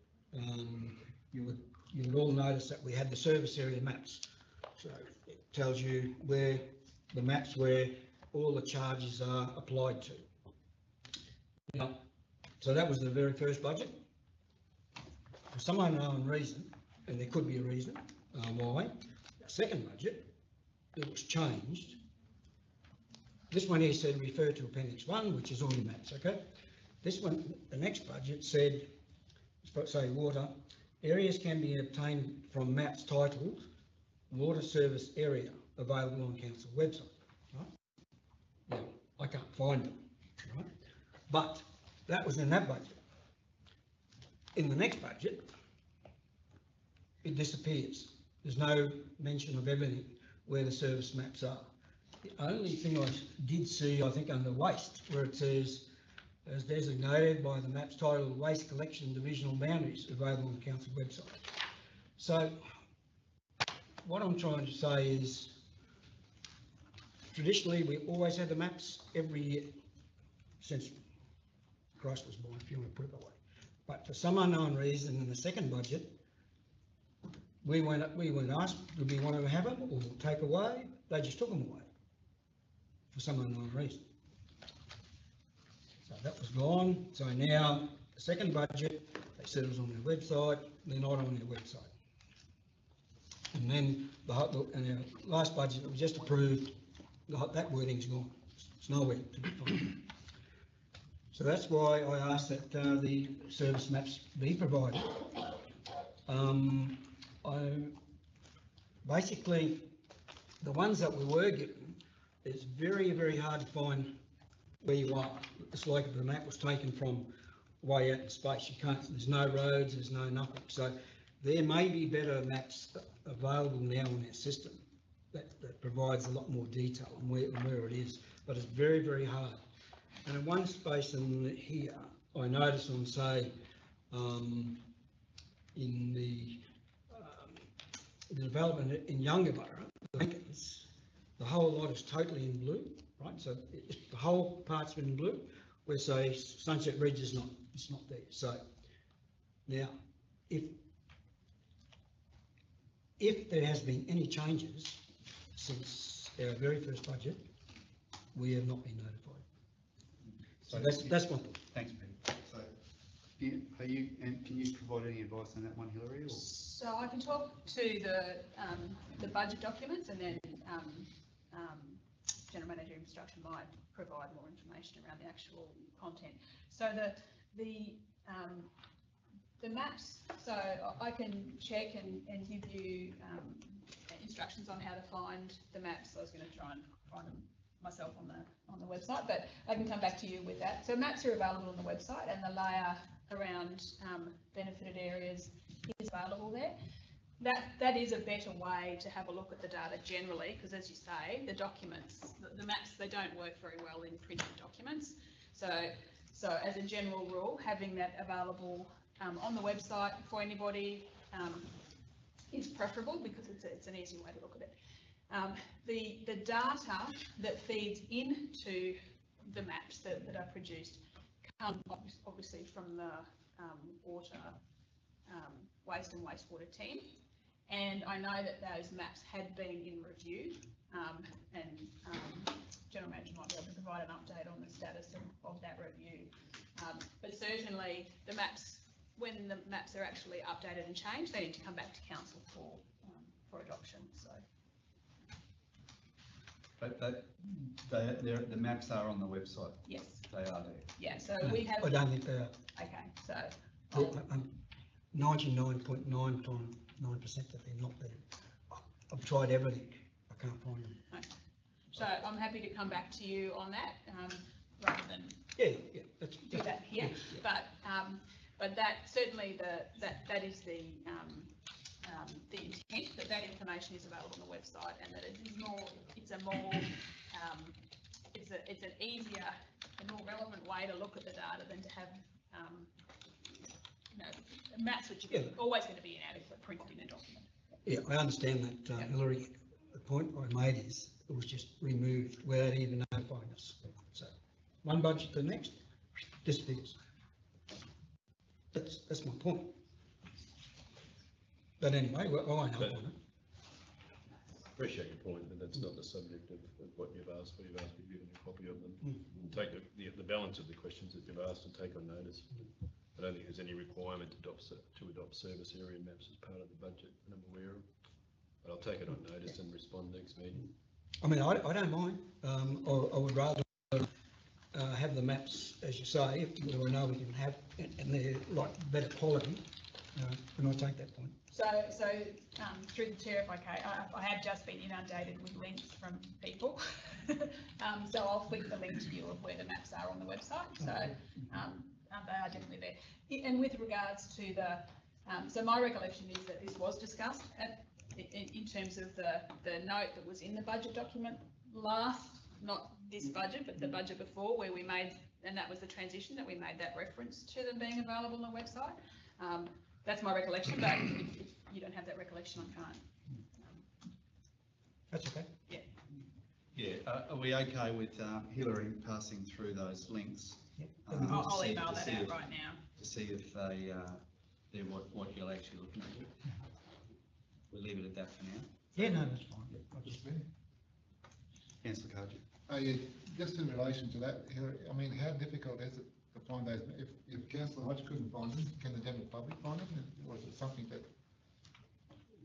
you would all notice that we had the service area maps. So it tells you where the maps where all the charges are applied to. Now, so that was the very first budget. For some unknown reason, and there could be a reason why, the second budget, it was changed. This one here said refer to Appendix 1, which is all your maps, okay? This one, the next budget said, say water, areas can be obtained from maps titled Water Service Area available on council website, right? Now, I can't find them, right? But that was in that budget. In the next budget, it disappears. There's no mention of everything where the service maps are. The only thing I did see, I think under waste, where it says, as designated by the maps titled Waste Collection Divisional Boundaries available on the council website. So what I'm trying to say is, traditionally, we always had the maps every year since Christ was born, if you want to put it that way. But for some unknown reason, in the second budget, we weren't asked, do we want to have them or take away? They just took them away for some unknown reason. So that was gone. So now, the second budget, they said it was on their website, they're not on their website. And then and our last budget that was just approved, that wording's gone. It's nowhere to be found. So that's why I asked that the service maps be provided. Basically, the ones that we were given, it's very, very hard to find where you are. It's like if the map was taken from way out in space. You can't, there's no roads, there's no nothing. So there may be better maps available now in our system that provides a lot more detail on where it is, but it's very, very hard. And in one space in here, I noticed on, say, in the development in Youngaborough, Lincolns, the whole lot is totally in blue, right? So the whole part's in blue, where say Sunset Ridge is not, it's not there. So now, if there has been any changes since our very first budget, we have not been notified. So that's my point. Thanks, Peter. So, and can you provide any advice on that one, Hillary? Or? So I can talk to the budget documents, and then General Manager Infrastructure might provide more information around the actual content. So the maps, so I can check and give you instructions on how to find the maps. I was going to try and find them myself on the website, but I can come back to you with that. So maps are available on the website, and the layer around benefited areas is available there. That is a better way to have a look at the data generally, because as you say, the documents, the maps, they don't work very well in printed documents. So as a general rule, having that available on the website for anybody is preferable, because it's an easy way to look at it. The data that feeds into the maps that are produced come obviously from the water, waste and wastewater team, and I know that those maps had been in review, and General Manager might be able to provide an update on the status of that review. But certainly the maps, when the maps are actually updated and changed, they need to come back to council for adoption. So. But the maps are on the website? Yes. They are there? Yeah, so we have... I don't think they are. Okay, so... 99.9% that they're not there. I've tried everything. I can't find them. Okay. So I'm happy to come back to you on that, rather than that's do that here. Yeah. But that certainly that is the intent, that information is available on the website, and that it's an easier and more relevant way to look at the data than to have maps which are always going to be inadequate printed in a document. Yeah, I understand that, Hillary. The point I made is it was just removed without even notifying us. So one budget to the next disappears. That's my point. But anyway, I won't help on it. Appreciate your point, but that's not the subject of what you've asked for. You've asked me to give you a copy of them. And take the balance of the questions that you've asked and take on notice. I don't think there's any requirement to adopt service area maps as part of the budget that I'm aware of. But I'll take it on notice and respond next meeting. I mean, I don't mind. I would rather have the maps, as you say, if I know we can have, and they're like better quality, and I take that point. So through the chair, if I can, I have just been inundated with links from people. So I'll flick the link to you of where the maps are on the website. So they are definitely there. And with regards to so my recollection is that this was discussed in terms of the note that was in the budget document last, not this budget, but the budget before, where we made, and that was the transition, that we made that reference to them being available on the website. That's my recollection, but if you don't have that recollection, I can't. That's okay. Yeah. Yeah. Are we okay with Hillary passing through those links? I'll email that out right now. To see if they're what you're actually looking for. We'll leave it at that for now. Yeah, no, that's fine. Councillor Cardew. Yeah, just in relation to that, I mean, how difficult is it to find those, if Councillor Hodge couldn't find them, can the general public find them, or is it something that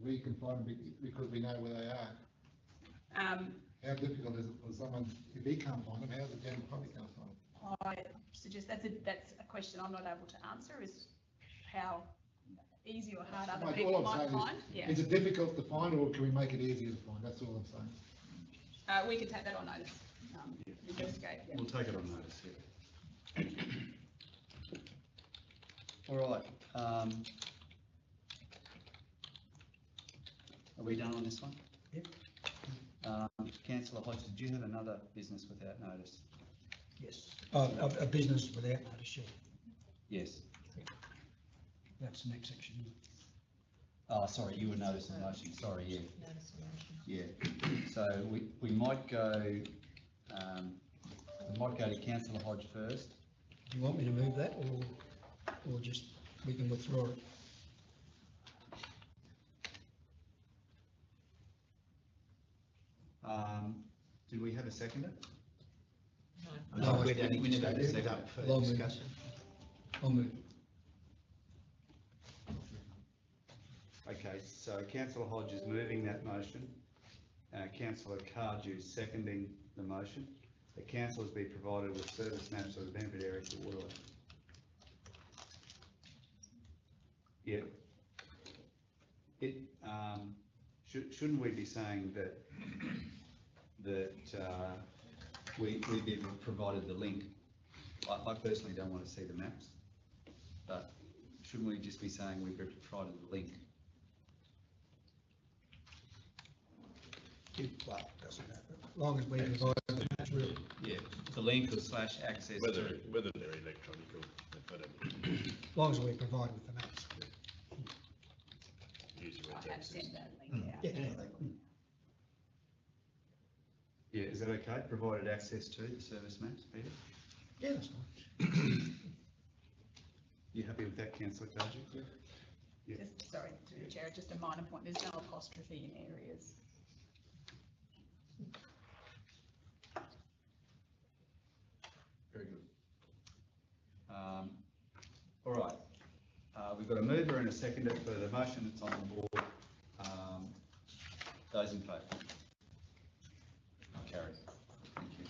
we can find them because we know where they are? How difficult is it for someone, if he can't find them, how's the general public going to find them? I suggest that's a question I'm not able to answer, is how easy or hard other Like, people all I'm might saying find. Yeah. Is it difficult to find, or can we make it easier to find? That's all I'm saying. We can take that on notice, investigate, yeah. We'll take it on notice, yeah. All right, are we done on this one? Yep. Councillor Hodge, did you have another business without notice? Yes. A business without notice, yeah. Yes. That's the next section. Oh, sorry, you were noticing the motion, sorry, yeah. Yeah, so we might go, to Councillor Hodge first. Do you want me to move that, or just, we can withdraw it? Did we have a seconder? No, we don't we need to never go had a through second. that further Long move. discussion. I'll move. Okay, so Councillor Hodge is moving that motion. Councillor Cardew is seconding the motion. The council has been provided with service maps of the benefit areas for waterway. Yeah. Shouldn't we be saying that we've been provided the link? I personally don't want to see the maps, but shouldn't we just be saying we've been provided the link? Well, it doesn't matter, as long as we provide the match, really. Yeah, the link or slash access Whether to. they're electronic or, As long as we provide with the maps. user I have access. sent that link out. Yeah. Yeah, is that okay? Provided access to the service maps, Peter? Yeah, that's fine. You happy with that, Councillor Cardew? Yeah. Just, sorry, to the chair, just a minor point, there's no apostrophe in areas. Very good. All right, we've got a mover and a seconder for the motion that's on the board. Those in favour? Carried. Thank you.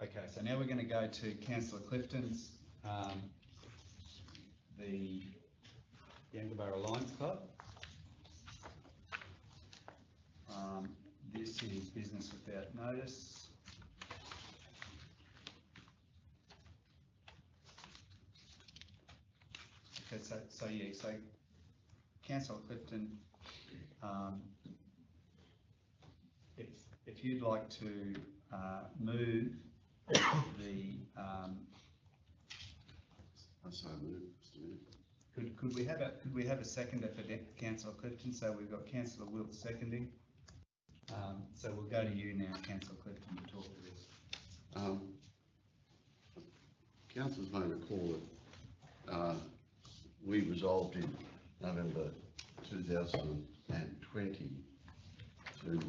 Okay, so now we're going to go to Councillor Clifton's, the Yangaburra Lions Club. This is business without notice. Okay, so Councillor Clifton, if you'd like to move the, I so move, Mr. Mayor. could we have a seconder for Councillor Clifton? So we've got Councillor Wilt seconding. So we'll go to you now, Councillor Clifton, to talk to this. Councillors may recall that we resolved in November 2020 to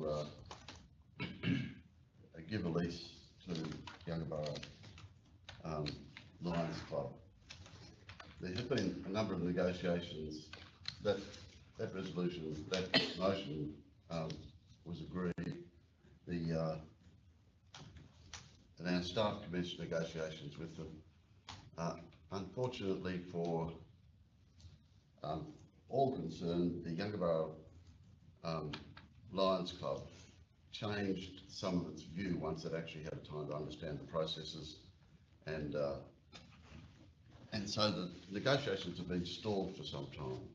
give a lease to Yangaburra Lions Club. There have been a number of negotiations. That resolution, that motion was agreed. And our staff commenced negotiations with them. Unfortunately for all concerned, the Yangaburra Lions Club changed some of its view once it actually had time to understand the processes, and so the negotiations have been stalled for some time.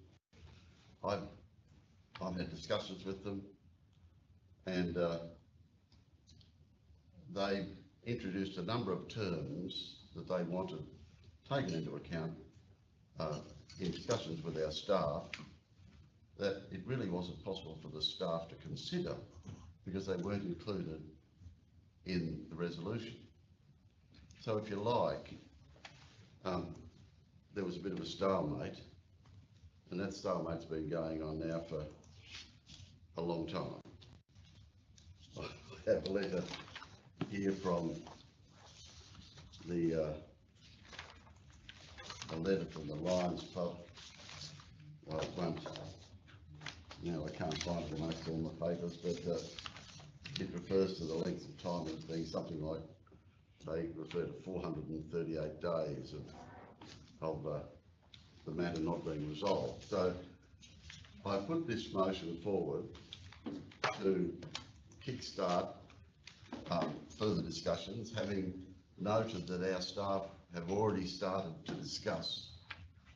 I've had discussions with them, and they introduced a number of terms that they wanted taken into account in discussions with our staff, that it really wasn't possible for the staff to consider because they weren't included in the resolution. So if you like, there was a bit of a stalemate, and that stalemate's been going on now for a long time. I have a letter here from the Lions Club. I won't, now I can't find it amongst all my papers, but it refers to the length of time as being something like, they refer to 438 days of the matter not being resolved. So I put this motion forward to kickstart further discussions, having noted that our staff have already started to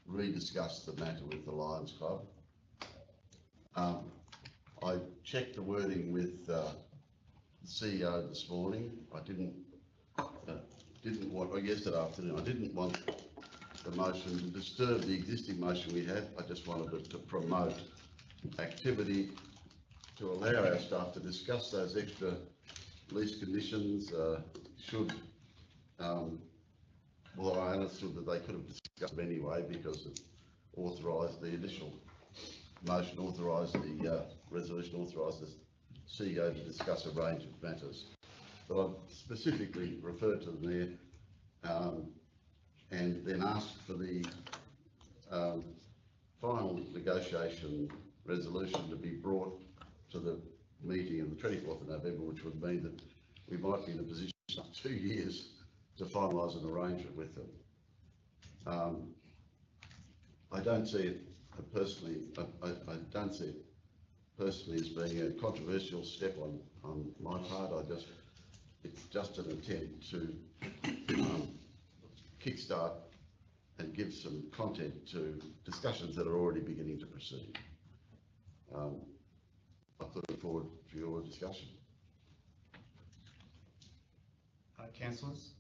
rediscuss the matter with the Lions Club. I checked the wording with the CEO this morning. I didn't want, or yesterday afternoon, I didn't want the motion to disturb the existing motion we had. I just wanted it to promote activity to allow our staff to discuss those extra lease conditions, should, well, I understood that they could have discussed them anyway because it authorised, the initial motion authorised, the resolution authorised the CEO to discuss a range of matters. But I've specifically referred to them there, and then asked for the final negotiation resolution to be brought to the meeting on the 24th of November, which would mean that we might be in a position of 2 years to finalise an arrangement with them. I don't see it personally. I don't see it personally as being a controversial step on my part. It's just an attempt to kickstart and give some content to discussions that are already beginning to proceed. I put it forward for your discussion. Councillors?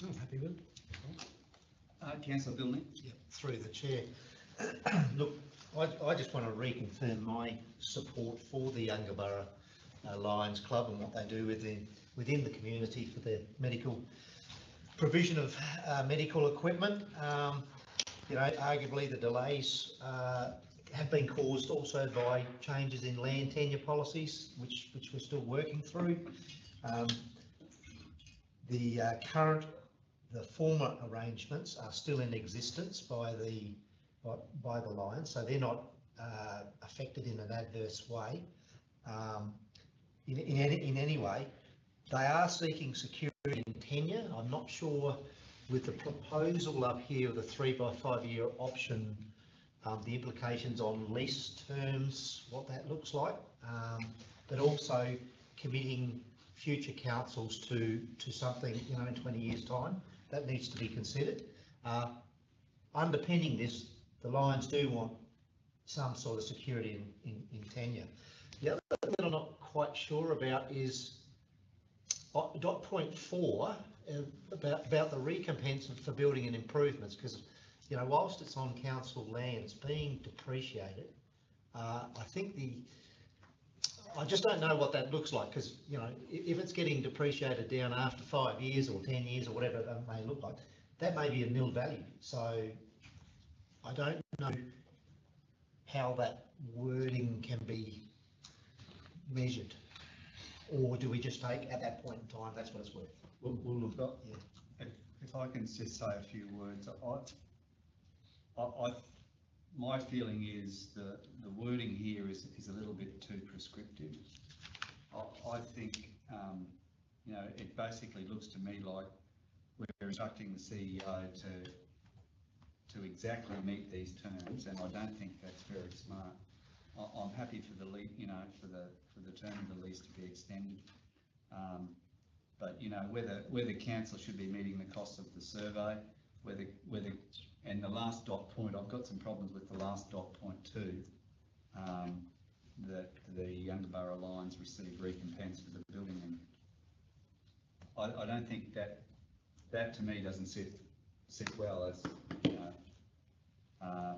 I'm happy with it. Councillor Billney? Yeah, through the chair. Look, I just want to reconfirm my support for the Yungaburra Lions Club and what they do within the community for the medical provision of medical equipment. You know, arguably the delays have been caused also by changes in land tenure policies, which we're still working through. The former arrangements are still in existence by the Lions, so they're not affected in an adverse way. In any way, they are seeking security in tenure. I'm not sure with the proposal up here of the 3 by 5 year option, the implications on lease terms, what that looks like, but also committing future councils to something, you know, in 20 years' time. That needs to be considered. Underpinning this, the Lions do want some sort of security in tenure. The other thing that I'm not quite sure about is dot point 4 about the recompense for building and improvements, because, you know, whilst it's on council lands being depreciated, I think I just don't know what that looks like, because, you know, if it's getting depreciated down after 5 years or 10 years or whatever that may look like, that may be a nil value. So I don't know how that wording can be measured, or do we just take at that point in time that's what it's worth? We'll look up. Yeah. If I can just say a few words, my feeling is the wording here is a little bit too prescriptive. I think, you know, it basically looks to me like we're instructing the CEO to exactly meet these terms, and I don't think that's very smart. I'm happy for the lease, you know, for the term of the lease to be extended, but you know, whether council should be meeting the costs of the survey, whether and the last dot point, I've got some problems with the last dot point too, that the Yungaburra Lions receive recompense for the building them. I don't think that to me doesn't sit well as, you know,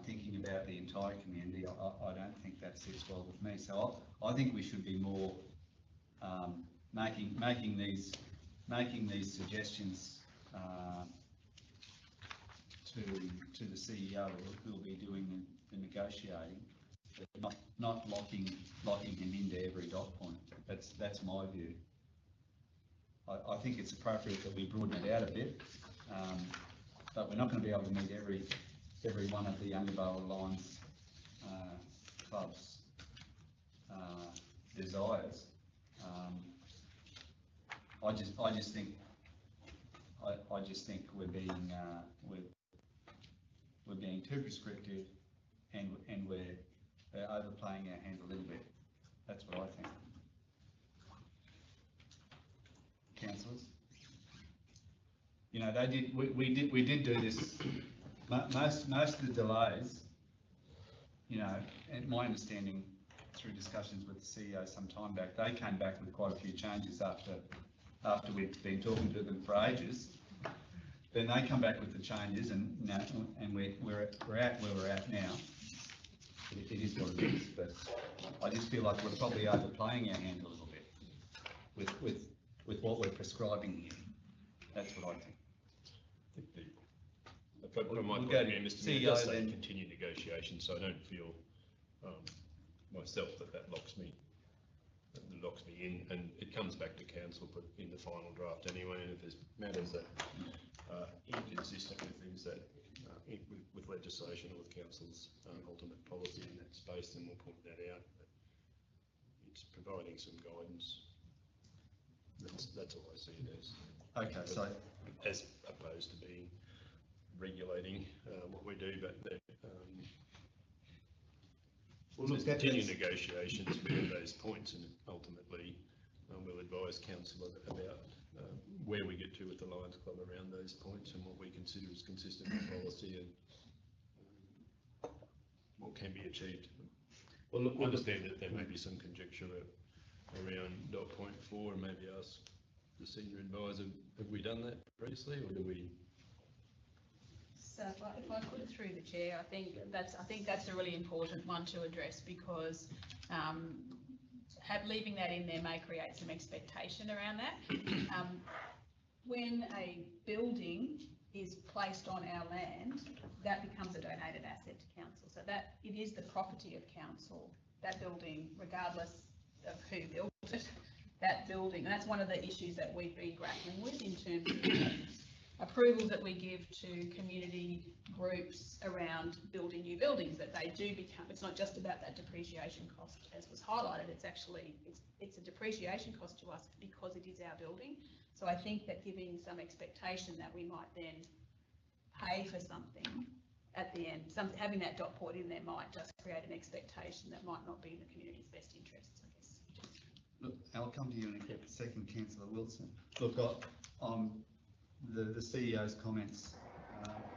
thinking about the entire community. I don't think that sits well with me. So I think we should be more making these suggestions to the CEO who'll be doing the negotiating, but not locking him into every dot point. That's my view. I think it's appropriate that we broaden it out a bit, but we're not going to be able to meet every one of the Yungabala Lions club's desires. I just think we're being too prescriptive, and we're overplaying our hand a little bit. That's what I think. Councillors, you know, we did do this. Most of the delays, you know, and my understanding through discussions with the CEO some time back, they came back with quite a few changes after we'd been talking to them for ages. Then they come back with the changes, and you know, and we're at where we're at now. It is what it is, but I just feel like we're probably overplaying our hand a little bit with what we're prescribing here. That's what I think. From my point of view, Mr. Mayor, does say continue negotiations, so I don't feel myself that locks me in, and it comes back to council, but in the final draft anyway. And if there's matters that are inconsistent with things that with legislation or with council's ultimate policy in that space, then we'll point that out. But it's providing some guidance. That's all I see it as. Okay, so as opposed to being regulating what we do, but well, look, continue negotiations with those points, and ultimately we'll advise council about where we get to with the Lions Club around those points and what we consider as consistent with policy and what can be achieved. Well, look, I understand that there may be some conjecture around dot point 4, and maybe ask the senior advisor, have we done that previously, or do we? So if I put it through the chair, I think that's a really important one to address, because leaving that in there may create some expectation around that. When a building is placed on our land, that becomes a donated asset to council. So that it is the property of council, that building, regardless of who built it, that building. And that's one of the issues that we've been grappling with in terms of approvals that we give to community groups around building new buildings, that they do become, it's not just about that depreciation cost as was highlighted, it's actually, it's a depreciation cost to us because it is our building. So I think that giving some expectation that we might then pay for something at the end, having that dot point in there might just create an expectation that might not be in the community's best interests, I guess. Look, I'll come to you in a second, Councillor Wilson. Look, the CEO's comments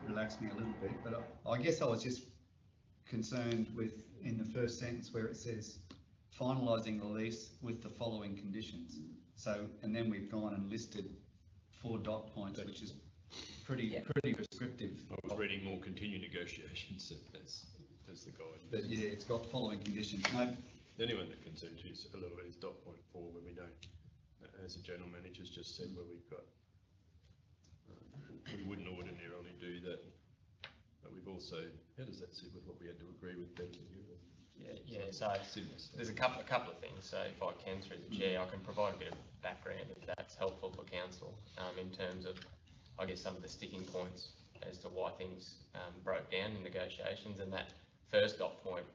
relaxed me a little bit, but I guess I was just concerned with, in the first sentence where it says finalising the lease with the following conditions. So, and then we've gone and listed 4 dot points, which is pretty prescriptive. I was reading more continue negotiations as the guide. But yeah, it's got following conditions. No. Anyone that concerns you a little bit is dot point 4, where we don't, as the general manager's just said, where we've got, we wouldn't ordinarily do that. But we've also, how does that sit with what we had to agree with Becky? Yeah, so there's a couple of things. So if I can, through the chair, I can provide a bit of background if that's helpful for council, in terms of, I guess, some of the sticking points as to why things broke down in negotiations. And that first dot point,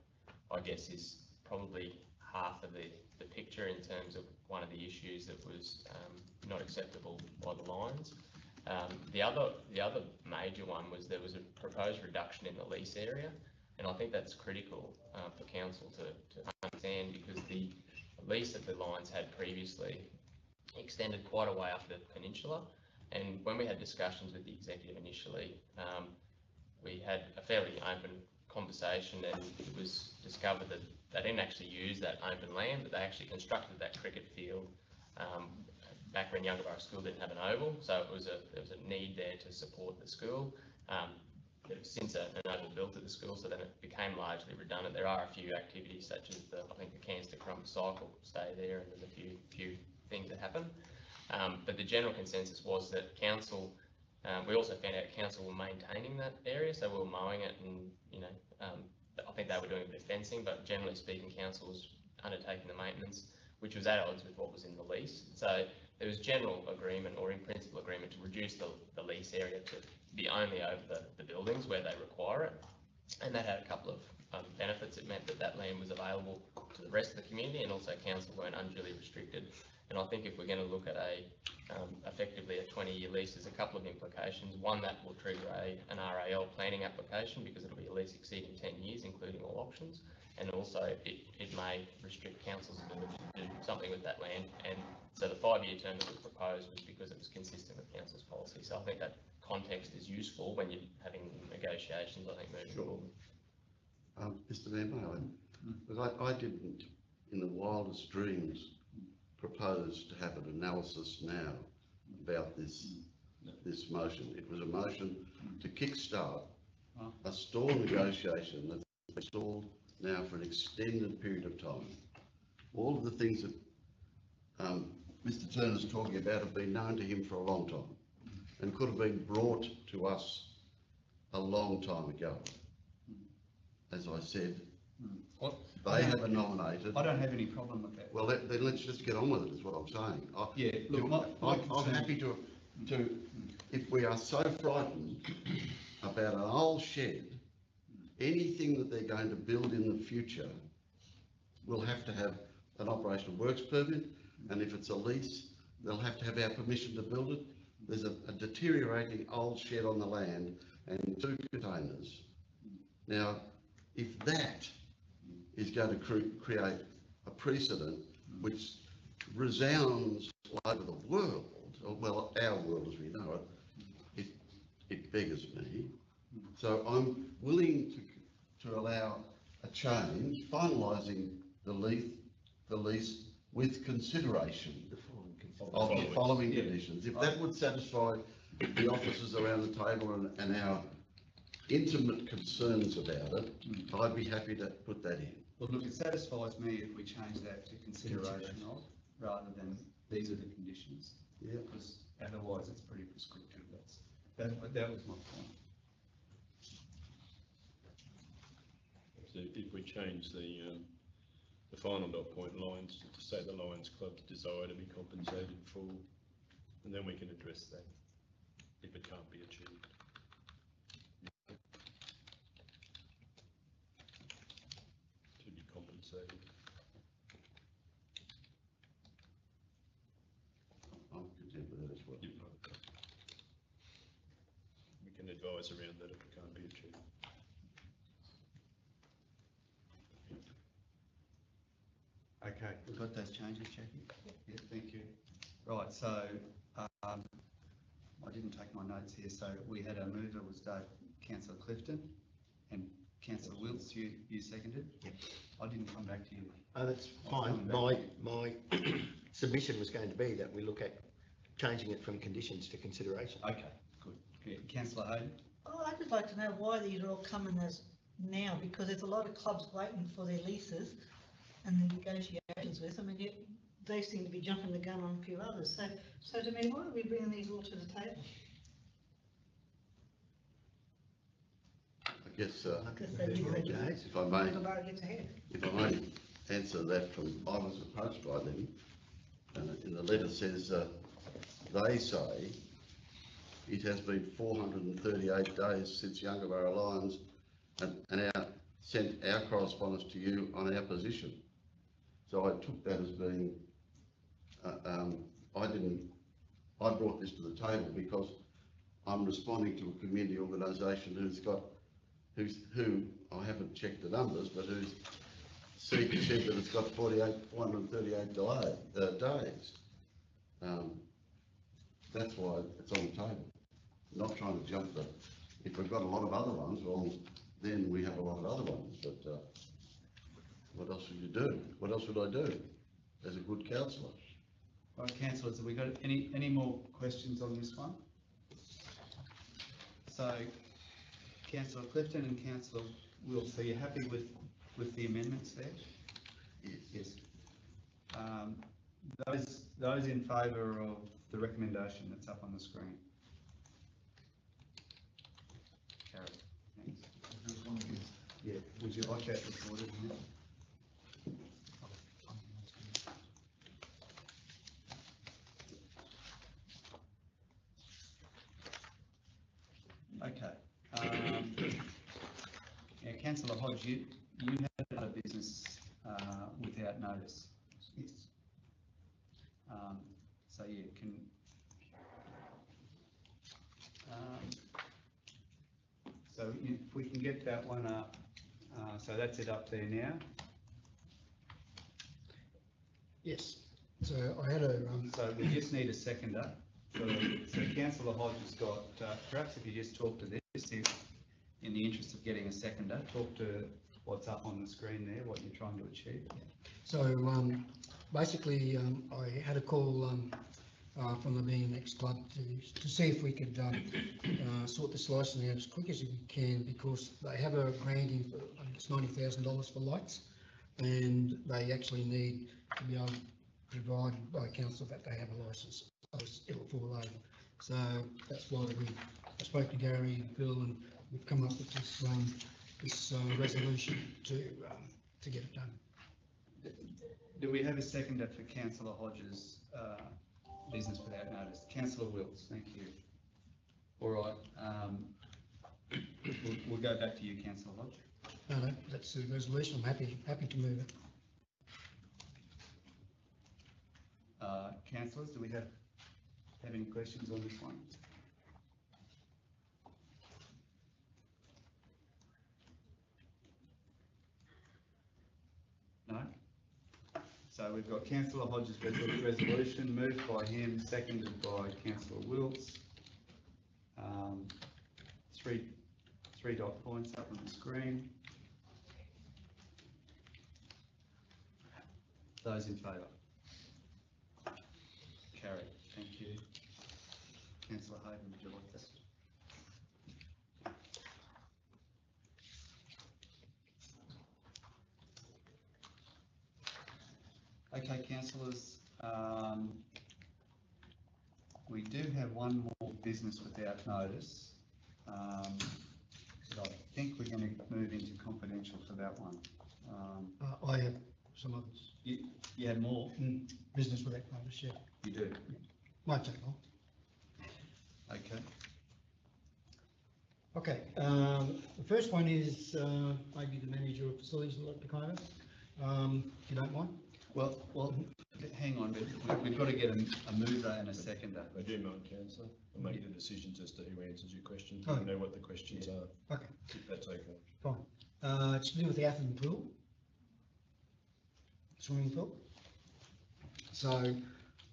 I guess, is probably half of the picture in terms of one of the issues that was not acceptable by the Lions. The other major one was there was a proposed reduction in the lease area, and I think that's critical for council to understand, because the lease that the Lions had previously extended quite a way up the peninsula, and when we had discussions with the executive initially, we had a fairly open conversation, and it was discovered that they didn't actually use that open land, but they actually constructed that cricket field back when Yungabala School didn't have an oval, so there was a need there to support the school. There was since an oval built at the school, so then it became largely redundant. There are a few activities such as I think the Cans to Crumb cycle stay there, and there's a few thing to happen. But the general consensus was that council, we also found out council were maintaining that area, so we were mowing it and, I think they were doing a bit of fencing, but generally speaking, council was undertaking the maintenance, which was at odds with what was in the lease. So there was general agreement, or in principle agreement, to reduce the lease area to be only over the buildings where they require it. And that had a couple of benefits. It meant that that land was available to the rest of the community, and also council weren't unduly restricted. And I think if we're going to look at effectively a 20-year lease, there's a couple of implications. One, that will trigger an RAL planning application because it'll be a lease exceeding 10 years, including all options. And also it may restrict council's ability to do something with that land. And so the 5-year term that was proposed was because it was consistent with council's policy. So I think that context is useful when you're having negotiations, I think, moving forward. Mr. Mayor, because I didn't, in the wildest dreams, propose to have an analysis now about this motion. It was a motion to kickstart a stalled negotiation that's been stalled now for an extended period of time. All of the things that Mr. Turner's talking about have been known to him for a long time and could have been brought to us a long time ago. As I said, they have nominated. I don't have any problem with that. Well, then let's just get on with it, is what I'm saying. Yeah, look, I'm happy to, if we are so frightened about an old shed, anything that they're going to build in the future will have to have an operational works permit, and if it's a lease, they'll have to have our permission to build it. There's a deteriorating old shed on the land and 2 containers. Now, if that is going to create a precedent which resounds all over the world, or well, our world as we know it, it beggars me. So I'm willing to allow a change, finalising the lease with consideration of the following conditions. If that would satisfy the officers around the table and our intimate concerns about it, I'd be happy to put that in. Well, look, it satisfies me if we change that to consideration of, rather than these are the conditions. Yeah. Because otherwise it's pretty prescriptive. That was my point. So if we change the final dot point lines to say the Lions Club's desire to be compensated in full, and then we can address that if it can't be achieved. To be compensated. I'm content with that as well. We can advise around that if it can't be achieved. Okay, we've got those changes, Jackie? Yeah, thank you. Right, so I didn't take my notes here, so we had a mover was Councillor Clifton, and Councillor Wilts, you seconded? Yep. I didn't come back to you. Oh, that's I'll fine. come back My submission was going to be that we look at changing it from conditions to consideration. Okay, good. Yeah, Councillor Hayden? Oh, I'd just like to know why these are all coming as now, because there's a lot of clubs waiting for their leases and the negotiations with them, and yet they seem to be jumping the gun on a few others. So to me, why are we bringing these all to the table? I guess, Because they do it. if I may, Everybody gets ahead. if I may answer that I was approached by them, and in the letter says, they say it has been 438 days since Youngaborough Lions and sent our correspondence to you on our position. So I took that as being, I brought this to the table because I'm responding to a community organisation who I haven't checked the numbers, but who's said that it's got 438 days. That's why it's on the table. Not trying to jump if we've got a lot of other ones, well, then we have a lot of other ones, but what else would you do? What else would I do as a good councillor? All right, councillors, have we got any more questions on this one? So, Councillor Clifton and Councillor Wills, are you happy with the amendments there? Yes. Yes. Those in favour of the recommendation that's up on the screen? Carried. Thanks. Yeah, would you like that recorded? Okay. Now, Councillor Hodge, you had a business without notice. Yes. So yeah, can. So if we can get that one up, so that's it up there now. Yes, so I had a, So we just need a seconder. So Councillor Hodge has got, perhaps if you just talk to this, in the interest of getting a seconder, talk to what's up on the screen there, what you're trying to achieve. so basically, I had a call from the BMX club to see if we could sort this licensing out as quick as we can, because they have a granting for, I think it's $90,000 for lights, and they actually need to be able to provide by council that they have a licence, else it will fall over. So that's why I spoke to Gary and Phil, and we've come up with this resolution to get it done. Do we have a seconder for Councillor Hodge's business without notice? Councillor Wills, thank you. All right, we'll go back to you, Councillor Hodge. No, that's the resolution. I'm happy to move it. Councillors, do we have any questions on this one? No? So we've got Councillor Hodge's resolution, moved by him, seconded by Councillor Wills. Three dot points up on the screen. Those in favour? Carried. Thank you. Councillor Hayden, would you like this? Okay, councillors, we do have one more business without notice. But I think we're going to move into confidential for that one. I have some others. You had more? Business without notice, yeah. You do? Might take long. Okay. Okay, the first one is maybe the manager of facilities would like to comment, if you don't mind. Well, hang on, but we've got to get a mover and a seconder. I do mind, councillor. I make the decisions as to who answers your questions. Oh. You know what the questions are. Okay, If that's okay. fine. It's to do with the Athens pool, swimming pool. So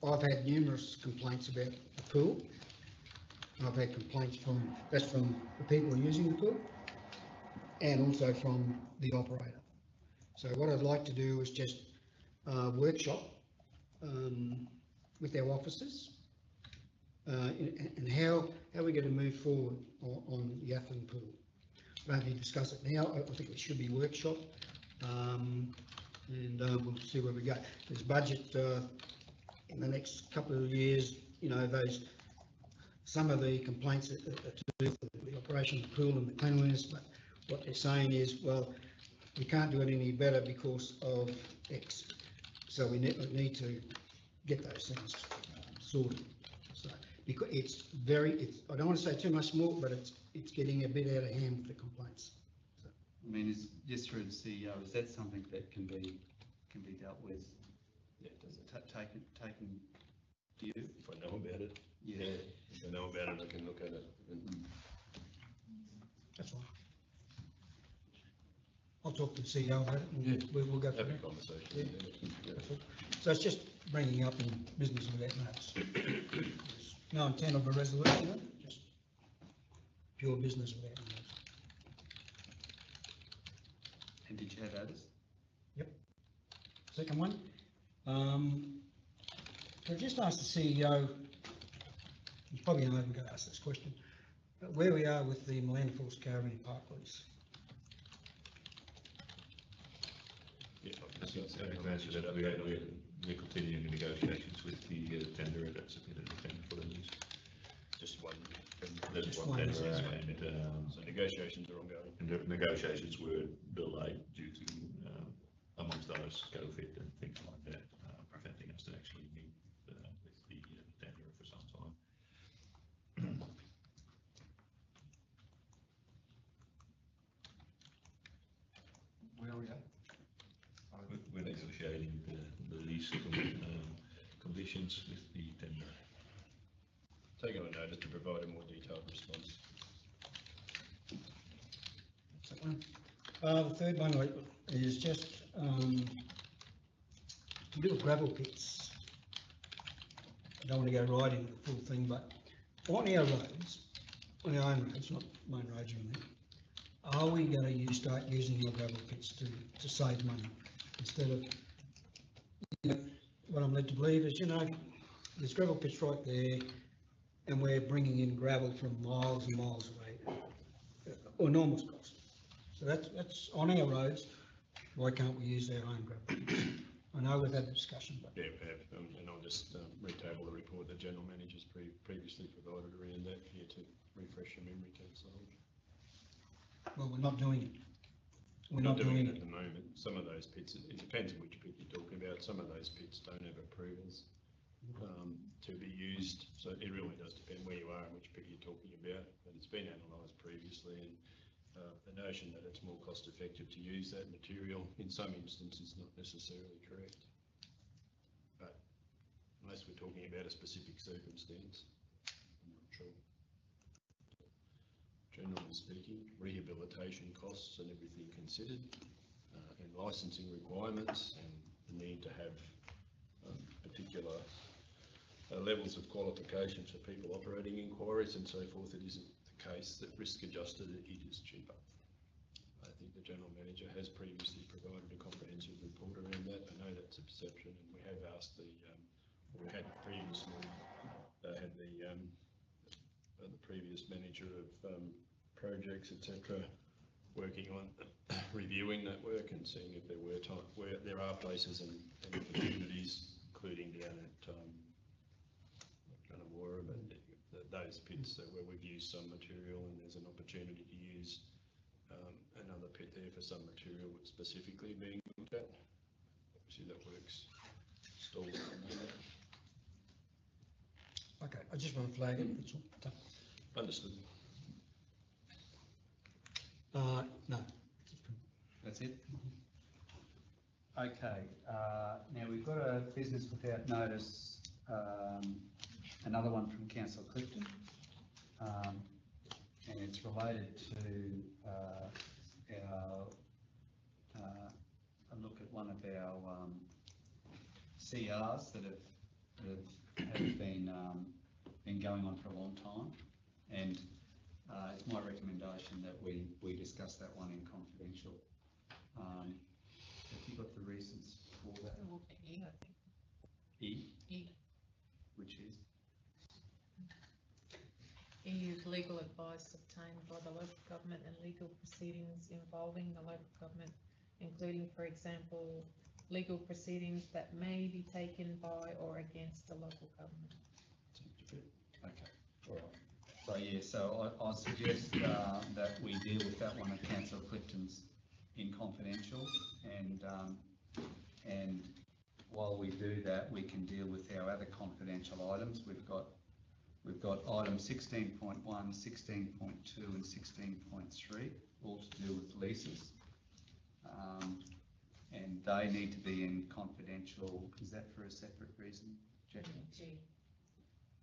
I've had numerous complaints about the pool. I've had complaints from the people using the pool and also from the operator. So what I'd like to do is just workshop with our officers and how we're going to move forward on the Athens pool. Maybe discuss it now. I think it should be workshop, and we'll see where we go. There's budget in the next couple of years. You know, some of the complaints are to do with the operation of the pool and the cleanliness, but what they're saying is, well, we can't do it any better because of X. So we need to get those things sorted. So because I don't want to say too much more, but it's getting a bit out of hand with the complaints. So. I mean, just through the CEO, is that something that can be dealt with? Yeah, does it? Taken view? If I know about it. Yeah. If I know about it, I can look at it. That's fine. I'll talk to the CEO about it and we'll go Have through a it. conversation. Yeah. So it's just bringing up in business without notice. No intent of a resolution, just pure business without notice. And did you have others? Yep. Second one, I just asked the CEO, he's probably not even going to ask this question, but where we are with the Millennium Falls Caravan Park lease. Yeah, I think that's the answer that we we're continuing the negotiations with the tenderer that submitted the tender for the lease. Just one. There's Just one one, tender, yes. and So negotiations are ongoing. the negotiations were delayed due to, amongst others, COVID and things like that, preventing us to actually meet with the tenderer for some time. Where are we at? We're negotiating the lease conditions with the tender. Taking on notice to provide a more detailed response. The third one is just, to do with gravel pits. I don't want to go right into the full thing, but on our roads, on our own roads, not main roads or anything, are we going to start using our gravel pits to save money? Instead of, what I'm led to believe is, there's gravel pits right there, and we're bringing in gravel from miles and miles away, enormous cost. So that's on our roads. Why can't we use our own gravel pits? I know we've had the discussion, but. Yeah, we have, and I'll just retable the report the General Manager's previously provided around that here to refresh your memory, Councillor Hodge. Well, we're not doing it. We're not doing it at the moment. Some of those pits, it depends on which pit you're talking about. Some of those pits don't have approvals to be used. So it really does depend where you are and which pit you're talking about. But it's been analysed previously, and the notion that it's more cost effective to use that material in some instances is not necessarily correct. But unless we're talking about a specific circumstance, I'm not sure. Generally speaking, rehabilitation costs and everything considered, and licensing requirements and the need to have particular levels of qualifications for people operating inquiries and so forth, it isn't the case that risk adjusted it is cheaper. I think the General Manager has previously provided a comprehensive report around that. I know that's a perception, and we have asked we had previously had the previous manager of projects, etc., working on reviewing that work and seeing if there are places and opportunities, including down at Gunawara, but those pits where we've used some material and there's an opportunity to use another pit there for some material that's specifically being looked at. Obviously that works stalled at the moment. Okay, I just want to flag it, that's all. Understood. No. That's it? Okay, now we've got a business without notice, another one from Councillor Clifton, and it's related to a look at one of our CRs that have been going on for a long time, and it's my recommendation that we discuss that one in confidential. Have you got the reasons for that? E, I think. E? E. Which is? E is legal advice obtained by the local government and legal proceedings involving the local government, including, for example, legal proceedings that may be taken by or against the local government. Okay, all right. So yeah, so I suggest that we deal with that one at Councillor Clifton's in confidential, and while we do that, we can deal with our other confidential items. We've got items 16.1, 16.2 and 16.3, all to do with leases. And they need to be in confidential. Is that for a separate reason, Jackie? G.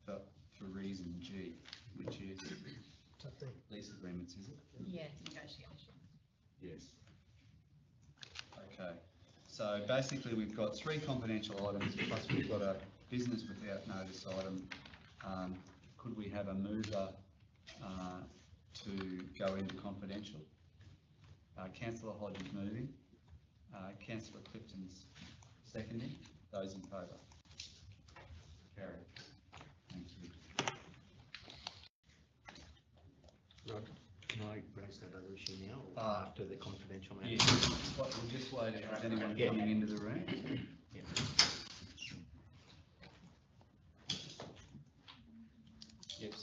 For reason G, which is lease agreements, is it? Yeah, negotiation. Yes. Okay, so basically we've got 3 confidential items, plus we've got a business without notice item. Could we have a mover to go into confidential? Councillor Hodge is moving. Councillor Clifton's seconding. Those in favour? Carried. Thank you. Rod, can I raise that other issue now or after the confidential matter? Yes, we'll just wait if there's anyone coming into the room. Yeah.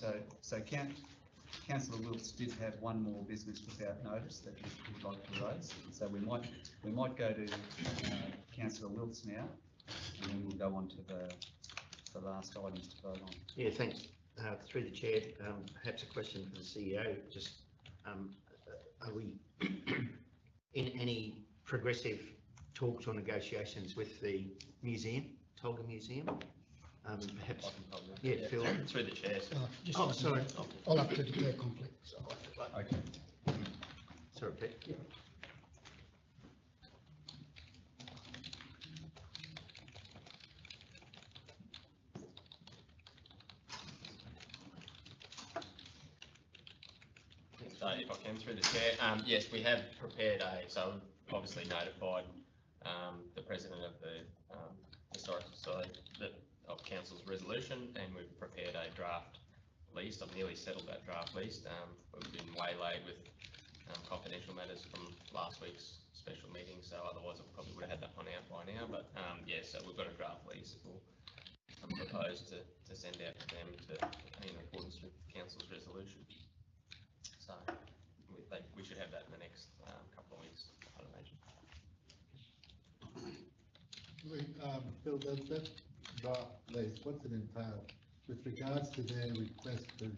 So Councillor Wilkes did have one more business without notice that he'd like to raise. So we might go to Councillor Wilkes now, and then we'll go on to the last items to vote on. Yeah, thanks. Through the chair, perhaps a question for the CEO. Just are we in any progressive talks or negotiations with the museum, Tolga Museum? Perhaps. Yeah, Phil. Through the chair. Sorry. I'll have to declare conflict. Okay. Sorry, Pete. Yeah. So if I can, through the chair, yes, we have prepared so we've obviously notified the president of the Historical Society of Council's resolution, and we've prepared a draft lease. I've nearly settled that draft lease. We've been waylaid with confidential matters from last week's special meeting, so otherwise I probably would have had that one out by now, but yeah, so we've got a draft lease that we'll propose to send out to them in accordance with Council's resolution. So we should have that in the next couple of weeks, I'd imagine. Phil, that draft lease, what's it entail with regards to their request to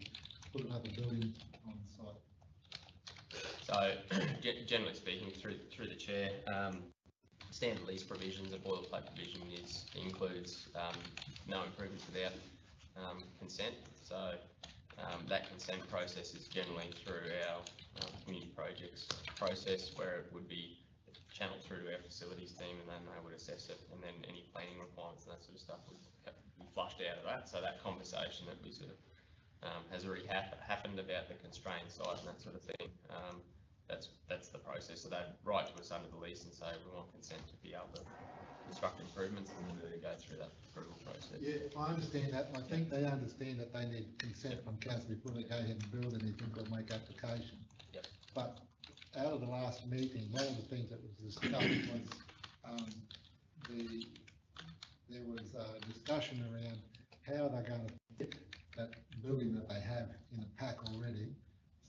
put another building on site? So generally speaking, through the chair, standard lease provisions, a boilerplate provision includes no improvements without consent. So that consent process is generally through our community projects process, where it would be channeled through to our facilities team, and then they would assess it, and then any planning requirements and that sort of stuff would be flushed out of that. So that conversation that we sort of has already happened about the constrained site and that sort of thing. That's the process. So they'd write to us under the lease and say we want consent to be able to construct improvements, and then we go through that approval process. Yeah, I understand that. I think they understand that they need consent from council before they go ahead and build anything or make application. Yep. But out of the last meeting, one of the things that was discussed was there was a discussion around how they're going to fit that building that they have in the pack already,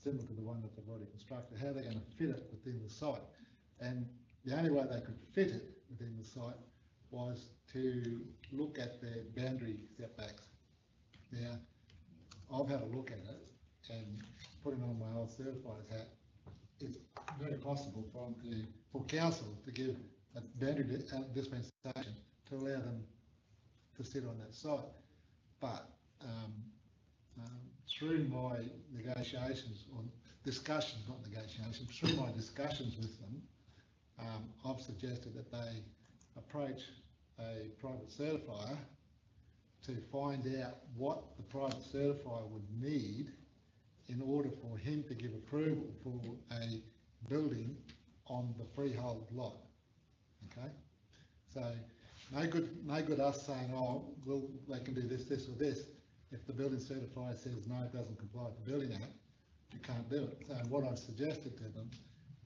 similar to the one that they've already constructed, how they're going to fit it within the site. And the only way they could fit it within the site was to look at their boundary setbacks. Now, I've had a look at it, and putting on my old certified hat, it's very possible for council to give a boundary dispensation to allow them to sit on that site. But through my negotiations, or discussions, not negotiations, through my discussions with them, I've suggested that they approach a private certifier to find out what the private certifier would need in order for him to give approval for a building on the freehold lot. Okay, so no good us saying, oh, well, they can do this, this, or this. If the building certifier says no, it doesn't comply with the Building Act, you can't do it. So what I've suggested to them,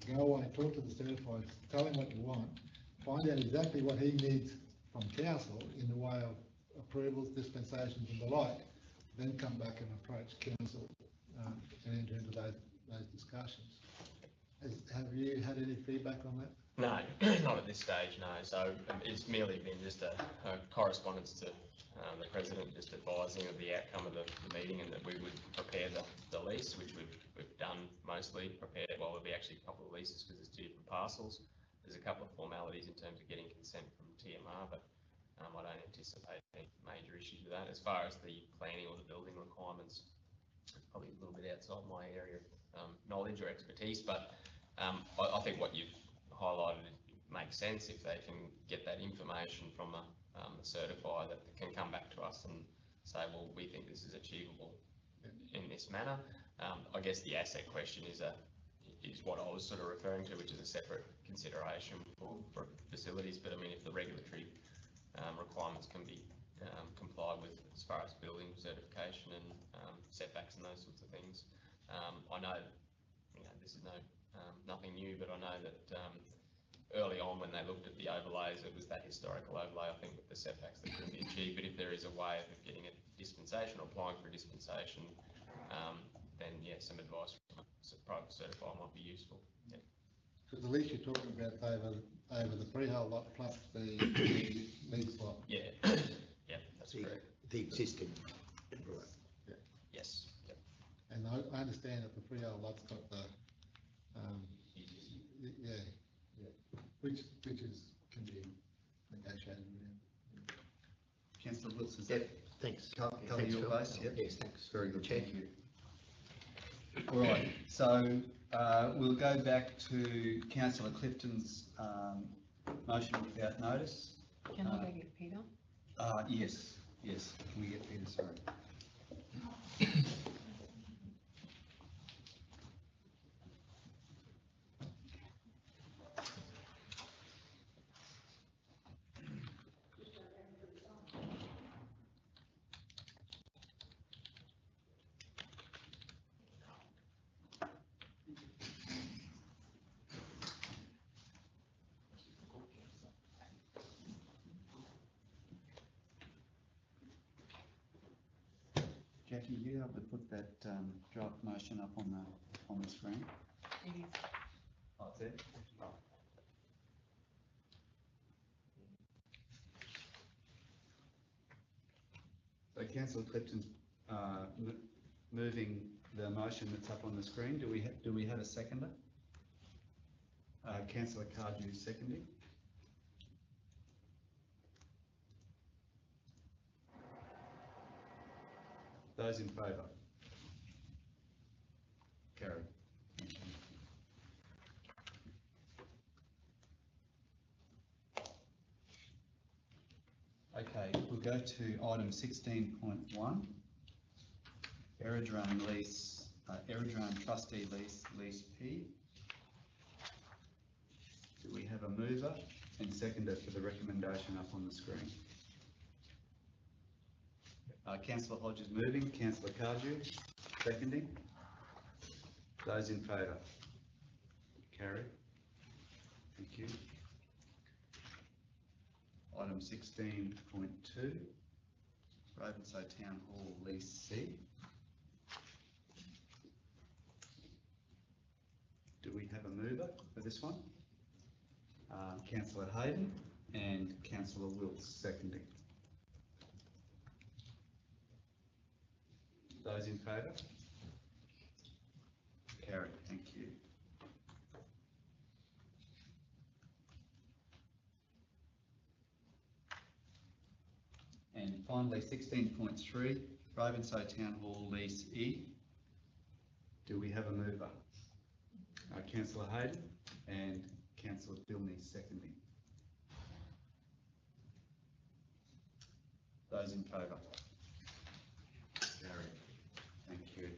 go away, talk to the certifier, tell him what you want, find out exactly what he needs from council in the way of approvals, dispensations, and the like, then come back and approach council and enter into those discussions. Have you had any feedback on that? No, not at this stage, no. So it's merely been just a correspondence to the president, just advising of the outcome of the meeting, and that we would prepare the lease, which we've done mostly. Well, there'll be actually a couple of leases because there's two different parcels. There's a couple of formalities in terms of getting consent from TMR, but I don't anticipate any major issues with that. As far as the planning or the building requirements, it's probably a little bit outside my area of knowledge or expertise, but I think what you've highlighted makes sense. If they can get that information from a certifier that can come back to us and say, well, we think this is achievable in this manner. I guess the asset question is what I was sort of referring to, which is a separate consideration for facilities. But I mean, if the regulatory requirements can be complied with as far as building certification and setbacks and those sorts of things, I know, this is nothing new, but I know that early on when they looked at the overlays, it was that historical overlay, I think, with the setbacks that couldn't be achieved. But if there is a way of getting a dispensation or applying for a dispensation then yeah, some advice from a private certifier might be useful. Yeah. Because the lease you're talking about over the freehold lot plus the lease lot. Yeah, yeah, that's correct. The existing. Yes. Yep. And I understand that the freehold lot's got the, which is, can be negotiated with. Councillor Wilson, is Yep, that thanks. cover Thanks, your Phil. base? Yep. Yes, thanks. Very good, Chair. thank you. All right, so we'll go back to Councillor Clifton's motion without notice. Can I go get Peter? Yes, can we get Peter, sorry. Jackie, you able to put that draft motion up on the screen? It is. Oh, it's there? So Councillor Clifton's moving the motion that's up on the screen. Do we have a seconder? Councillor Cardew seconding. Those in favour? Carried. Okay, we'll go to item 16.1. Aerodrome lease, Aerodrome trustee lease, lease P. Do we have a mover and seconder for the recommendation up on the screen? Councillor Hodges moving, Councillor Cardew seconding. Those in favour? Carried. Thank you. Item 16.2, Ravensay Town Hall lease C. Do we have a mover for this one? Councillor Hayden and Councillor Wilkes seconding. Those in favour? Carried, thank you. And finally, 16.3, Ravensay Town Hall lease E. Do we have a mover? Councillor Hayden and Councillor Bilney seconding. Those in favour? Carried. Thank you.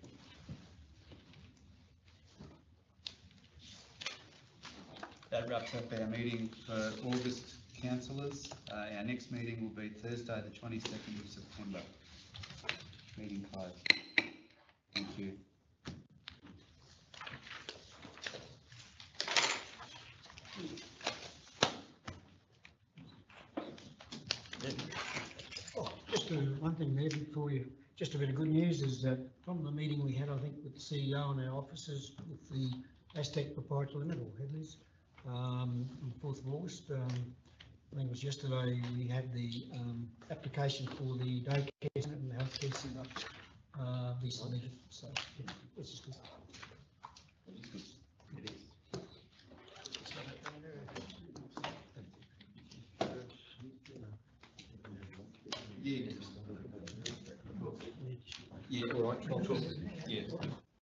That wraps up our meeting for August, councillors. Our next meeting will be Thursday, the 22nd of September. Meeting closed. Thank you. Oh, just one thing there before you, just a bit of good news is that from the meeting we had, I think, with the CEO and our officers with the Aztec Proprietary Limited, or Headleys, on the 4th of August, I think it was yesterday, we had the application for the daycare centre and the healthcare centre be submitted, so yeah, this is good. It is. Yeah. Yeah, all right. Yeah.